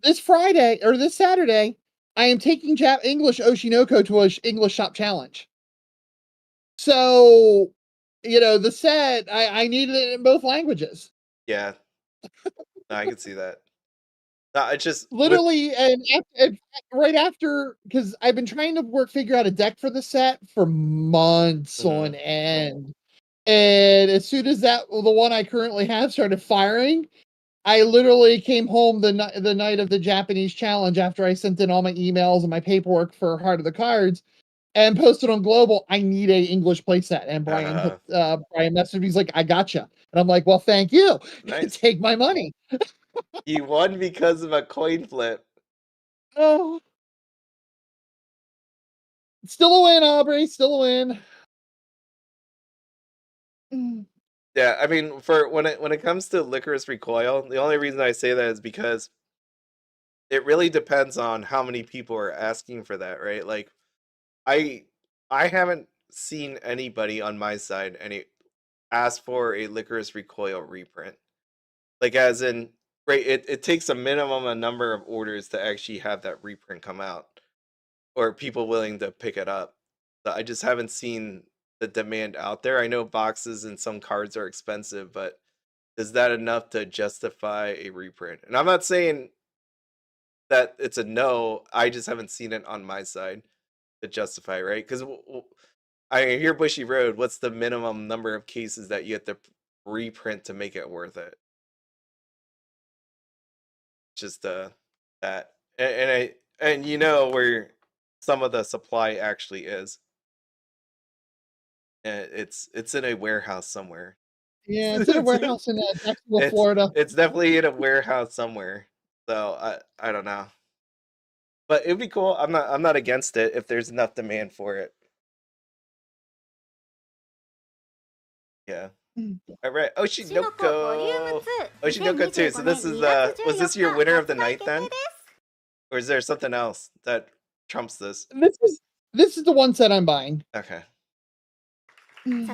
this Friday or this Saturday, I am taking English Oshinoko to an English Shop Challenge. So, the set, I needed it in both languages. Yeah. No, I can see that. No, it's just literally, and right after, because I've been trying to figure out a deck for the set for months on end. And as soon as the one I currently have started firing, I literally came home the night of the Japanese challenge after I sent in all my emails and my paperwork for Heart of the Cards and posted on Global, I need a English playset. And Brian messaged me, he's like, I gotcha. And I'm like, well, thank you. Nice. Take my money. You won because of a coin flip. Oh. Still a win, Aubrey. Still a win. Yeah, I mean, for when it comes to Lycoris Recoil, the only reason I say that is because it really depends on how many people are asking for that, right? Like, I haven't seen anybody on my side ask for a Lycoris Recoil reprint. Like, as in, right? It takes a number of orders to actually have that reprint come out, or people willing to pick it up. So I just haven't seen the demand out there. I know boxes and some cards are expensive, but is that enough to justify a reprint? And I'm not saying that it's a no. I just haven't seen it on my side to justify, right? Because I hear Bushiroad. What's the minimum number of cases that you have to reprint to make it worth it? Just that, and where some of the supply actually is. It's in a warehouse somewhere. Yeah, it's in a warehouse in Jacksonville, Florida. It's definitely in a warehouse somewhere. So I don't know, but it'd be cool. I'm not against it if there's enough demand for it. Yeah. All right, Oshinoko 2. So this is was this your winner of the night then, or is there something else that trumps this? This is the one set I'm buying. Okay. Do we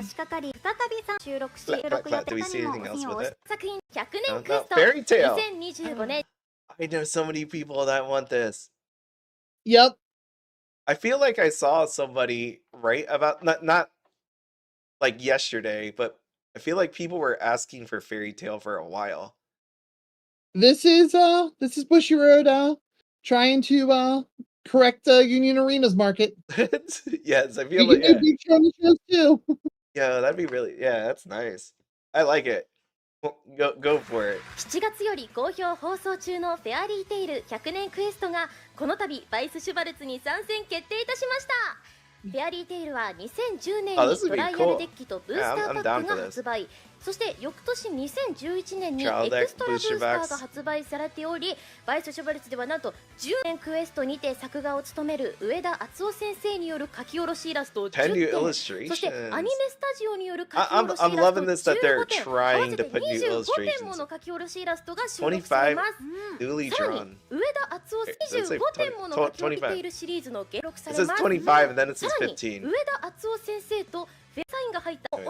see anything else with it? No. Fairy Tale. I know so many people that want this. Yep. I feel like I saw somebody write about not like yesterday, but I feel like people were asking for Fairy Tale for a while. This is Bushiroad trying to correct Union Arena's market. Yes, I feel like shows too. Yeah, that'd be that's nice. I like it. Go for it. 7月より好評放送中のフェアリーテイル100年クエストがこの度バイス・シュバルツに参戦決定いたしました。フェアリーテイルは2010年にトライアルデッキとブースターパックが発売。そして翌年2011年にエクストラブースターが発売されており、バイス・シュバルツではなんと10年クエストにて作画を務める上田敦夫先生による書き下ろしイラスト10点、そしてアニメスタジオによる書き下ろしイラスト15点、合わせて25点もの書き下ろしイラストが収録されます。さらに上田敦夫25点もの書き下ろしているシリーズの記録されます。さらに上田敦夫先生と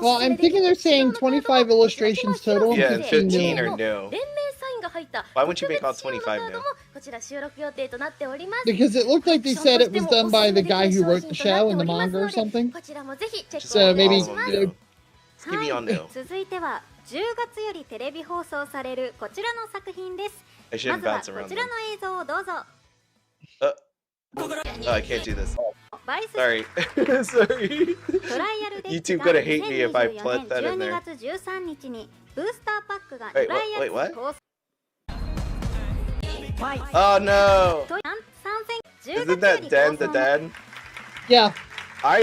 Well, I'm thinking they're saying 25 illustrations total. Yeah, 15 are new. Why wouldn't you make all 25 new? Because it looked like they said it was done by the guy who wrote the show and the manga or something. So maybe Give me all new. 10月よりテレビ放送されるこちらの作品です。 I ま shouldn't ずは bounce こ around ちら them. の映像をどうぞ。 Oh, I can't do this. バイス Sorry. Sorry. トライアルデッキ YouTube が gonna hate me if I 2024 put that in 年 there. 12月13日にブースターパックが Wait, トライアル what? 放送 Oh no! と参戦 10 Isn't 月より that 放 Dan the 送の Dan? Yeah. Let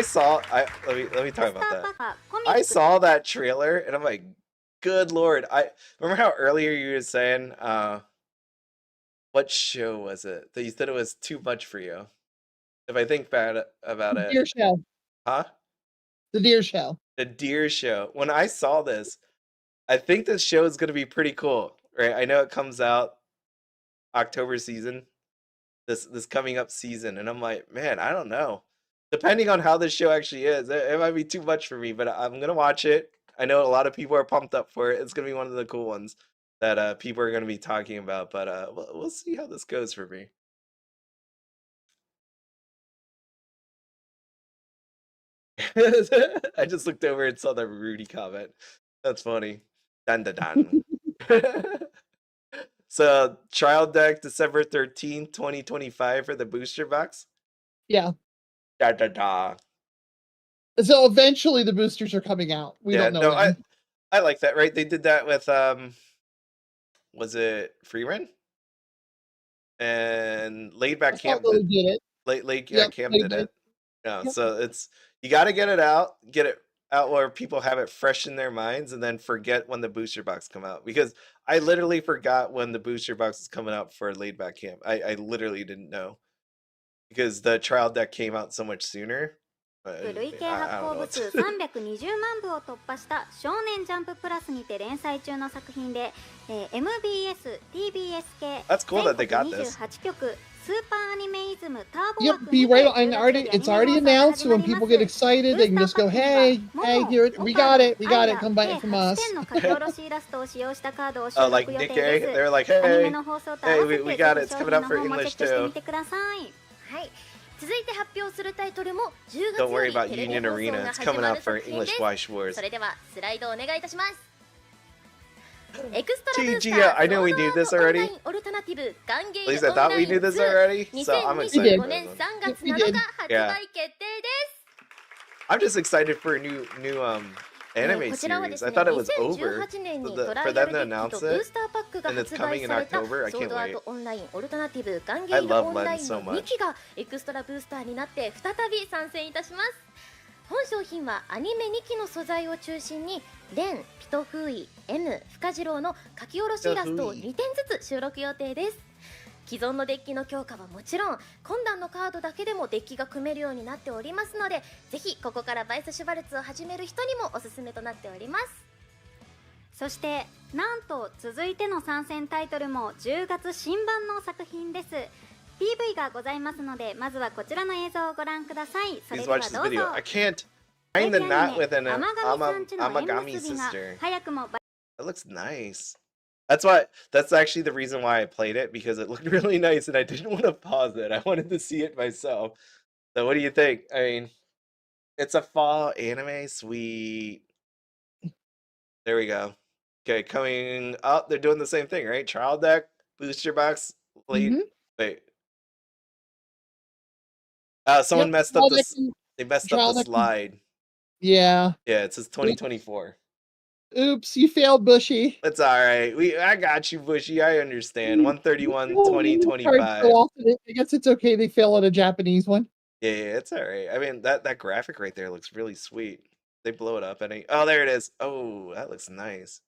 me talk ブース about ター that. パックはコミ I ック saw that trailer and I'm like, good lord. I remember how earlier you were saying, what show was it that you said it was too much for you? If I think bad about The it. Deer Show. Huh? The Deer Show. The Deer Show. When I saw this, I think this show is going to be pretty cool, right? I know it comes out October season, this coming up season, and I'm like, man, I don't know. Depending on how this show actually is, it might be too much for me, but I'm gonna watch it. I know a lot of people are pumped up for it. It's gonna be one of the cool ones that people are gonna be talking about, but we'll see how this goes for me. I just looked over and saw the Rudy comment. That's funny. Dun dun dun. So trial deck December 13th, 2025 for the booster box. Yeah. Da da da. So eventually the boosters are coming out. We don't know when. I like that, right? They did that with was it Freerun? And Laid Back Camp did it. Camp did it. Yeah, so it's you got to get it out where people have it fresh in their minds, and then forget when the booster box come out, because I literally forgot when the booster box is coming out for Laid Back Camp. I literally didn't know, because the trial deck came out so much sooner. 累計発行部数320万部を突破した少年ジャンププラスにて連載中の作品で、MBS、TBS 系全国28局スーパーアニメイズムターボ Yep, be right on. It's already announced, so when people get excited, they can just go, hey, here, we got it, come buy it from us. Oh, like Nikke? They're like, hey, we got it, it's coming out for English too. 続いて発表するタイトルも10月 Don't よ worry り about テレビ Union 放送 Arena. が It's 始 coming ま out る for 作品で English す。 Weiss Schwarz. それではスライドお願いいたします。エクストラブースタ GG, ー I know we knew this already. オルタナティブガンゲ At イ least I thought we knew this already. So I'm excited. 2025年3月7日発売決定です。I'm just excited for a new anime こちらは series. です I ね、 thought it was over. 2018年に For トライア them ル to デッキ announce とブー it, スターパックが and 発 it's 売 coming in された October. I ソー can't ドアー wait. トオンラインオルタナティブガンゲ I イ love オンライ Len ン so の much. 2期がエクストラブースターになって再び参戦いたします。本商品はアニメ2期の素材を中心にレン、ピトフーイ、M、深次郎の書き下ろしイラストを2点ずつ収録予定です。既存のデッキの強化はもちろん今段のカードだけでもデッキが組めるようになっておりますので、ぜひここからバイスシュバルツを始める人にもおすすめとなっております。そしてなんと続いての参戦タイトルも10月新版の作品です。 PV がございますので、まずはこちらの映像をご覧ください。それ Please では watch ど this うぞ。 video. I can't find the knot with an 天神さんちの縁 Amagami 結びが sister. 早くも That looks nice. That's actually the reason why I played it, because it looked really nice and I didn't want to pause it. I wanted to see it myself. So what do you think? I mean, it's a fall anime, sweet. There we go. Okay, coming up, they're doing the same thing, right? Trial deck, booster box, late. Wait. Someone messed up this. They messed up the slide. Yeah. Yeah, it says 2024. Oops, you failed, Bushy. It's all right. I got you, Bushy. I understand. 131, 2025. I guess it's okay. They fail at a Japanese one. Yeah, it's all right. I mean, that graphic right there looks really sweet. They blow it up. Oh, there it is. Oh, that looks nice.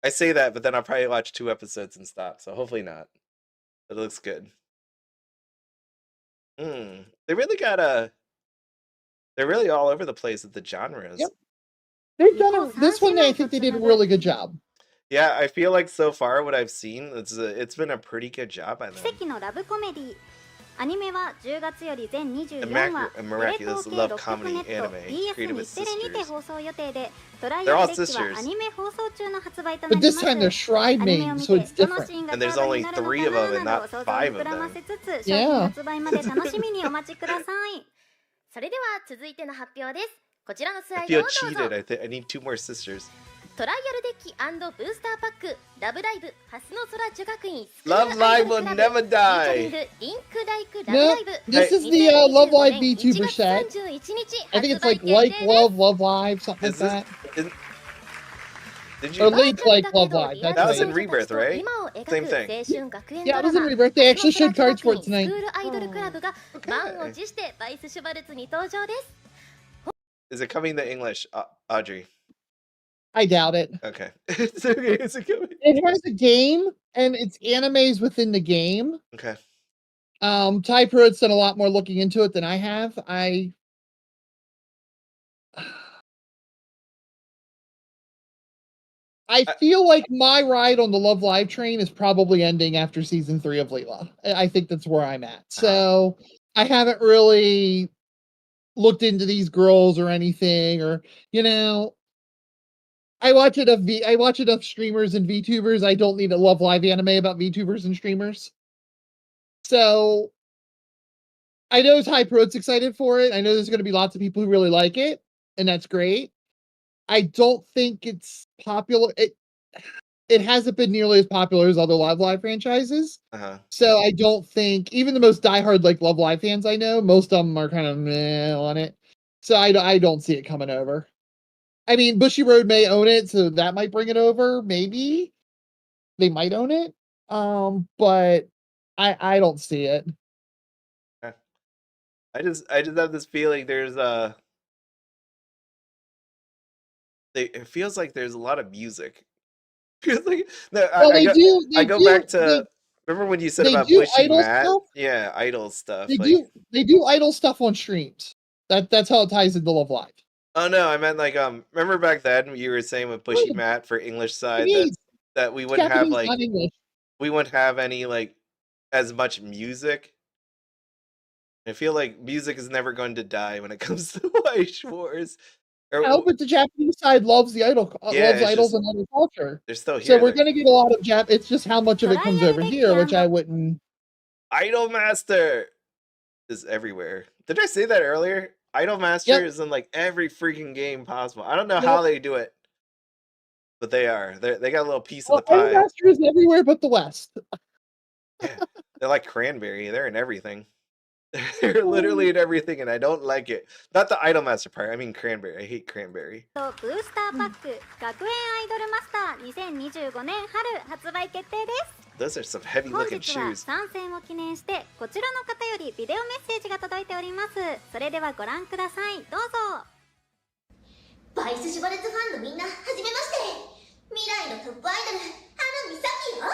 I say that, but then I'll probably watch 2 episodes and stop. So hopefully not. But it looks good. They really they're really all over the place with the genres. Yep. They've done this one. I think they did a really good job. Yeah, I feel like so far what I've seen, it's been a pretty good job by them. 奇跡のラブコメディアニメは10月より全24話 A miraculous love comedy anime created with 日テレにて sisters. 放送予定で、トライアルデッキはアニメ放送中の発売とな But り this ます。 time they're shrine アニメを named, 見 so て it's どの different. シーンが And カ there's ード only になるの 3 of か them な and など not 想像を 5 of 膨らま them. せつつ、商品発売まで楽しみにお待ちください。それでは続いての発表です。こちらのスラ I イドを feel どうぞ。 cheated. I need 2 more sisters. トライアルデッキ&ブースターパックラブライブハスの空女学院スクール Love アイ Live ド will ルクラブ never フィーチャリン die. グリンクライクラブ No, ライブ this is the Love Live VTuber set. I think it's like Love, Love Live, something Is like this? that. Did Or you? Link like Love Live. That's That was right. in Rebirth, right? Same thing. Yeah, it was in Rebirth. They actually showed cards for it tonight. スクールアイドルクラブが満を持してバイス・シュバルツに登場です。 Is it coming to English, Audrey? I doubt it. Okay. It's okay. Is it coming? It has a game, and it's animes within the game. Okay. Ty Pruitt's done a lot more looking into it than I have. I feel like my ride on the Love Live train is probably ending after season 3 of Leela. I think that's where I'm at. So I haven't really looked into these girls or anything, or I watch enough streamers and VTubers. I don't need a Love Live anime about VTubers and streamers. So I know Ty Pruitt's excited for it. I know there's going to be lots of people who really like it, and that's great. I don't think it's popular. It hasn't been nearly as popular as other Love Live franchises. So I don't think, even the most diehard like Love Live fans I know, most of them are kind of meh on it. So I don't see it coming over. I mean, Bushiroad may own it, so that might bring it over. Maybe they might own it. But I don't see it. I just have this feeling there's it feels like there's a lot of music. Like, no, I go back to remember when you said about Bushy Matt? Stuff? Yeah, idol stuff. They do idol stuff on streams. That's how it ties into Love Live. Oh no, I meant like remember back then you were saying with Bushy Matt for English side that we wouldn't have like we wouldn't have any like as much music. I feel like music is never going to die when it comes to Weiss Schwarz. No, but the Japanese side loves the idol, loves idols and idol culture. They're still here. So we're going to get a lot of It's just how much of it comes over here, which I wouldn't. IdolMaster is everywhere. Did I say that earlier? IdolMaster is in like every freaking game possible. I don't know how they do it, but they are. They got a little piece of the pie. IdolMaster is everywhere but the West. Yeah. They're like Cranberry. They're in everything. They're literally in everything, and I don't like it. Not the IdolMaster part. I mean Cranberry. I hate Cranberry. ブースターパック学園アイドルマスター2025年春発売決定です。 Those are some heavy looking shoes. 本日は参戦を記念してこちらの方よりビデオメッセージが届いております。それではご覧ください。どうぞ。バイス・シュバルツファンのみんな、はじめまして。未来のトップアイドル、花美咲よ。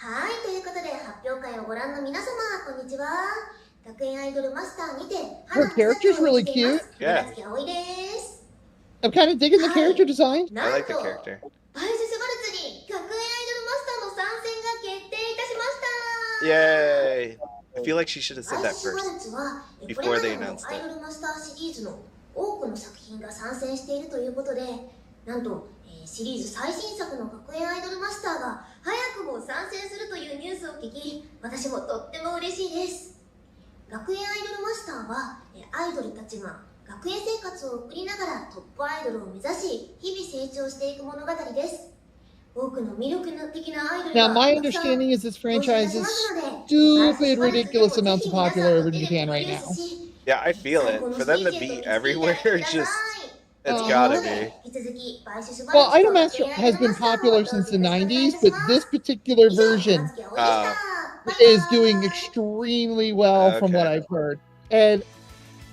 はい、ということで発表会をご覧の皆様、こんにちは。学園アイドルマスターにて、花美咲を演じています。村月葵です。I'm kind of digging the character design. I like the character. バイス・シュバルツに学園アイドルマスターの参戦が決定いたしました。 Yay! I feel like she should have said that first before they announced アイドルマスターシリーズの多くの作品が参戦しているということで、なんと、シリーズ最新作の学園アイドルマスターが早くも参戦するというニュースを聞き、私もとっても嬉しいです。学園アイドルマスターはアイドルたちが学園生活を送りながらトップアイドルを目指し、日々成長していく物語です。多くの魅力的なアイドルが Now, my understanding is this franchise is stupid, ridiculous amounts of popular over in Japan right now. Yeah, I feel it. For them to be everywhere, just it's gotta be. Well, IdolMaster has been popular since the 90s, but this particular version is doing extremely well from what I've heard. And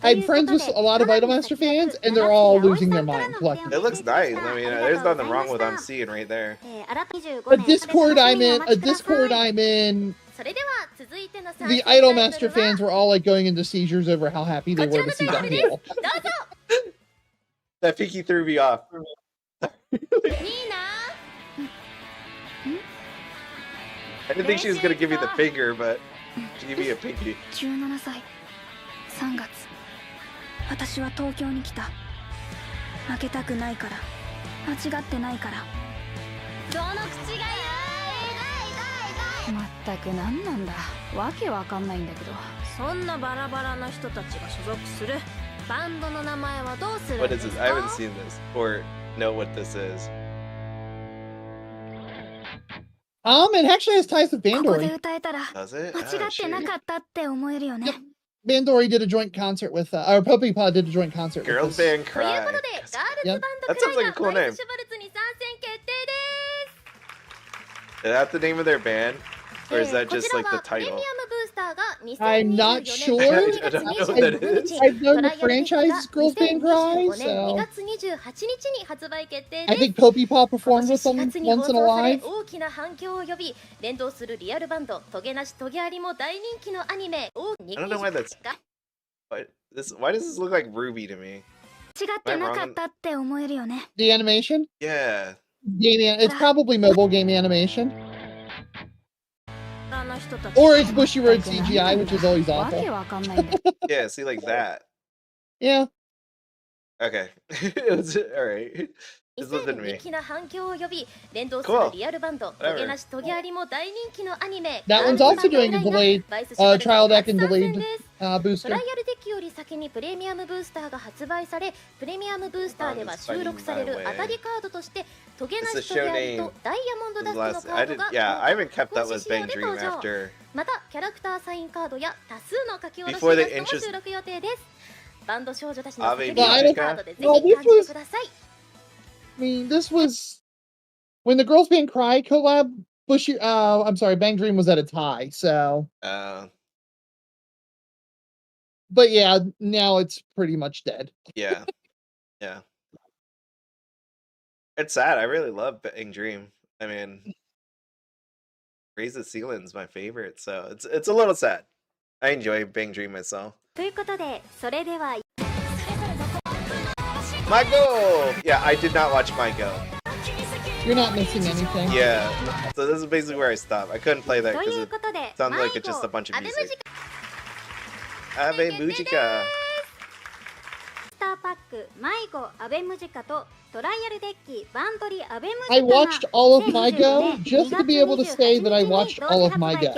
I'm friends with a lot of IdolMaster fans, and they're all losing their mind collectively. It looks nice. I mean, there's nothing wrong with what I'm seeing right there. A Discord I'm in, the IdolMaster fans were all like going into seizures over how happy they were to see that people. That Pinky threw me off. I didn't think she was gonna give me the finger, but she gave me a pinky. 17歳3月私は東京に来た負けたくないから間違ってないからどの口がまったく何なんだわけわかんないんだけどそんなバラバラな人たちが所属する What is this? I haven't seen this or know what this is. It actually has ties with Bandori. Does it? Oh, yep. Bandori did a joint concert with, or Popipod did a joint concert Girls with Band Cry. Yep. That sounds like a cool name. Is that the name of their band? Or is that just like the title? I'm not sure. I don't know what that is. I've known the franchise Girls Band Cry, so I think Popipod performed with them once in a live. 大きな反響を呼び、連動するリアルバンドトゲなしトゲありも大人気のアニメ。 I don't know why that's. Why does this look like Ruby to me? 違ってなかったって思えるよね。 The animation? Yeah. It's probably mobile game animation. Or it's Bushiroad CGI, which is always awful. Yeah, see, like that. Yeah. Okay. It was alright. This wasn't me. 大きな反響を呼び、連動するリアルバンドトゲなしトゲありも大人気のアニメ。 That one's also doing a delayed trial deck and delayed ト booster. ライアルデッキより先にプレミアムブースターが発売され、プレミアムブースターでは収録される当たりカードとしてトゲなしトゲありとダイヤモンドダストのカードが Yeah, I haven't kept up with Bang Dream after. またキャラクターサインカードや多数の書き下ろし Before イ they ラストも収録予定です。バンド少女たちの Ave 叫びをカードでぜひ感じてください。 I mean, this was when the Girls Band Cry collab. I'm sorry, Bang Dream was at a tie. So, but yeah, now it's pretty much dead. Yeah, yeah. It's sad. I really love Bang Dream. I mean, Raise the Ceiling's my favorite, so it's a little sad. I enjoy Bang Dream myself. ということで、それでは My Go! Yeah, I did not watch My Go. You're not missing anything. Yeah, so this is basically where I stopped. I couldn't play that because it sounded like it's just a bunch of music. Ave Mujika. スターパック迷子アベムジカとトライアルデッキバンドリアベムジカ I watched all of My Go just to be able to say that I watched all of My Go.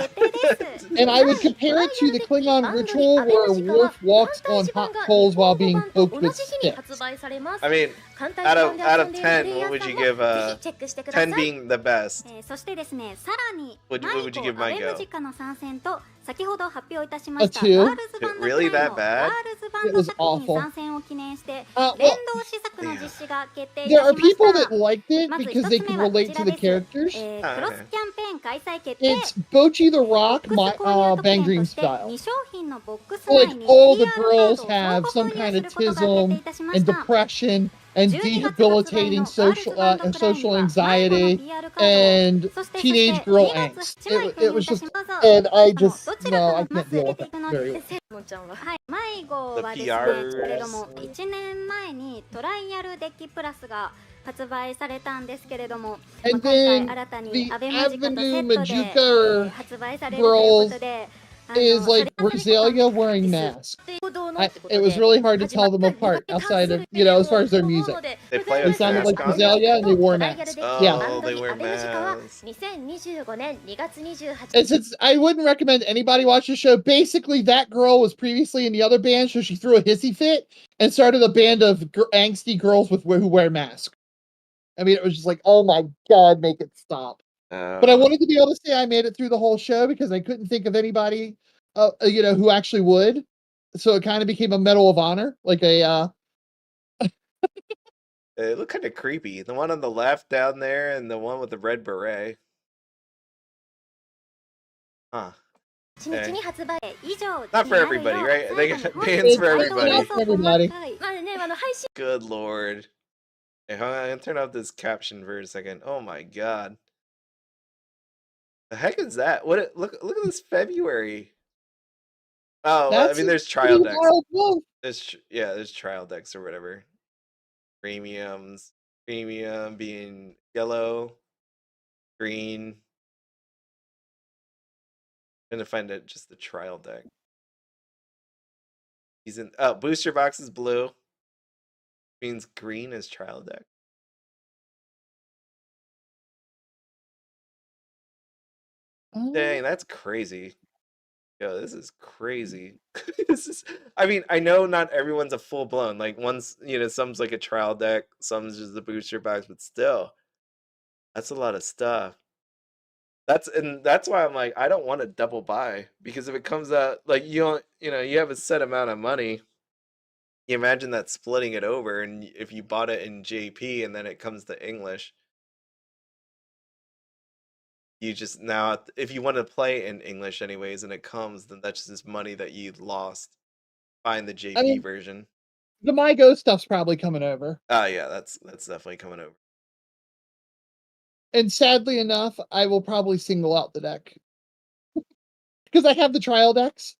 And I would compare it to the Klingon ritual where a wolf walks on hot coals while being poked with sticks. I mean, out of 10, what would you give 10 being the best? そしてですね、さらに What would you give ア My ベム Go? ジカの参戦と先ほど発表いたしました A two? ガールズバンド Really クライ that の bad? ガールズバンド作品 It was awful. 参戦を記念して Well, 連動試作の実施が決定い there た are しまし people た that liked it まず because 一 they つ can 目はこ relate ち to ら the です characters. クロスキャンペーン開催決定 It's Bochi the Rock, ボックス購入特 Bang 典 Dream として style. 2商品のボックス Like 内に all the PR カー girls ドを have 相 some 互購 kind 入 of することが決定 tism いたしま and した depression and 12月 debilitating 発売のガールズバンドクライ social には anxiety 迷子の PR カードを and そして teenage girl 2 angst. 月1枚 It 購入 was いた just, します and I just, どちら no, か I がま can't ず deal 出 with てい it くの very で well. はい、迷子はですね、 The けれども1年前にトライアルデッキプラスが発売されたんですけれども、And 今回 then 新たに the アベマジカとセ Avenue ットで Majuka 発売されるということで、is like Rosalia wearing masks. It was really hard to tell them apart outside of, as far as their music. They play They with sounded like masks on? Rosalia and they wore masks. Yeah. Oh, they wear masks. 2025年2月28 And since I wouldn't recommend anybody watch the show, basically that girl was previously in the other band, so she threw a hissy fit and started a band of angsty girls who wear masks. I mean, it was just like, oh my god, make it stop. But I wanted to be able to say I made it through the whole show because I couldn't think of anybody, who actually would. So it kind of became a Medal of Honor, like a. They look kind of creepy. The one on the left down there and the one with the red beret. Huh. 日に発売以上 Not for everybody, right? They got 最後に bands for 本 everybody. Not for everybody. まあね、配信 Good lord. Hey, hold on, I'm gonna turn off this caption for a second. Oh my god. The heck is that? Look at this February. Oh, well, I mean there's trial decks. There's trial decks or whatever. Premiums. Premium being yellow, green. I'm gonna find it just the trial deck. Booster box is blue. Means green is trial deck. Dang, that's crazy. Yo, this is crazy. This is, I mean, I know not everyone's a full blown. Like one's, you know, some's like a trial deck, some's just the booster packs, but still, that's a lot of stuff. That's why I'm like, I don't want to double buy, because if it comes out like you don't, you know, you have a set amount of money. You imagine that splitting it over, and if you bought it in JP and then it comes to English, you just now, if you want to play in English anyways and it comes, then that's just money that you lost buying the JP version. The MyGo stuff's probably coming over. Oh yeah, that's definitely coming over. And sadly enough, I will probably single out the deck. Because I have the trial decks.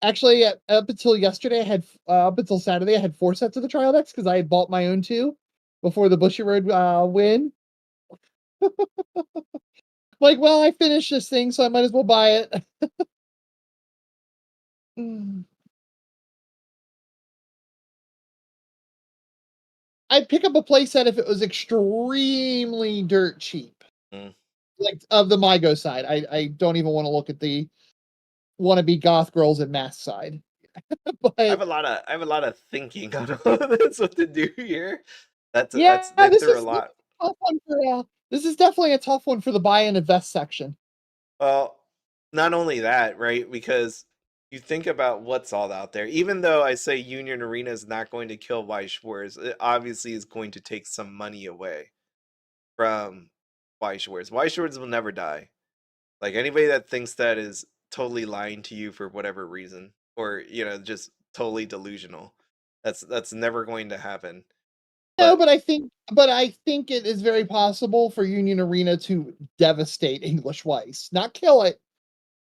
Actually, up until yesterday, I had up until Saturday, I had 4 sets of the trial decks because I had bought my own 2 before the Bushiroad win. Like, well, I finished this thing, so I might as well buy it. I'd pick up a playset if it was extremely dirt cheap. Like, of the MyGo side. I don't even want to look at the wannabe goth girls and mask side. But I have a lot of thinking on that's what to do here. That's a lot. Tough one for, this is definitely a tough one for the buy and invest section. Well, not only that, right? Because you think about what's all out there. Even though I say Union Arena is not going to kill Weiss Schwarz, it obviously is going to take some money away from Weiss Schwarz. Weiss Schwarz will never die. Like, anybody that thinks that is totally lying to you for whatever reason, or, you know, just totally delusional. That's never going to happen. No, but I think it is very possible for Union Arena to devastate English Weiss, not kill it,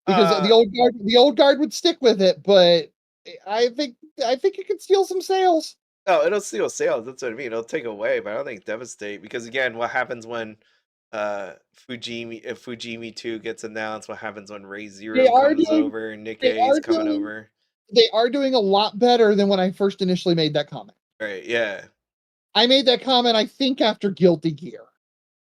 because the old guard would stick with it. But I think it could steal some sales. Oh, it'll steal sales. That's what I mean. It'll take away, but I don't think devastate, because again, what happens when Fujimi 2 gets announced? What happens when Ray Zero comes over and Nikke is coming over? They are doing a lot better than when I first initially made that comment. Right, yeah. I made that comment, I think, after Guilty Gear.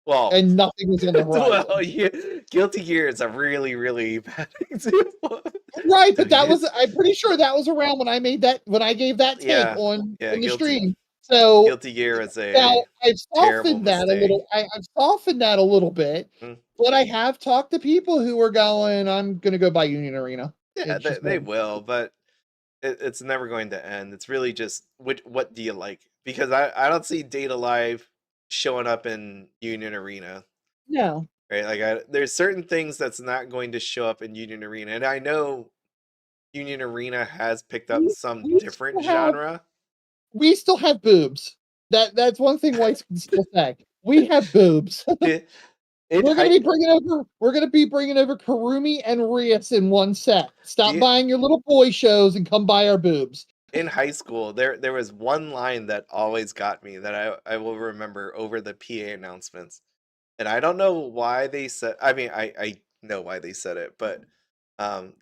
Well, and nothing was on the horizon. Well, yeah, Guilty Gear is a really, really bad example. Right, but I'm pretty sure that was around when I made that, when I gave that take on the stream. So Guilty Gear is a now I've softened that a little. I've softened that a little bit, but I have talked to people who are going, I'm going to go buy Union Arena. Yeah, they will, but it's never going to end. It's really just what do you like? Because I don't see Data Live showing up in Union Arena. No. Right? Like, there's certain things that's not going to show up in Union Arena. And I know Union Arena has picked up some different genre. We still have boobs. That's one thing Weiss can still say. We have boobs. We're gonna be bringing over Karumi and Rias in one set. Stop buying your little boy shows and come buy our boobs. In high school, there was one line that always got me that I will remember over the PA announcements. And I don't know why they said, I mean, I know why they said it, but the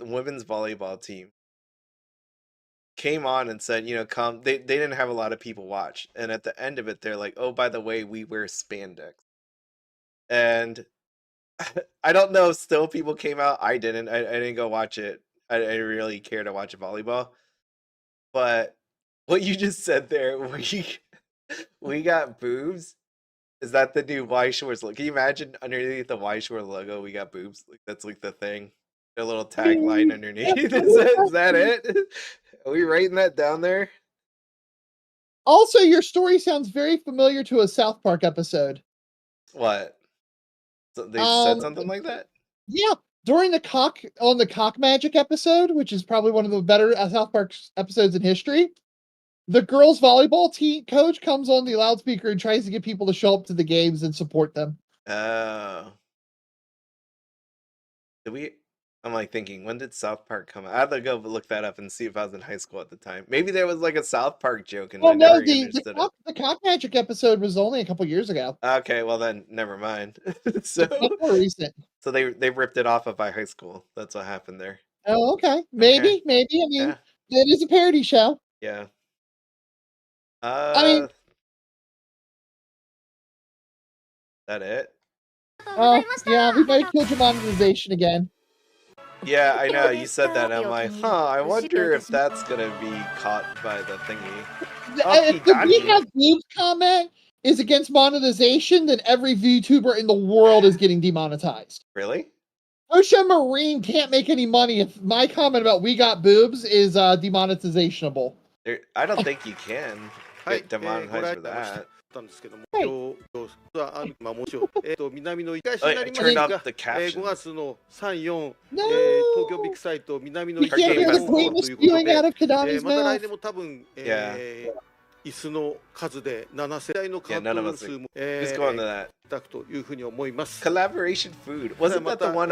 women's volleyball team came on and said, you know, come, they didn't have a lot of people watch. And at the end of it, they're like, oh, by the way, we wear spandex. And I don't know if still people came out. I didn't. I didn't go watch it. I didn't really care to watch volleyball. But what you just said there, we got boobs. Is that the new Weiss Schwarz logo? Can you imagine underneath the Weiss Schwarz logo, we got boobs? Like, that's like the thing. A little tagline underneath. Is that it? Are we writing that down there? Also, your story sounds very familiar to a South Park episode. What? So they said something like that? Yeah. During the cock magic episode, which is probably one of the better South Park episodes in history, the girls' volleyball team coach comes on the loudspeaker and tries to get people to show up to the games and support them. Oh. I'm like thinking, when did South Park come out? I have to go look that up and see if I was in high school at the time. Maybe there was like a South Park joke and the cock magic episode was only a couple years ago. Okay, well then, never mind. So more recent. So they ripped it off of my high school. That's what happened there. Oh, okay. Maybe. I mean, it is a parody show. Yeah. I mean, that it? Oh, yeah, we might have killed your monetization again. Yeah, I know. You said that. I'm like, huh. I wonder if that's gonna be caught by the thingy. If the "we have boobs" comment is against monetization, then every VTuber in the world is getting demonetized. Really? Ocean Marine can't make any money if my comment about "we got boobs" is demonetizationable. I don't think you can get demonetized for that. Hey. Oh, it turned off the captions. No! You can't hear the greatness spewing out of Kadami's mouth. Yeah. Yeah, none of us are. Just go on to that. Collaboration food. Wasn't that the one?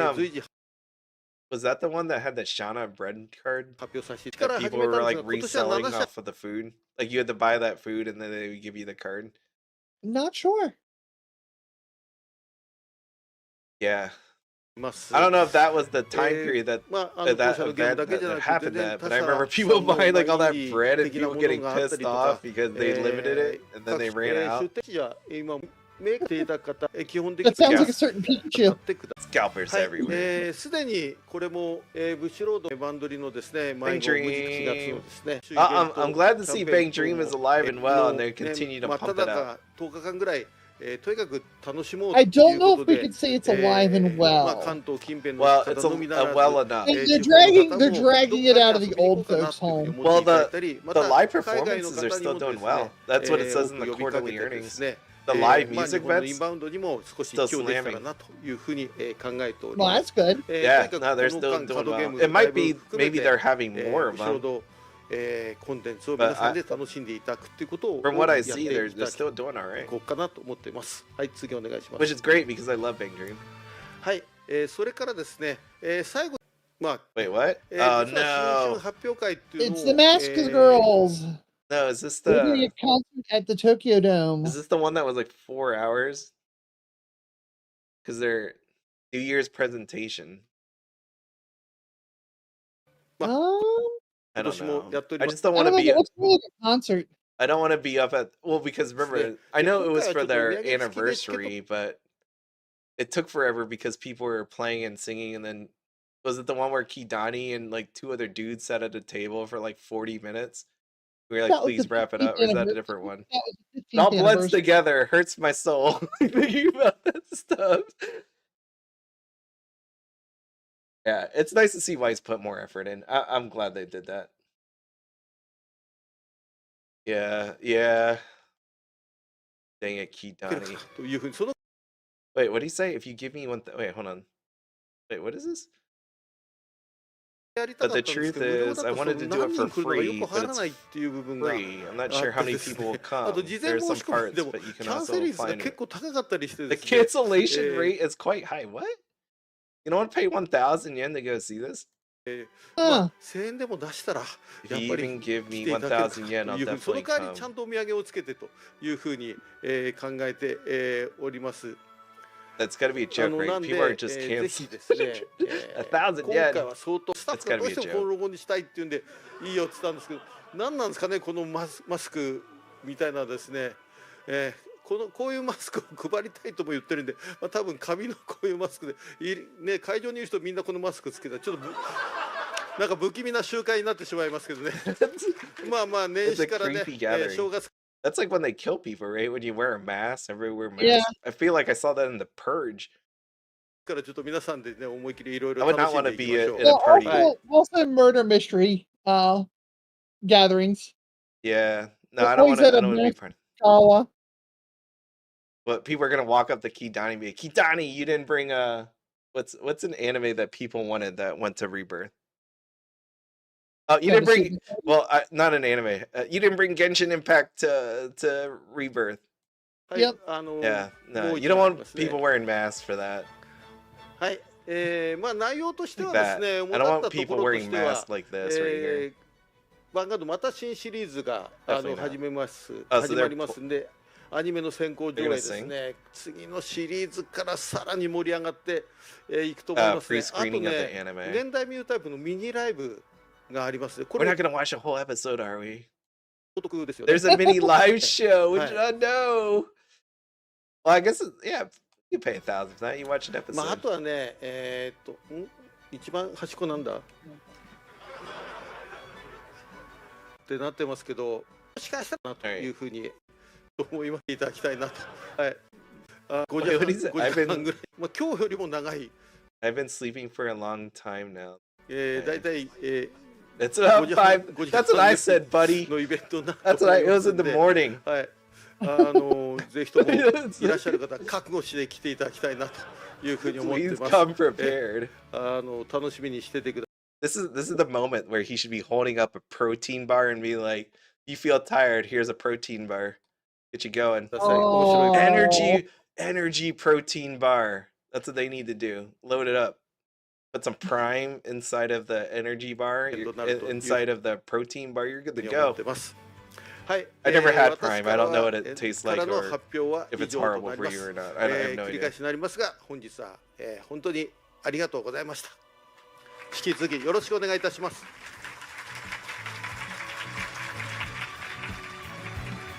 Was that the one that had the Shana bread card? That people were like reselling off of the food. Like you had to buy that food and then they would give you the card. Not sure. Yeah. I don't know if that was the time period that that event that happened at, but I remember people buying like all that bread and people getting pissed off because they limited it and then they ran out. That sounds like a certain Pikachu. Scalpers everywhere. Bang Dream. I'm glad to see Bang Dream is alive and well and they continue to pump it out. I don't know if we could say it's alive and well. Well, it's well enough. They're dragging it out of the old folks' home. Well, the live performances are still doing well. That's what it says in the quarterly earnings. The live music events still slamming. Well, that's good. Yeah, no, they're still doing well. It might be maybe they're having more of them. But from what I see, they're still doing all right. Which is great because I love Bang Dream. Wait, what? Oh no! It's the Mask Girls. No, is this They're doing the a concert at the Tokyo Dome? is this the one that was like 4 hours? Because they're New Year's presentation. I don't know. I just don't want to be. What's really a concert? I don't want to be up at because remember I know it was for their anniversary, but it took forever because people were playing and singing, and then was it the one where Kidani and like 2 other dudes sat at a table for like 40 minutes? We were like, please wrap it up. Or is that a different one? It all blends together. Hurts my soul thinking about that stuff. Yeah, it's nice to see Weiss put more effort in. I'm glad they did that. Yeah, yeah. Dang it, Kidani. Wait, what did he say? If you give me one... Wait, hold on. Wait, what is this? But the truth is, I wanted to do it for free, but it's free. I'm not sure how many people will come. There's some parts, but you can also find it. The cancellation rate is quite high. What? You don't want to pay 1,000 yen to go see this? If you even give me 1,000 yen, I'll definitely come. That's gotta be a joke, right? People are just canceling. 1,000 yen. That's gotta be a joke. こういうマスクを配りたいとも言ってるんで、多分紙のこういうマスクでね、会場にいる人みんなこのマスクつけたらちょっとなんか不気味な集会になってしまいますけどね。まあまあ年始からね、正月。 That's like when they kill people, right? When you wear a mask, everyone wear masks. Yeah. I feel like I saw that in The Purge. からちょっと皆さんでね、思い切りいろいろ I would 楽 not しん want で to いき be ましょう。 in a party. Also murder mystery gatherings. Yeah. No, I don't want to be part of it. But people are gonna walk up to Kidani and be like, Kidani, you didn't bring what's an anime that people wanted that went to Rebirth? Oh, you didn't bring not an anime. You didn't bring Genshin Impact to Rebirth. Yep. Yeah, no, you don't want people wearing masks for that. はい。まあ内容としては Like ですね、 that. I don't want people wearing masks like this right here. ヴァンガードまた新シリーズが始まりますんで、アニメの先行上映ですね。次のシリーズからさらに盛り上がっていくと思いますね。あとね、現代ミュータイプのミニライブがありますね。We're not gonna watch a whole episode, are we? お得ですよね。There's a mini live show. Which I know. Well, I guess yeah, you pay 1,000 for that. You watch an episode. まああとはね、一番端っこなんだってなってますけど、もしかしたらなというふうに思いましていただきたいなと。はい。5時半ぐらい。まあ今日よりも長い。I've been sleeping for a long time now. だいたいIt's about 5. That's what I said, buddy. のイベントになって That's what it was in the morning. はい。ぜひともいらっしゃる方覚悟して来ていただきたいなというふうに思ってます。Please come prepared. 楽しみにしててください。This is the moment where he should be holding up a protein bar and be like, "You feel tired? Here's a protein bar. Get you going." Oh. Energy protein bar. That's what they need to do. Load it up. Put some prime inside of the energy bar, inside of the protein bar. You're good to go. I never had prime. I don't know what it tastes like or if it's horrible for you or not. I have no 繰り idea. 返しになりますが、本日は本当にありがとうございました。引き続きよろしくお願いいたします。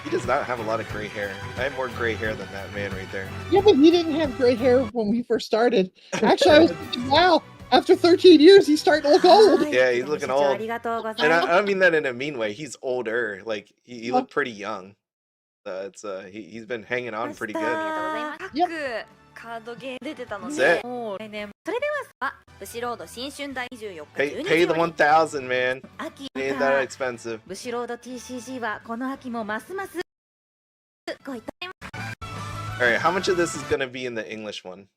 He does not have a lot of gray hair. I have more gray hair than that man right there. Yeah, but he didn't have gray hair when we first started. Actually, I was thinking, wow, after 13 years, he's starting to look old. Yeah, he's looking old. And I don't mean that in a mean way. He's older. Like, he looked pretty young. He's been hanging on pretty good. Yep. カードゲーム出てたの That's で、 it. もう来年それではブシロード新春第24日 Pay 12 the 時より 1,000, man. 秋 Ain't か that ら expensive. ブシロード TCG はこの秋もますますごいた All right, how much of this is going to be in the English one?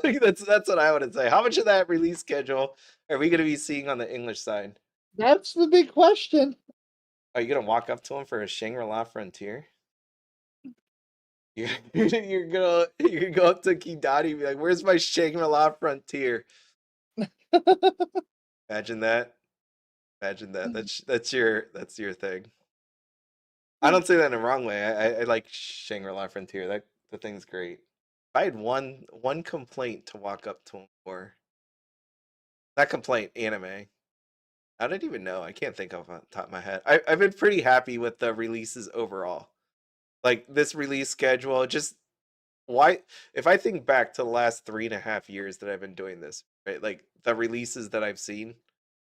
that's what I would say. How much of that release schedule are we going to be seeing on the English side? That's the big question. Are you going to walk up to him for a Shangri-La Frontier? You're gonna go up to Kidani and be like, "Where's my Shangri-La Frontier?" Imagine that. Imagine that. That's your thing. I don't say that in a wrong way. I like Shangri-La Frontier. The thing's great. If I had one complaint to walk up to him for, that complaint, anime. I don't even know. I can't think of it on the top of my head. I've been pretty happy with the releases overall. Like this release schedule, just why? If I think back to the last 3.5 years that I've been doing this, right? Like the releases that I've seen,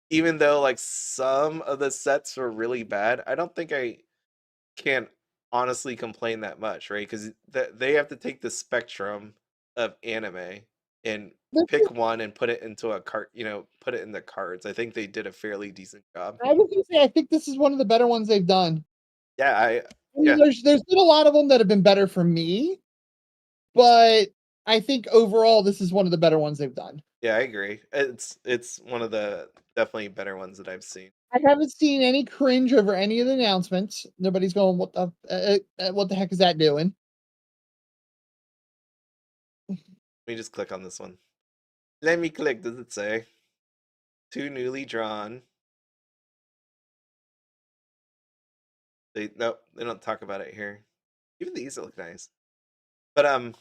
even though like some of the sets were really bad, I don't think I can honestly complain that much, right? Because they have to take the spectrum of anime and pick one and put it into a cart, put it in the cards. I think they did a fairly decent job. I was gonna say, I think this is one of the better ones they've done. Yeah, There's been a lot of them that have been better for me, but I think overall this is one of the better ones they've done. Yeah, I agree. It's one of the definitely better ones that I've seen. I haven't seen any cringe over any of the announcements. Nobody's going, what the heck is that doing? Let me just click on this one. Let me click. Does it say? 2 newly drawn. They don't talk about it here. Even these look nice. But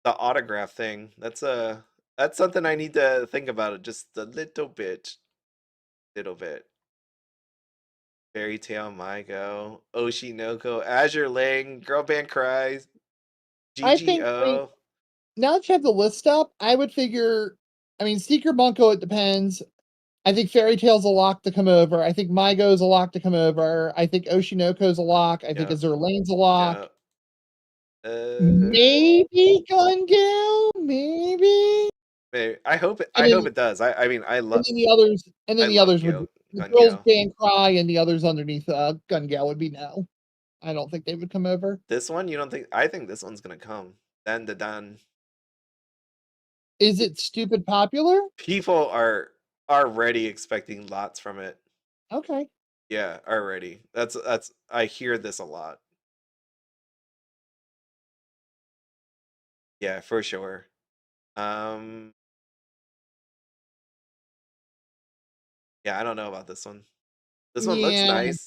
the autograph thing, that's something I need to think about it just a little bit. Fairy Tail, Mygo, Oshinoko, Azure Lane, Girl Band Cries, GGO. Now that you have the list up, I would figure, Seeker Bunko, it depends. I think Fairy Tail's a lock to come over. I think Mygo's a lock to come over. I think Oshinoko's a lock. I think Azure Lane's a lock. Maybe Gun Gal? Maybe. I hope it does. I love. And then the others would the Girls Band Cry, and the others underneath Gun Gal would be no. I don't think they would come over. This one, you don't think? I think this one's gonna come. Dan. Is it stupid popular? People are already expecting lots from it. Okay. Yeah, already. That's I hear this a lot. Yeah, for sure. Yeah, I don't know about this one. This one looks nice.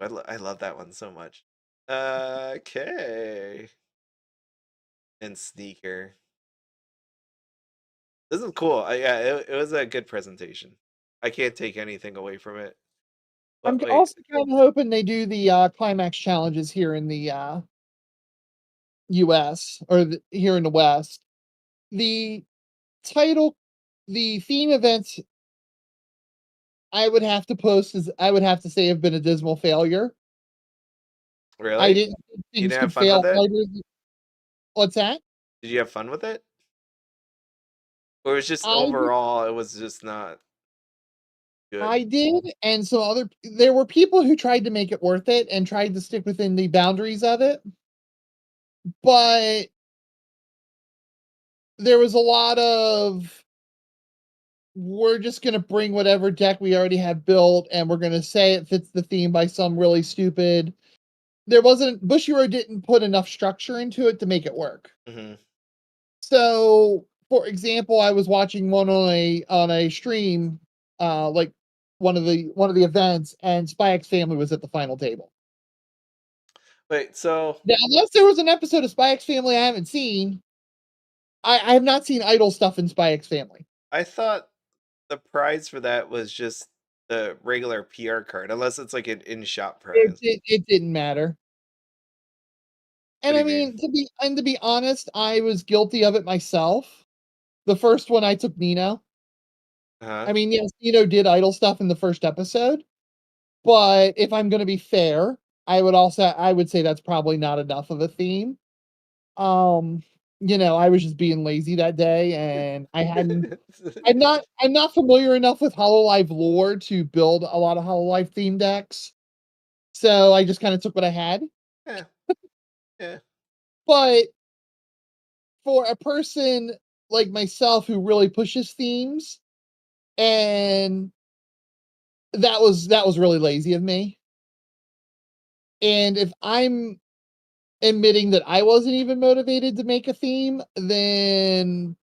I love that one so much. Okay. And Sneaker. This is cool. It was a good presentation. I can't take anything away from it. I'm also kind of hoping they do the climax challenges here in the US or here in the West, the title, the theme events, I would have to say have been a dismal failure. Really? I didn't think things could fail. What's that? Did you have fun with it? Or it was just overall, it was just not good? I did, and there were people who tried to make it worth it and tried to stick within the boundaries of it. But there was a lot of, we're just going to bring whatever deck we already have built and we're going to say it fits the theme by some really stupid. Bushiroad didn't put enough structure into it to make it work. Mm-hmm. So, for example, I was watching one on a stream, like one of the events, and Spy X Family was at the final table. Wait, so now, unless there was an episode of Spy X Family I haven't seen, I have not seen idol stuff in Spy X Family. I thought the prize for that was just the regular PR card, unless it's like an in-shop prize. It didn't matter. And I mean, to be honest, I was guilty of it myself. The first one I took Nino. I mean, yes, Nino did idol stuff in the first episode, but if I'm going to be fair, I would say that's probably not enough of a theme. I was just being lazy that day, and I'm not familiar enough with HoloLive lore to build a lot of HoloLive theme decks. So I just kind of took what I had. Yeah. Yeah. But for a person like myself who really pushes themes, and that was really lazy of me. And if I'm admitting that I wasn't even motivated to make a theme, then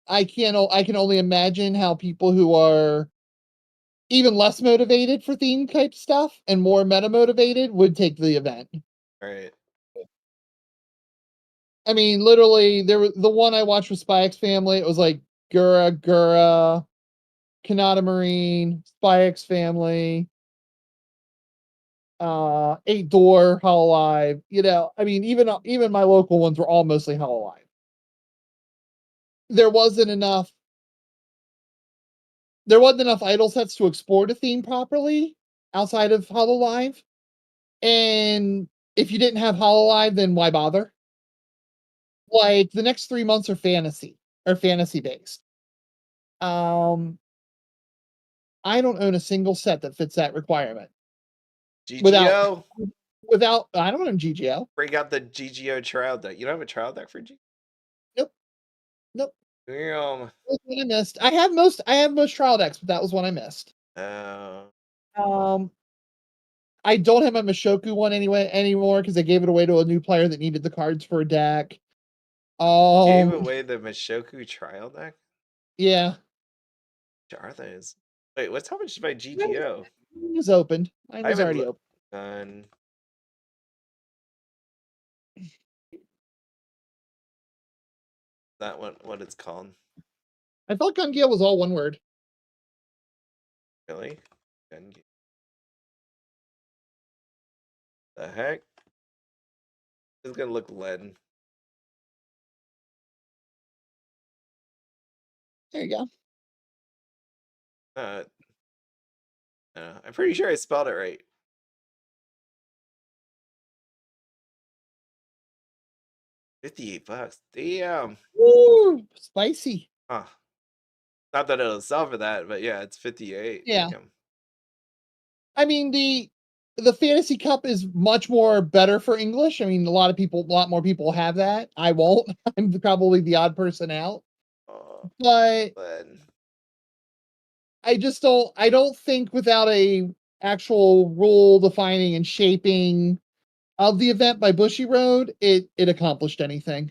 I can only imagine how people who are even less motivated for theme type stuff and more meta motivated would take the event. Right. I mean, literally, the one I watched with Spy X Family, it was like Gura, Kanata Marine, Spy X Family, 8 Door, HoloLive. I mean, even my local ones were all mostly HoloLive. There wasn't enough idol sets to explore the theme properly outside of HoloLive. And if you didn't have HoloLive, then why bother? Like, the next 3 months are fantasy based. I don't own a single set that fits that requirement. GGO? Without I don't own GGO. Break out the GGO trial deck. You don't have a trial deck for G? Nope. Damn. That was one I missed. I have most trial decks, but that was one I missed. I don't have my Mushoku one anymore because I gave it away to a new player that needed the cards for a deck. Gave away the Mushoku trial deck? Yeah. Which are those? Wait, how much is my GGO? It was opened. Mine was already open. That one, what it's called? I thought Gungia was all one word. Really? Gungia. The heck? It's gonna look lead. There you go. I'm pretty sure I spelled it right. $58. Damn. Ooh, spicy. Huh. Not that it'll sell for that, but yeah, it's 58. Yeah. I mean, the Fantasy Cup is much more better for English. I mean, a lot more people have that. I won't. I'm probably the odd person out. But I don't think without a actual rule defining and shaping of the event by Bushiroad, it accomplished anything.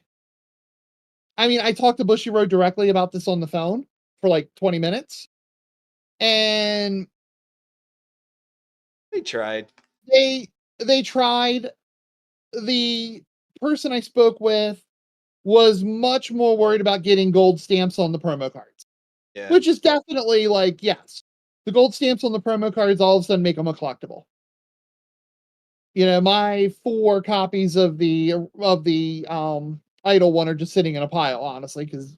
I mean, I talked to Bushiroad directly about this on the phone for like 20 minutes. And they tried. They tried. The person I spoke with was much more worried about getting gold stamps on the promo cards. Yeah. Which is definitely like, yes. The gold stamps on the promo cards all of a sudden make them a collectible. You know, my 4 copies of the Idol one are just sitting in a pile, honestly, because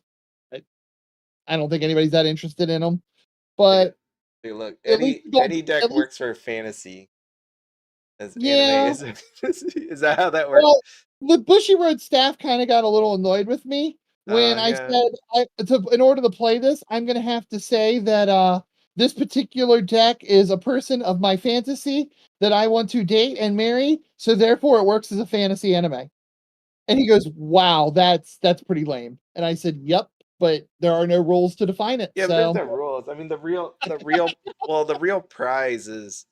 I don't think anybody's that interested in them. But hey, look, any deck works for fantasy. As anime is that how that works? Well, the Bushiroad staff kind of got a little annoyed with me when I said in order to play this, I'm going to have to say that this particular deck is a person of my fantasy that I want to date and marry, so therefore it works as a fantasy anime. And he goes, "Wow, that's pretty lame." And I said, "Yep, but there are no rules to define it." Yeah, so. there's no rules. I mean, the real prize is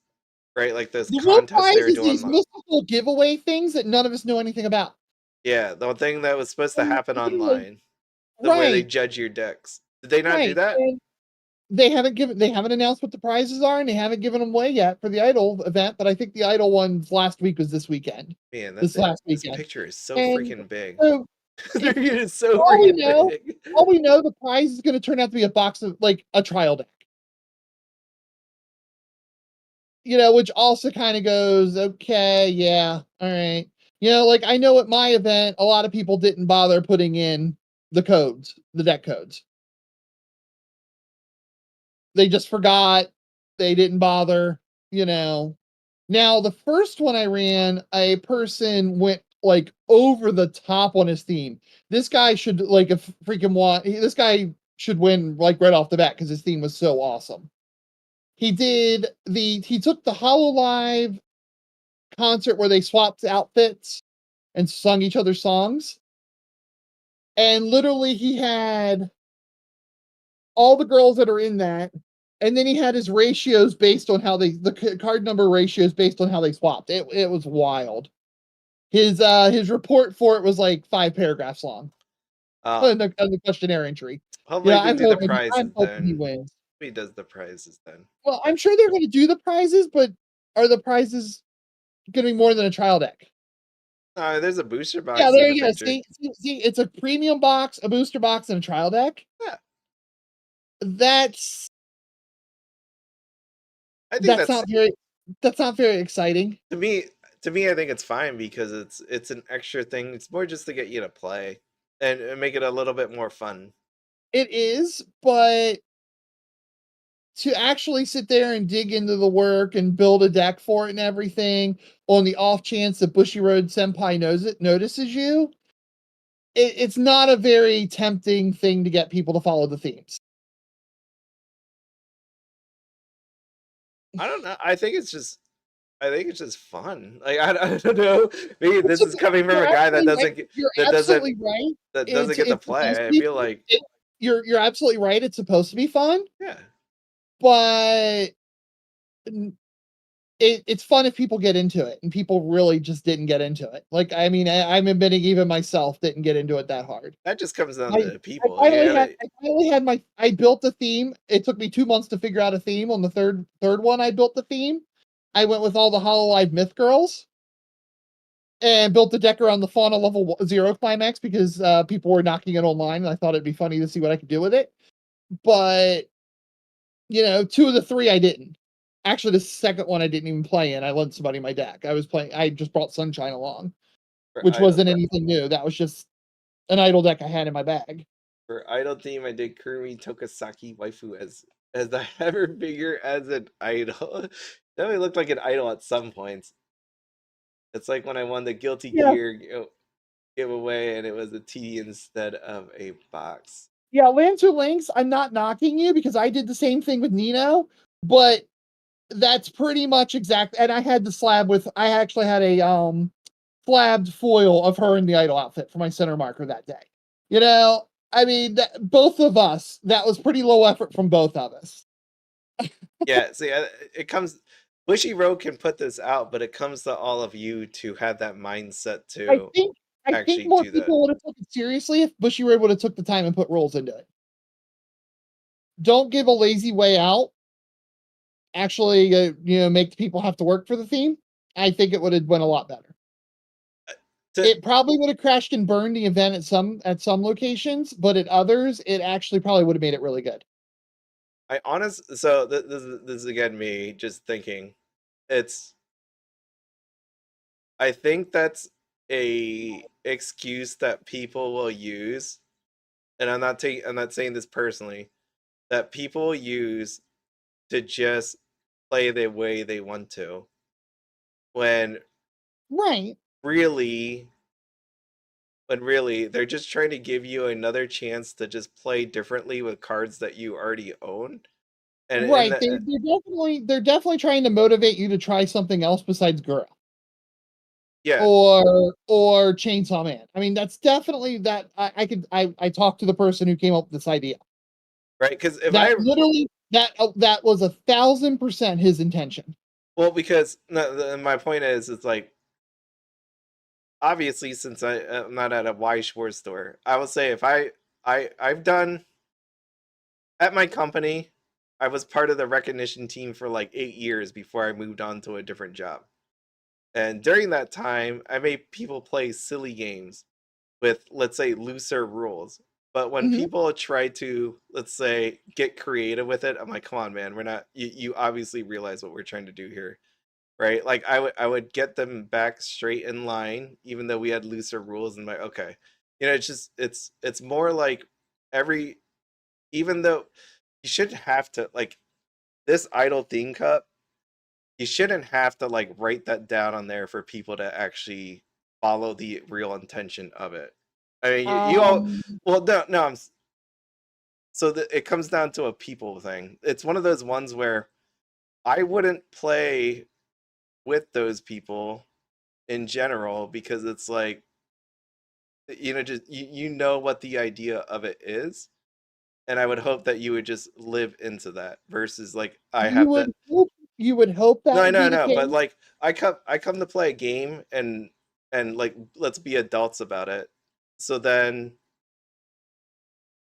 right, like those the real contests prize they were is doing. These mystical giveaway things that none of us know anything about. Yeah, the thing that was supposed to happen online, where they judge your decks. Did they not do that? And they haven't announced what the prizes are, and they haven't given them away yet for the Idol event. But I think the Idol ones last week was this weekend. Man, this picture is so freaking big. So, it is so freaking big. All we know, the prize is going to turn out to be a box of like a trial deck. You know, which also kind of goes, okay, yeah, all right. You know, like I know at my event, a lot of people didn't bother putting in the codes, the deck codes. They just forgot. They didn't bother, you know. Now, the first one I ran, a person went like over the top on his theme. This guy should like a freaking this guy should win like right off the bat because his theme was so awesome. He took the HoloLive concert where they swapped outfits and sung each other's songs. And literally he had all the girls that are in that, and then he had his ratios based on how the card number ratios based on how they swapped. It was wild. His report for it was like 5 paragraphs long. On the questionnaire entry. Hopefully they do the prizes then. He wins. He does the prizes then. Well, I'm sure they're going to do the prizes, but are the prizes going to be more than a trial deck? There's a booster box. Yeah, there you go. See, it's a premium box, a booster box, and a trial deck. Yeah. That's not very exciting. To me, I think it's fine because it's an extra thing. It's more just to get you to play and make it a little bit more fun. It is, but to actually sit there and dig into the work and build a deck for it and everything on the off chance that Bushiroad Senpai notices you, it's not a very tempting thing to get people to follow the themes. I don't know. I think it's just fun. Like I don't know. Maybe this is coming from a guy that doesn't get to play. I feel like you're absolutely right. It's supposed to be fun. Yeah. But it's fun if people get into it, and people really just didn't get into it. Like, I mean, I'm admitting even myself didn't get into it that hard. That just comes down to people. I built the theme. It took me 2 months to figure out a theme. On the third one, I built the theme. I went with all the HoloLive Myth Girls and built the deck around the Fauna level 0 climax because people were knocking it online, and I thought it'd be funny to see what I could do with it. But, you know, 2 of the 3 I didn't. Actually, the second one I didn't even play in. I lent somebody my deck. I just brought Sunshine along, which wasn't anything new. That was just an Idol deck I had in my bag. For Idol theme, I did Kurumi Tokasaki waifu as the ever figure as an idol. Definitely looked like an idol at some points. It's like when I won the Guilty Gear giveaway, and it was a TD instead of a box. Yeah, Lancer Links, I'm not knocking you because I did the same thing with Nino, but that's pretty much exact. And I had the slab I actually had a slabbed foil of her in the Idol outfit for my center marker that day. You know, I mean, both of us, that was pretty low effort from both of us. Yeah, see, it comes. Bushiroad can put this out, but it comes to all of you to have that mindset to I think more people would have taken it seriously if Bushiroad would have took the time and put rules into it. Don't give a lazy way out. Actually, make the people have to work for the theme. I think it would have went a lot better. It probably would have crashed and burned the event at some locations, but at others, it actually probably would have made it really good. So this is again me just thinking. It's I think that's a excuse that people will use, and I'm not saying this personally, that people use to just play the way they want to, when really they're just trying to give you another chance to just play differently with cards that you already own. And they're definitely trying to motivate you to try something else besides Gura. Yeah. Or Chainsaw Man. I mean, that's definitely that. I talked to the person who came up with this idea. Right, because if that was 1,000% his intention. Well, because my point is, it's like, obviously, since I'm not at a Weiss Schwarz store, I will say if I've done at my company, I was part of the recognition team for like 8 years before I moved on to a different job. And during that time, I made people play silly games with, let's say, looser rules. But when people try to, let's say, get creative with it, I'm like, come on, man, we're not. You obviously realize what we're trying to do here, right? Like I would get them back straight in line, even though we had looser rules. And like, okay, it's just it's more like even though you shouldn't have to, like, this Idol Theme Cup, you shouldn't have to like write that down on there for people to actually follow the real intention of it. I mean, you all, well, no, it comes down to a people thing. It's one of those ones where I wouldn't play with those people in general, because it's like, just you know what the idea of it is, and I would hope that you would just live into that versus like you would hope that no, but like I come to play a game and like, let's be adults about it. So then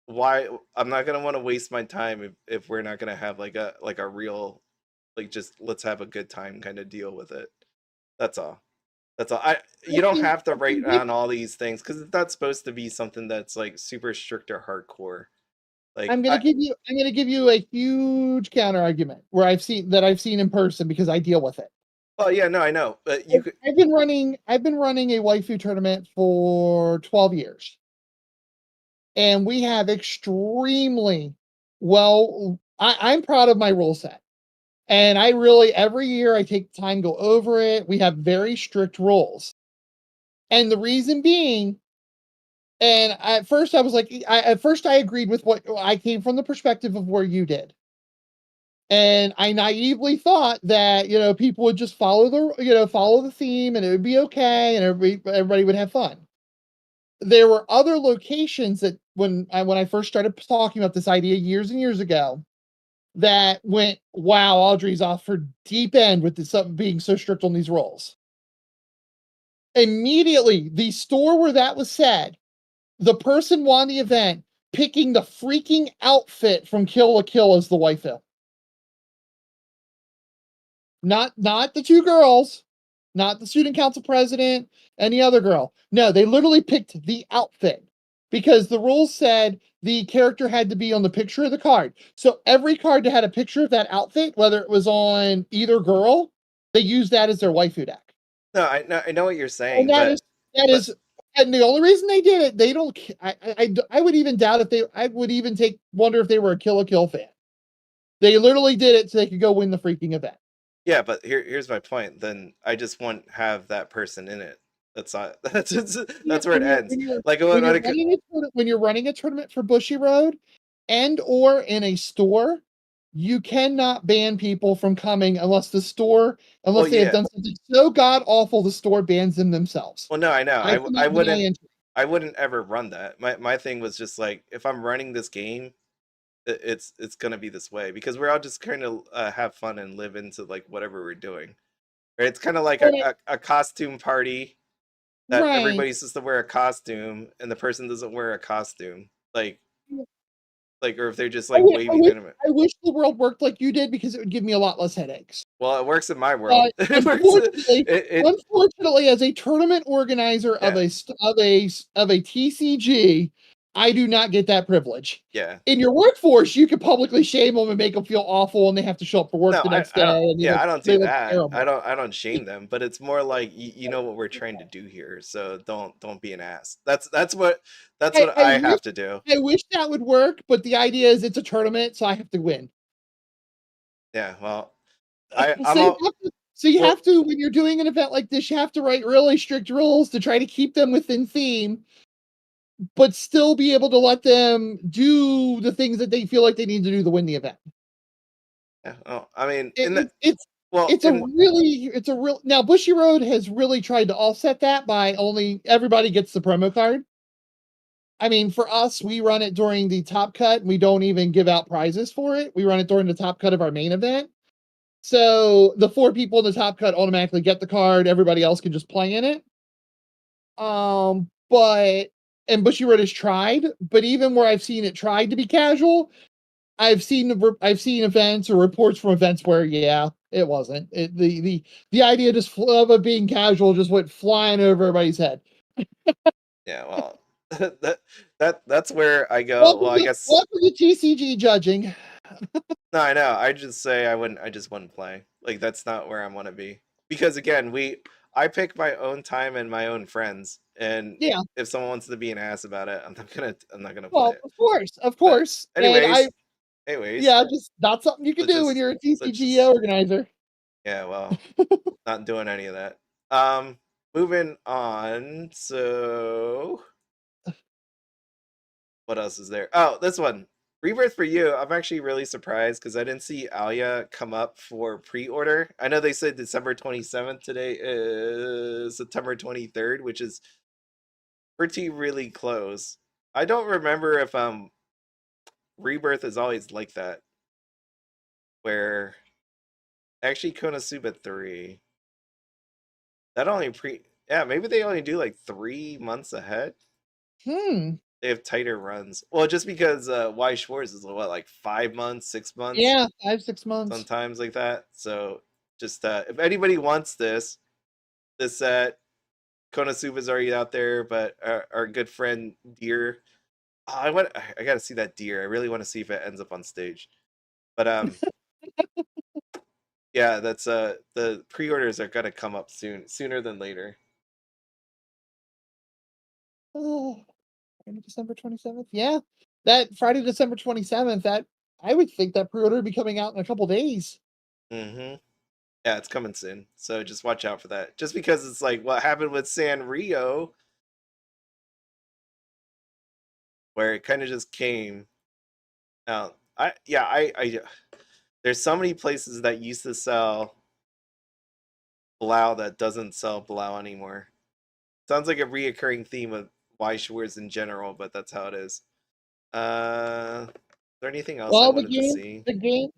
why I'm not gonna want to waste my time if we're not gonna have like a real, like, just let's have a good time kind of deal with it. That's all. You don't have to write down all these things, because it's not supposed to be something that's like super strict or hardcore. Like, I'm gonna give you a huge counter argument where I've seen in person, because I deal with it. Oh yeah, no, I know, but I've been running a waifu tournament for 12 years, and we have extremely I'm proud of my rule set, and I really, every year I take time to go over it. We have very strict rules, and the reason being. And at first I was like, I agreed with what I came from, the perspective of where you did. And I naively thought that, people would just follow the theme and it would be okay. And everybody would have fun. There were other locations that when I first started talking about this idea years and years ago, that went, wow, Audrey's off her deep end with this being so strict on these rules. Immediately, the store where that was said, the person won the event picking the freaking outfit from Kill la Kill as the waifu. Not the two girls, not the student council president, any other girl. No, they literally picked the outfit, because the rules said the character had to be on the picture of the card. So every card that had a picture of that outfit, whether it was on either girl, they used that as their waifu deck. No, I know what you're saying. And that is. And the only reason they did it, they don't. I would even doubt if they. I would even wonder if they were a Kill la Kill fan. They literally did it so they could go win the freaking event. Yeah, but here's my point. Then I just won't have that person in it. That's not. That's where it ends. When you're running a tournament for Bushiroad, and or in a store, you cannot ban people from coming unless they have done something so god awful the store bans them themselves. Well, no, I know. I wouldn't ever run that. My thing was just like, if I'm running this game, it's gonna be this way, because we're all just kind of have fun and live into like whatever we're doing. Right? It's kind of like a costume party that everybody's supposed to wear a costume, and the person doesn't wear a costume. Or if they're just like waving in it. I wish the world worked like you did, because it would give me a lot less headaches. Well, it works in my world. Unfortunately, as a tournament organizer of a TCG, I do not get that privilege. Yeah. In your workforce, you could publicly shame them and make them feel awful, and they have to show up for work the next day. I don't do that. I don't shame them, but it's more like you know what we're trying to do here, so don't be an ass. That's what I have to do. I wish that would work, but the idea is it's a tournament, so I have to win. Yeah, well, you have to, when you're doing an event like this, you have to write really strict rules to try to keep them within theme, but still be able to let them do the things that they feel like they need to do to win the event. Yeah, well, I mean, now Bushiroad has really tried to offset that by only everybody gets the promo card. I mean, for us, we run it during the top cut, and we don't even give out prizes for it. We run it during the top cut of our main event. So the 4 people in the top cut automatically get the card. Everybody else can just play in it. And Bushiroad has tried, but even where I've seen it tried to be casual, I've seen events or reports from events where it wasn't. The idea just of it being casual just went flying over everybody's head. Yeah, well, that's where I go. I guess welcome to TCG judging. No, I know. I just say I just wouldn't play. Like that's not where I want to be. Because again, I pick my own time and my own friends. And if someone wants to be an ass about it, I'm not gonna play it. Of course. But anyways, yeah, just not something you can do when you're a TCG organizer. Yeah, well, not doing any of that. Moving on. So, what else is there? Oh, this one, Rebirth For You. I'm actually really surprised because I didn't see Alya come up for pre-order. I know they said December 27th. Today is September 23rd, which is pretty really close. I don't remember if Rebirth is always like that, where actually Konosuba 3 that only maybe they only do like 3 months ahead. They have tighter runs. Well, just because Weiss Schwarz is what, like 5 months, 6 months? Yeah, 5-6 months. Sometimes like that. So just if anybody wants this set, Konosuba's already out there, but our good friend Deer. I gotta see that Deer. I really want to see if it ends up on stage. But yeah, that's the pre-orders are gonna come up sooner than later. Oh, December 27th. Yeah, that Friday, December 27th. That I would think that pre-order would be coming out in a couple days. Yeah, it's coming soon, so just watch out for that. Just because it's like what happened with Sanrio, where it kind of just came out. There's so many places that used to sell Blau that doesn't sell Blau anymore. Sounds like a reoccurring theme of Weiss Schwarz in general, but that's how it is. Is there anything else I wanted to see? The game.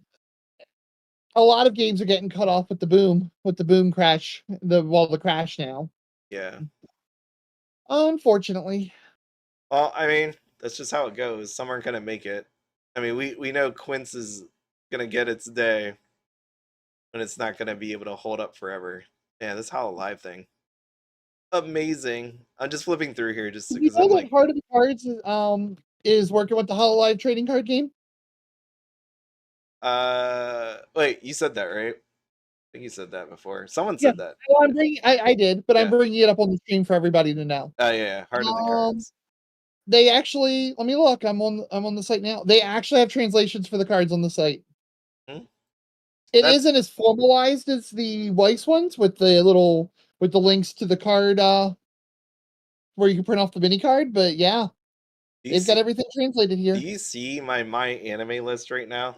A lot of games are getting cut off with the boom crash. The crash now. Yeah. Unfortunately. Well, I mean, that's just how it goes. Some aren't gonna make it. I mean, we know Quince is gonna get its day, but it's not gonna be able to hold up forever. Yeah, this HoloLive thing. Amazing. I'm just flipping through here just because I'm like, Heart of the Cards is working with the HoloLive trading card game. Wait, you said that, right? I think you said that before. Someone said that. Well, I did, but I'm bringing it up on the stream for everybody to know. Oh yeah, Heart of the Cards. They actually, let me look. I'm on the site now. They actually have translations for the cards on the site. It isn't as formalized as the Weiss ones with the links to the card where you can print off the mini card, but yeah. They've got everything translated here. Do you see my anime list right now?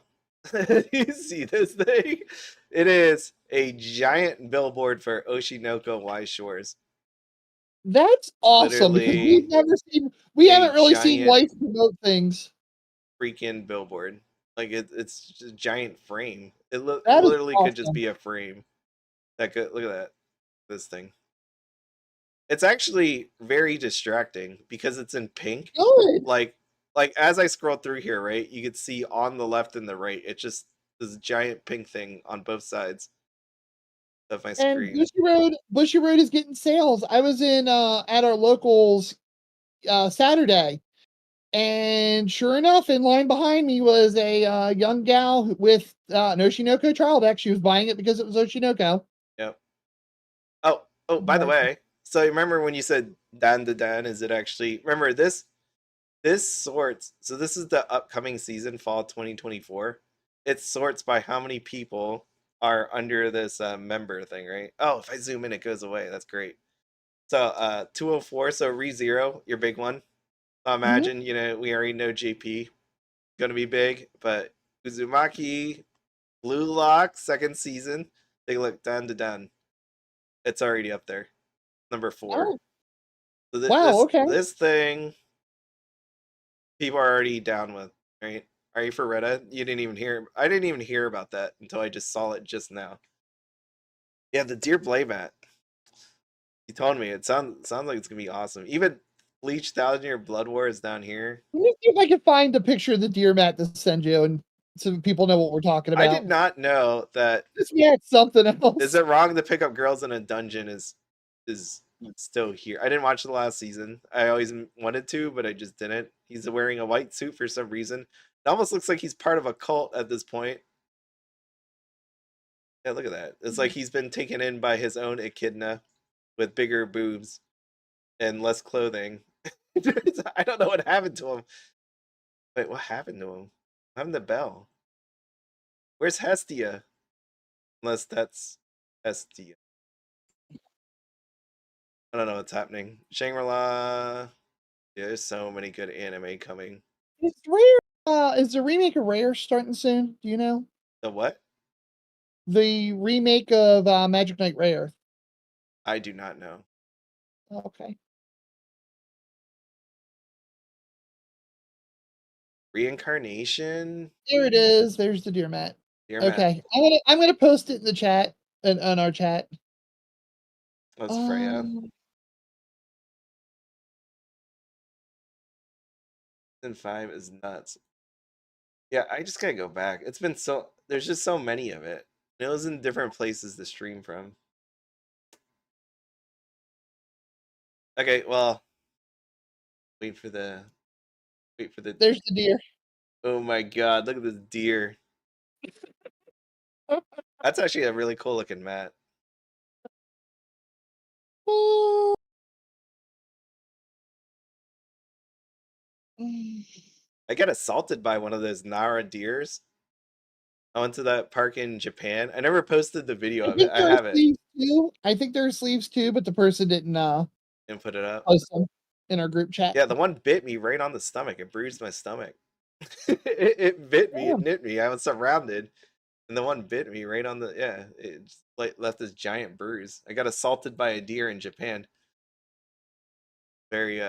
You see this thing? It is a giant billboard for Oshinoko Weiss Schwarz. That's awesome because we haven't really seen Weiss promote things. Freaking billboard. Like it's just a giant frame. It literally could just be a frame. Look at that. This thing. It's actually very distracting because it's in pink. Good. Like as I scroll through here, right, you could see on the left and the right, it's just this giant pink thing on both sides of my screen. And Bushiroad is getting sales. I was in at our locals Saturday, And sure enough, in line behind me was a young gal with an Oshinoko trial deck. She was buying it because it was Oshinoko. Yep. Oh, by the way, so remember when you said Dan to Dan, is it actually, remember this sorts, so this is the upcoming season, fall 2024. It sorts by how many people are under this member thing, right? Oh, if I zoom in, it goes away. That's great. So 204, so ReZero, your big one. I imagine, you know, we already know JP gonna be big, but Uzumaki, Blue Lock, second season. Take a look, Dan to Dan. It's already up there. Number 4. Oh. So Wow, okay. This thing, people are already down with, right? Are you for Retta? You didn't even hear. I didn't even hear about that until I just saw it just now. Yeah, the Deer Playmat. You told me it sounds like it's gonna be awesome. Even Bleach 1000-Year Blood War is down here. Let me see if I can find a picture of the deer mat to send you, and so people know what we're talking about. I did not know that. This mat's something else. Is it wrong to pick up girls in a dungeon? Is still here? I didn't watch the last season. I always wanted to, but I just didn't. He's wearing a white suit for some reason. It almost looks like he's part of a cult at this point. Yeah, look at that. It's like he's been taken in by his own echidna with bigger boobs and less clothing. I don't know what happened to him. Wait, what happened to him? What happened to Bell? Where's Hestia? Unless that's Hestia. I don't know what's happening. Shangri-La. Yeah, there's so many good anime coming. Is Rare, is the remake of Rare starting soon? Do you know? The what? The remake of Magic Knight Rare. I do not know. Okay. Reincarnation. There it is. There's the deer mat. Okay, I'm gonna post it in the chat on our chat. That's Freya. And 5 is nuts. Yeah, I just gotta go back. It's been so, there's just so many of it. It was in different places to stream from. Okay, well, wait for the. There's the deer. Oh my god, look at this deer. That's actually a really cool looking mat. I got assaulted by one of those Nara deers. I went to that park in Japan. I never posted the video of it. I have it. I think there are sleeves too, but the person didn't put it up. Post them in our group chat. Yeah, the one bit me right on the stomach. It bruised my stomach. it bit me. It nipped me. I was surrounded, and the one bit me right on the. Yeah, it just like left this giant bruise. I got assaulted by a deer in Japan. Very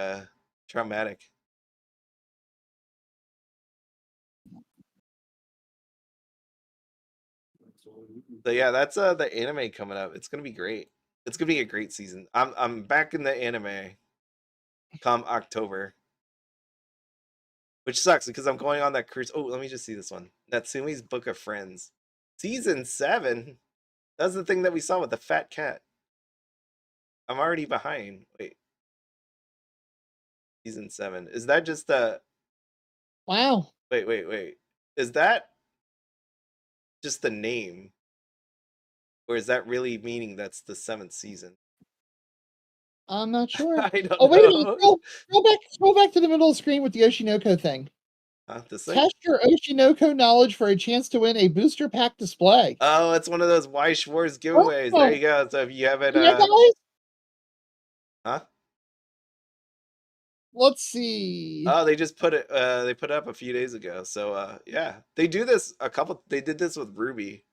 traumatic. So yeah, that's the anime coming up. It's gonna be great. It's gonna be a great season. I'm back in the anime come October. Which sucks because I'm going on that cruise. Oh, let me just see this one. Natsume's Book of Friends. Season 7? That's the thing that we saw with the fat cat. I'm already behind. Wait. Season 7. Is that just the... Wow. Wait. Is that just the name? Or is that really meaning that's the 7th season? I'm not sure. I don't know. Wait a minute. Scroll back to the middle of the screen with the Oshinoko thing. Test your Oshinoko knowledge for a chance to win a booster pack display. Oh, it's one of those Weiss Schwarz giveaways. There you go. So if you haven't... Huh? Let's see. Oh, they just put it they put it up a few days ago. So yeah. They do this they did this with Ruby.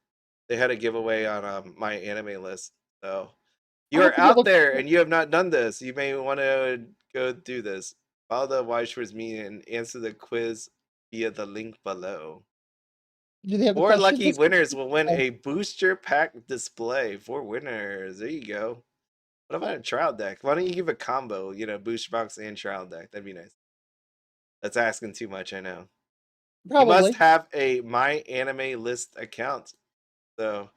They had a giveaway on my anime list. So you are out there and you have not done this. You may want to go do this. Follow the Weiss Schwarz meeting and answer the quiz via the link below. 4 lucky winners will win a booster pack display. 4 winners. There you go. What about a trial deck? Why don't you give a combo, you know, booster box and trial deck? That'd be nice. That's asking too much, I know. Probably. You must have a My Anime List account. So,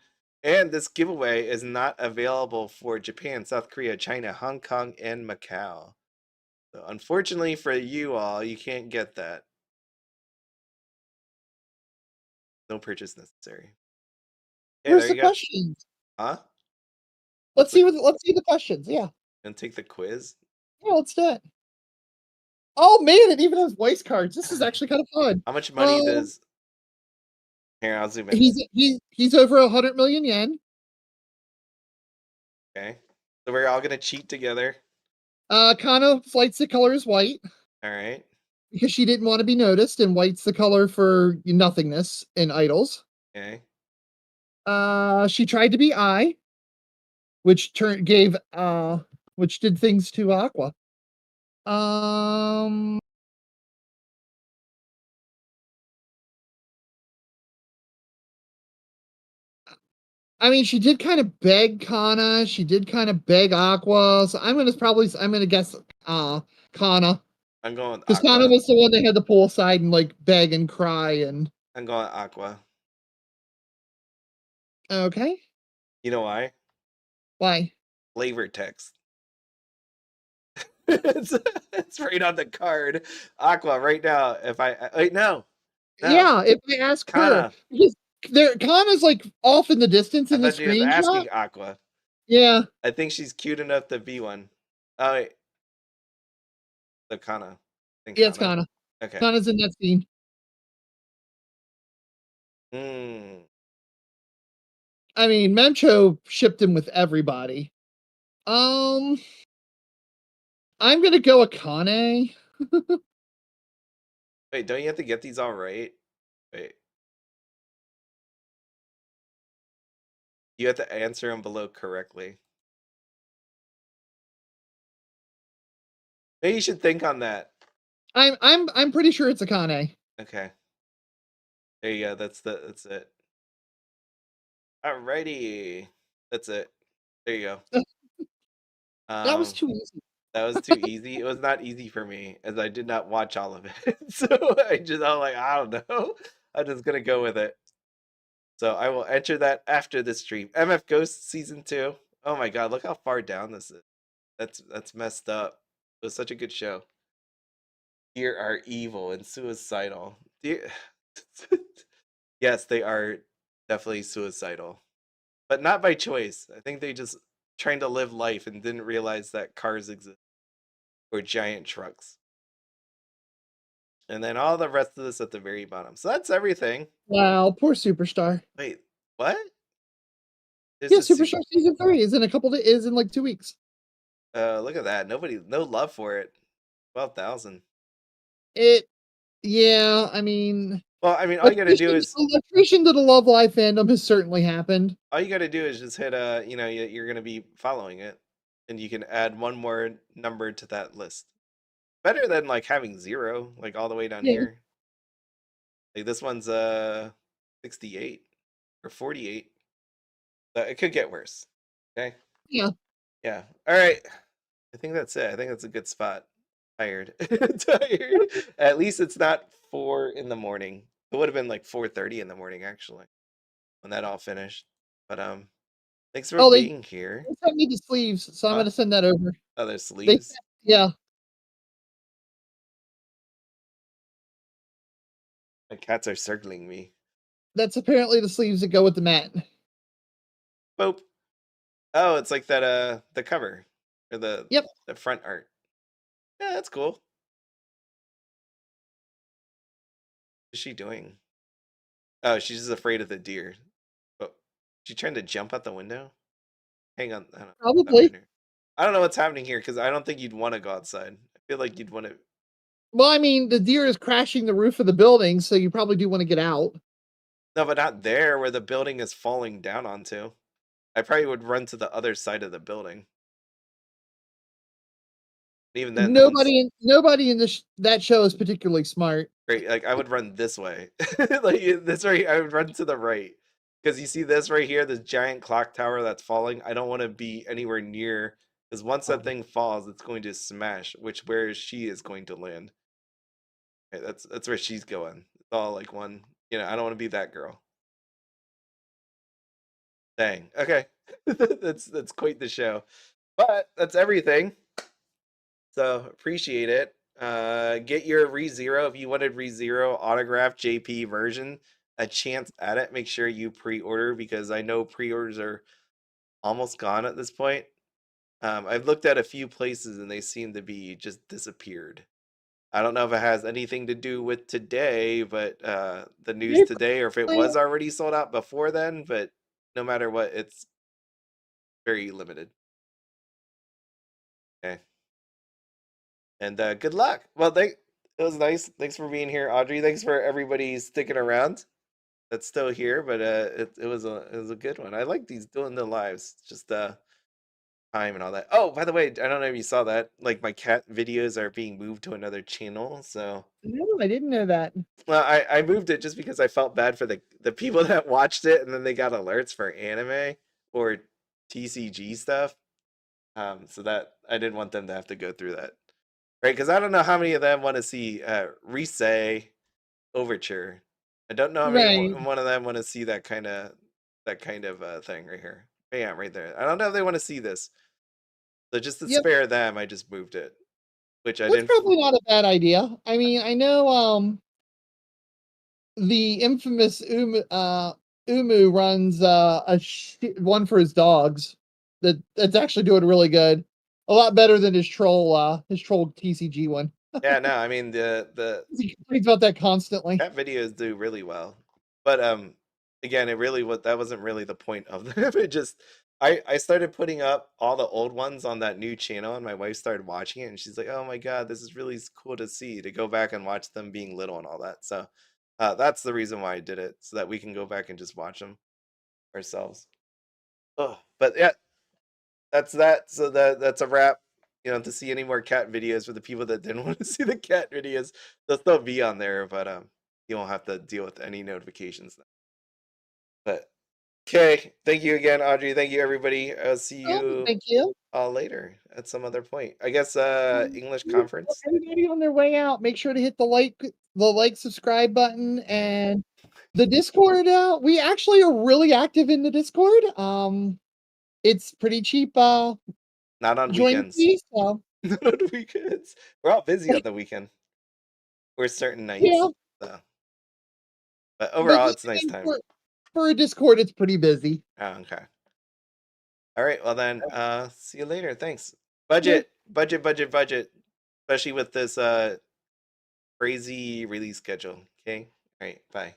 and this giveaway is not available for Japan, South Korea, China, Hong Kong, and Macau. So unfortunately for you all, you can't get that. No purchase necessary. Hey, where's there the you go. questions? Huh? Let's see the questions. Yeah. And take the quiz. Yeah, let's do it. Oh man, it even has Weiss cards. This is actually kind of fun. How much money does? Here, I'll zoom in. He's over 100 million yen. Okay, so we're all gonna cheat together. Kana flights the color is white. All right. Because she didn't want to be noticed, and white's the color for nothingness in idols. Okay. She tried to be I, which which did things to Aqua. I mean, she did kind of beg Kana. She did kind of beg Aqua. So I'm gonna guess Kana. I'm going because Kana was the one that had the poolside and like beg and cry and. I'm going Aqua. Okay. You know why? Why? Flavor text. it's right on the card. Aqua right now. If I wait, no. Yeah, if I ask Kana. her, because Kana's like off in the distance in the screenshot. She was asking Aqua. Yeah. I think she's cute enough to be one. Oh wait. The Kana. Yeah, it's Kana. Okay. Kana's in that scene. I mean, Memcho shipped him with everybody. I'm gonna go Akane. Wait, don't you have to get these all right? Wait. You have to answer them below correctly. Maybe you should think on that. I'm pretty sure it's Akane. Okay. There you go. That's it. Alrighty. That's it. There you go. That was too easy. That was too easy. It was not easy for me as I did not watch all of it. So I'm like, I don't know. I'm just gonna go with it. So I will enter that after the stream. MF Ghost season 2. Oh my god, look how far down this is. That's messed up. It was such a good show. Here are evil and suicidal. Yes, they are definitely suicidal. But not by choice. I think they just trying to live life and didn't realize that cars exist. Or giant trucks. And then all the rest of this at the very bottom. So that's everything. Wow, poor Superstar. Wait, what? Yeah, Superstar season 3 is in like 2 weeks. Look at that. No love for it. 12,000. Yeah, I mean. Well, I mean, all you gotta do is attrition to the Love Live fandom has certainly happened. All you gotta do is just hit you're gonna be following it, and you can add one more number to that list. Better than like having 0, like all the way down here. Like this one's 68 or 48. So it could get worse. Okay. Yeah. Yeah. All right. I think that's it. I think that's a good spot. Tired. Tired. At least it's not 4 in the morning. It would have been like 4:30 in the morning actually, when that all finished. But thanks for being here. They sent me the sleeves, so I'm gonna send that over. Oh, there's sleeves. Yeah. My cats are circling me. That's apparently the sleeves that go with the mat. Boop. Oh, it's like that the cover or the front art. Yeah, that's cool. What's she doing? Oh, she's just afraid of the deer. Oh, she trying to jump out the window? Hang on. Probably. I don't know what's happening here because I don't think you'd want to go outside. I feel like you'd want to. Well, I mean, the deer is crashing the roof of the building, so you probably do want to get out. No, but not there where the building is falling down onto. I probably would run to the other side of the building. Even then, nobody in that show is particularly smart. Right, like I would run this way, like this right. I would run to the right because you see this right here, this giant clock tower that's falling. I don't want to be anywhere near because once that thing falls, it's going to smash. Where she is going to land. Okay, that's where she's going. It's all like one. I don't want to be that girl. Dang. Okay, that's quite the show. But that's everything. So appreciate it. Get your ReZero if you wanted ReZero autograph JP version. A chance at it. Make sure you pre-order because I know pre-orders are almost gone at this point. I've looked at a few places and they seem to be just disappeared. I don't know if it has anything to do with today, but the news today, or if it was already sold out before then. But no matter what, it's very limited. Okay. And good luck. Well, it was nice. Thanks for being here, Audrey. Thanks for everybody sticking around. That's still here, but it was a good one. I like these doing the lives. Just time and all that. Oh, by the way, I don't know if you saw that. Like my cat videos are being moved to another channel. So no, I didn't know that. Well, I moved it just because I felt bad for the people that watched it and then they got alerts for anime or TCG stuff. So that I didn't want them to have to go through that. Right, because I don't know how many of them want to see Risei Overture. I don't know how many one of them want to see that kind of thing right here. Yeah, right there. I don't know if they want to see this. So just to spare them, I just moved it. Which I didn't. Probably not a bad idea. I mean, I know the infamous Umu runs one for his dogs that's actually doing really good. A lot better than his troll TCG one. Yeah, no, I mean he complains about that constantly. That videos do really well, but again, that wasn't really the point of them. It just I started putting up all the old ones on that new channel, and my wife started watching it, and she's like, "Oh my god, this is really cool to see." To go back and watch them being little and all that. So that's the reason why I did it, so that we can go back and just watch them ourselves. Oh, but yeah. That's that. So that's a wrap. You know, to see any more cat videos for the people that didn't want to see the cat videos, they'll still be on there, but you won't have to deal with any notifications. But okay, thank you again, Audrey. Thank you, everybody. I'll see you. Thank you. All later at some other point. I guess English conference. Everybody on their way out, make sure to hit the like, subscribe button, and the Discord. We actually are really active in the Discord. It's pretty cheap. Not on weekends. So. Not on weekends. We're all busy on the weekend. We're certain nights. Yeah. So. But overall, it's a nice time. For a Discord, it's pretty busy. Oh, okay. All right. Well then, see you later. Thanks. Budget. Especially with this crazy release schedule. Okay. All right. Bye.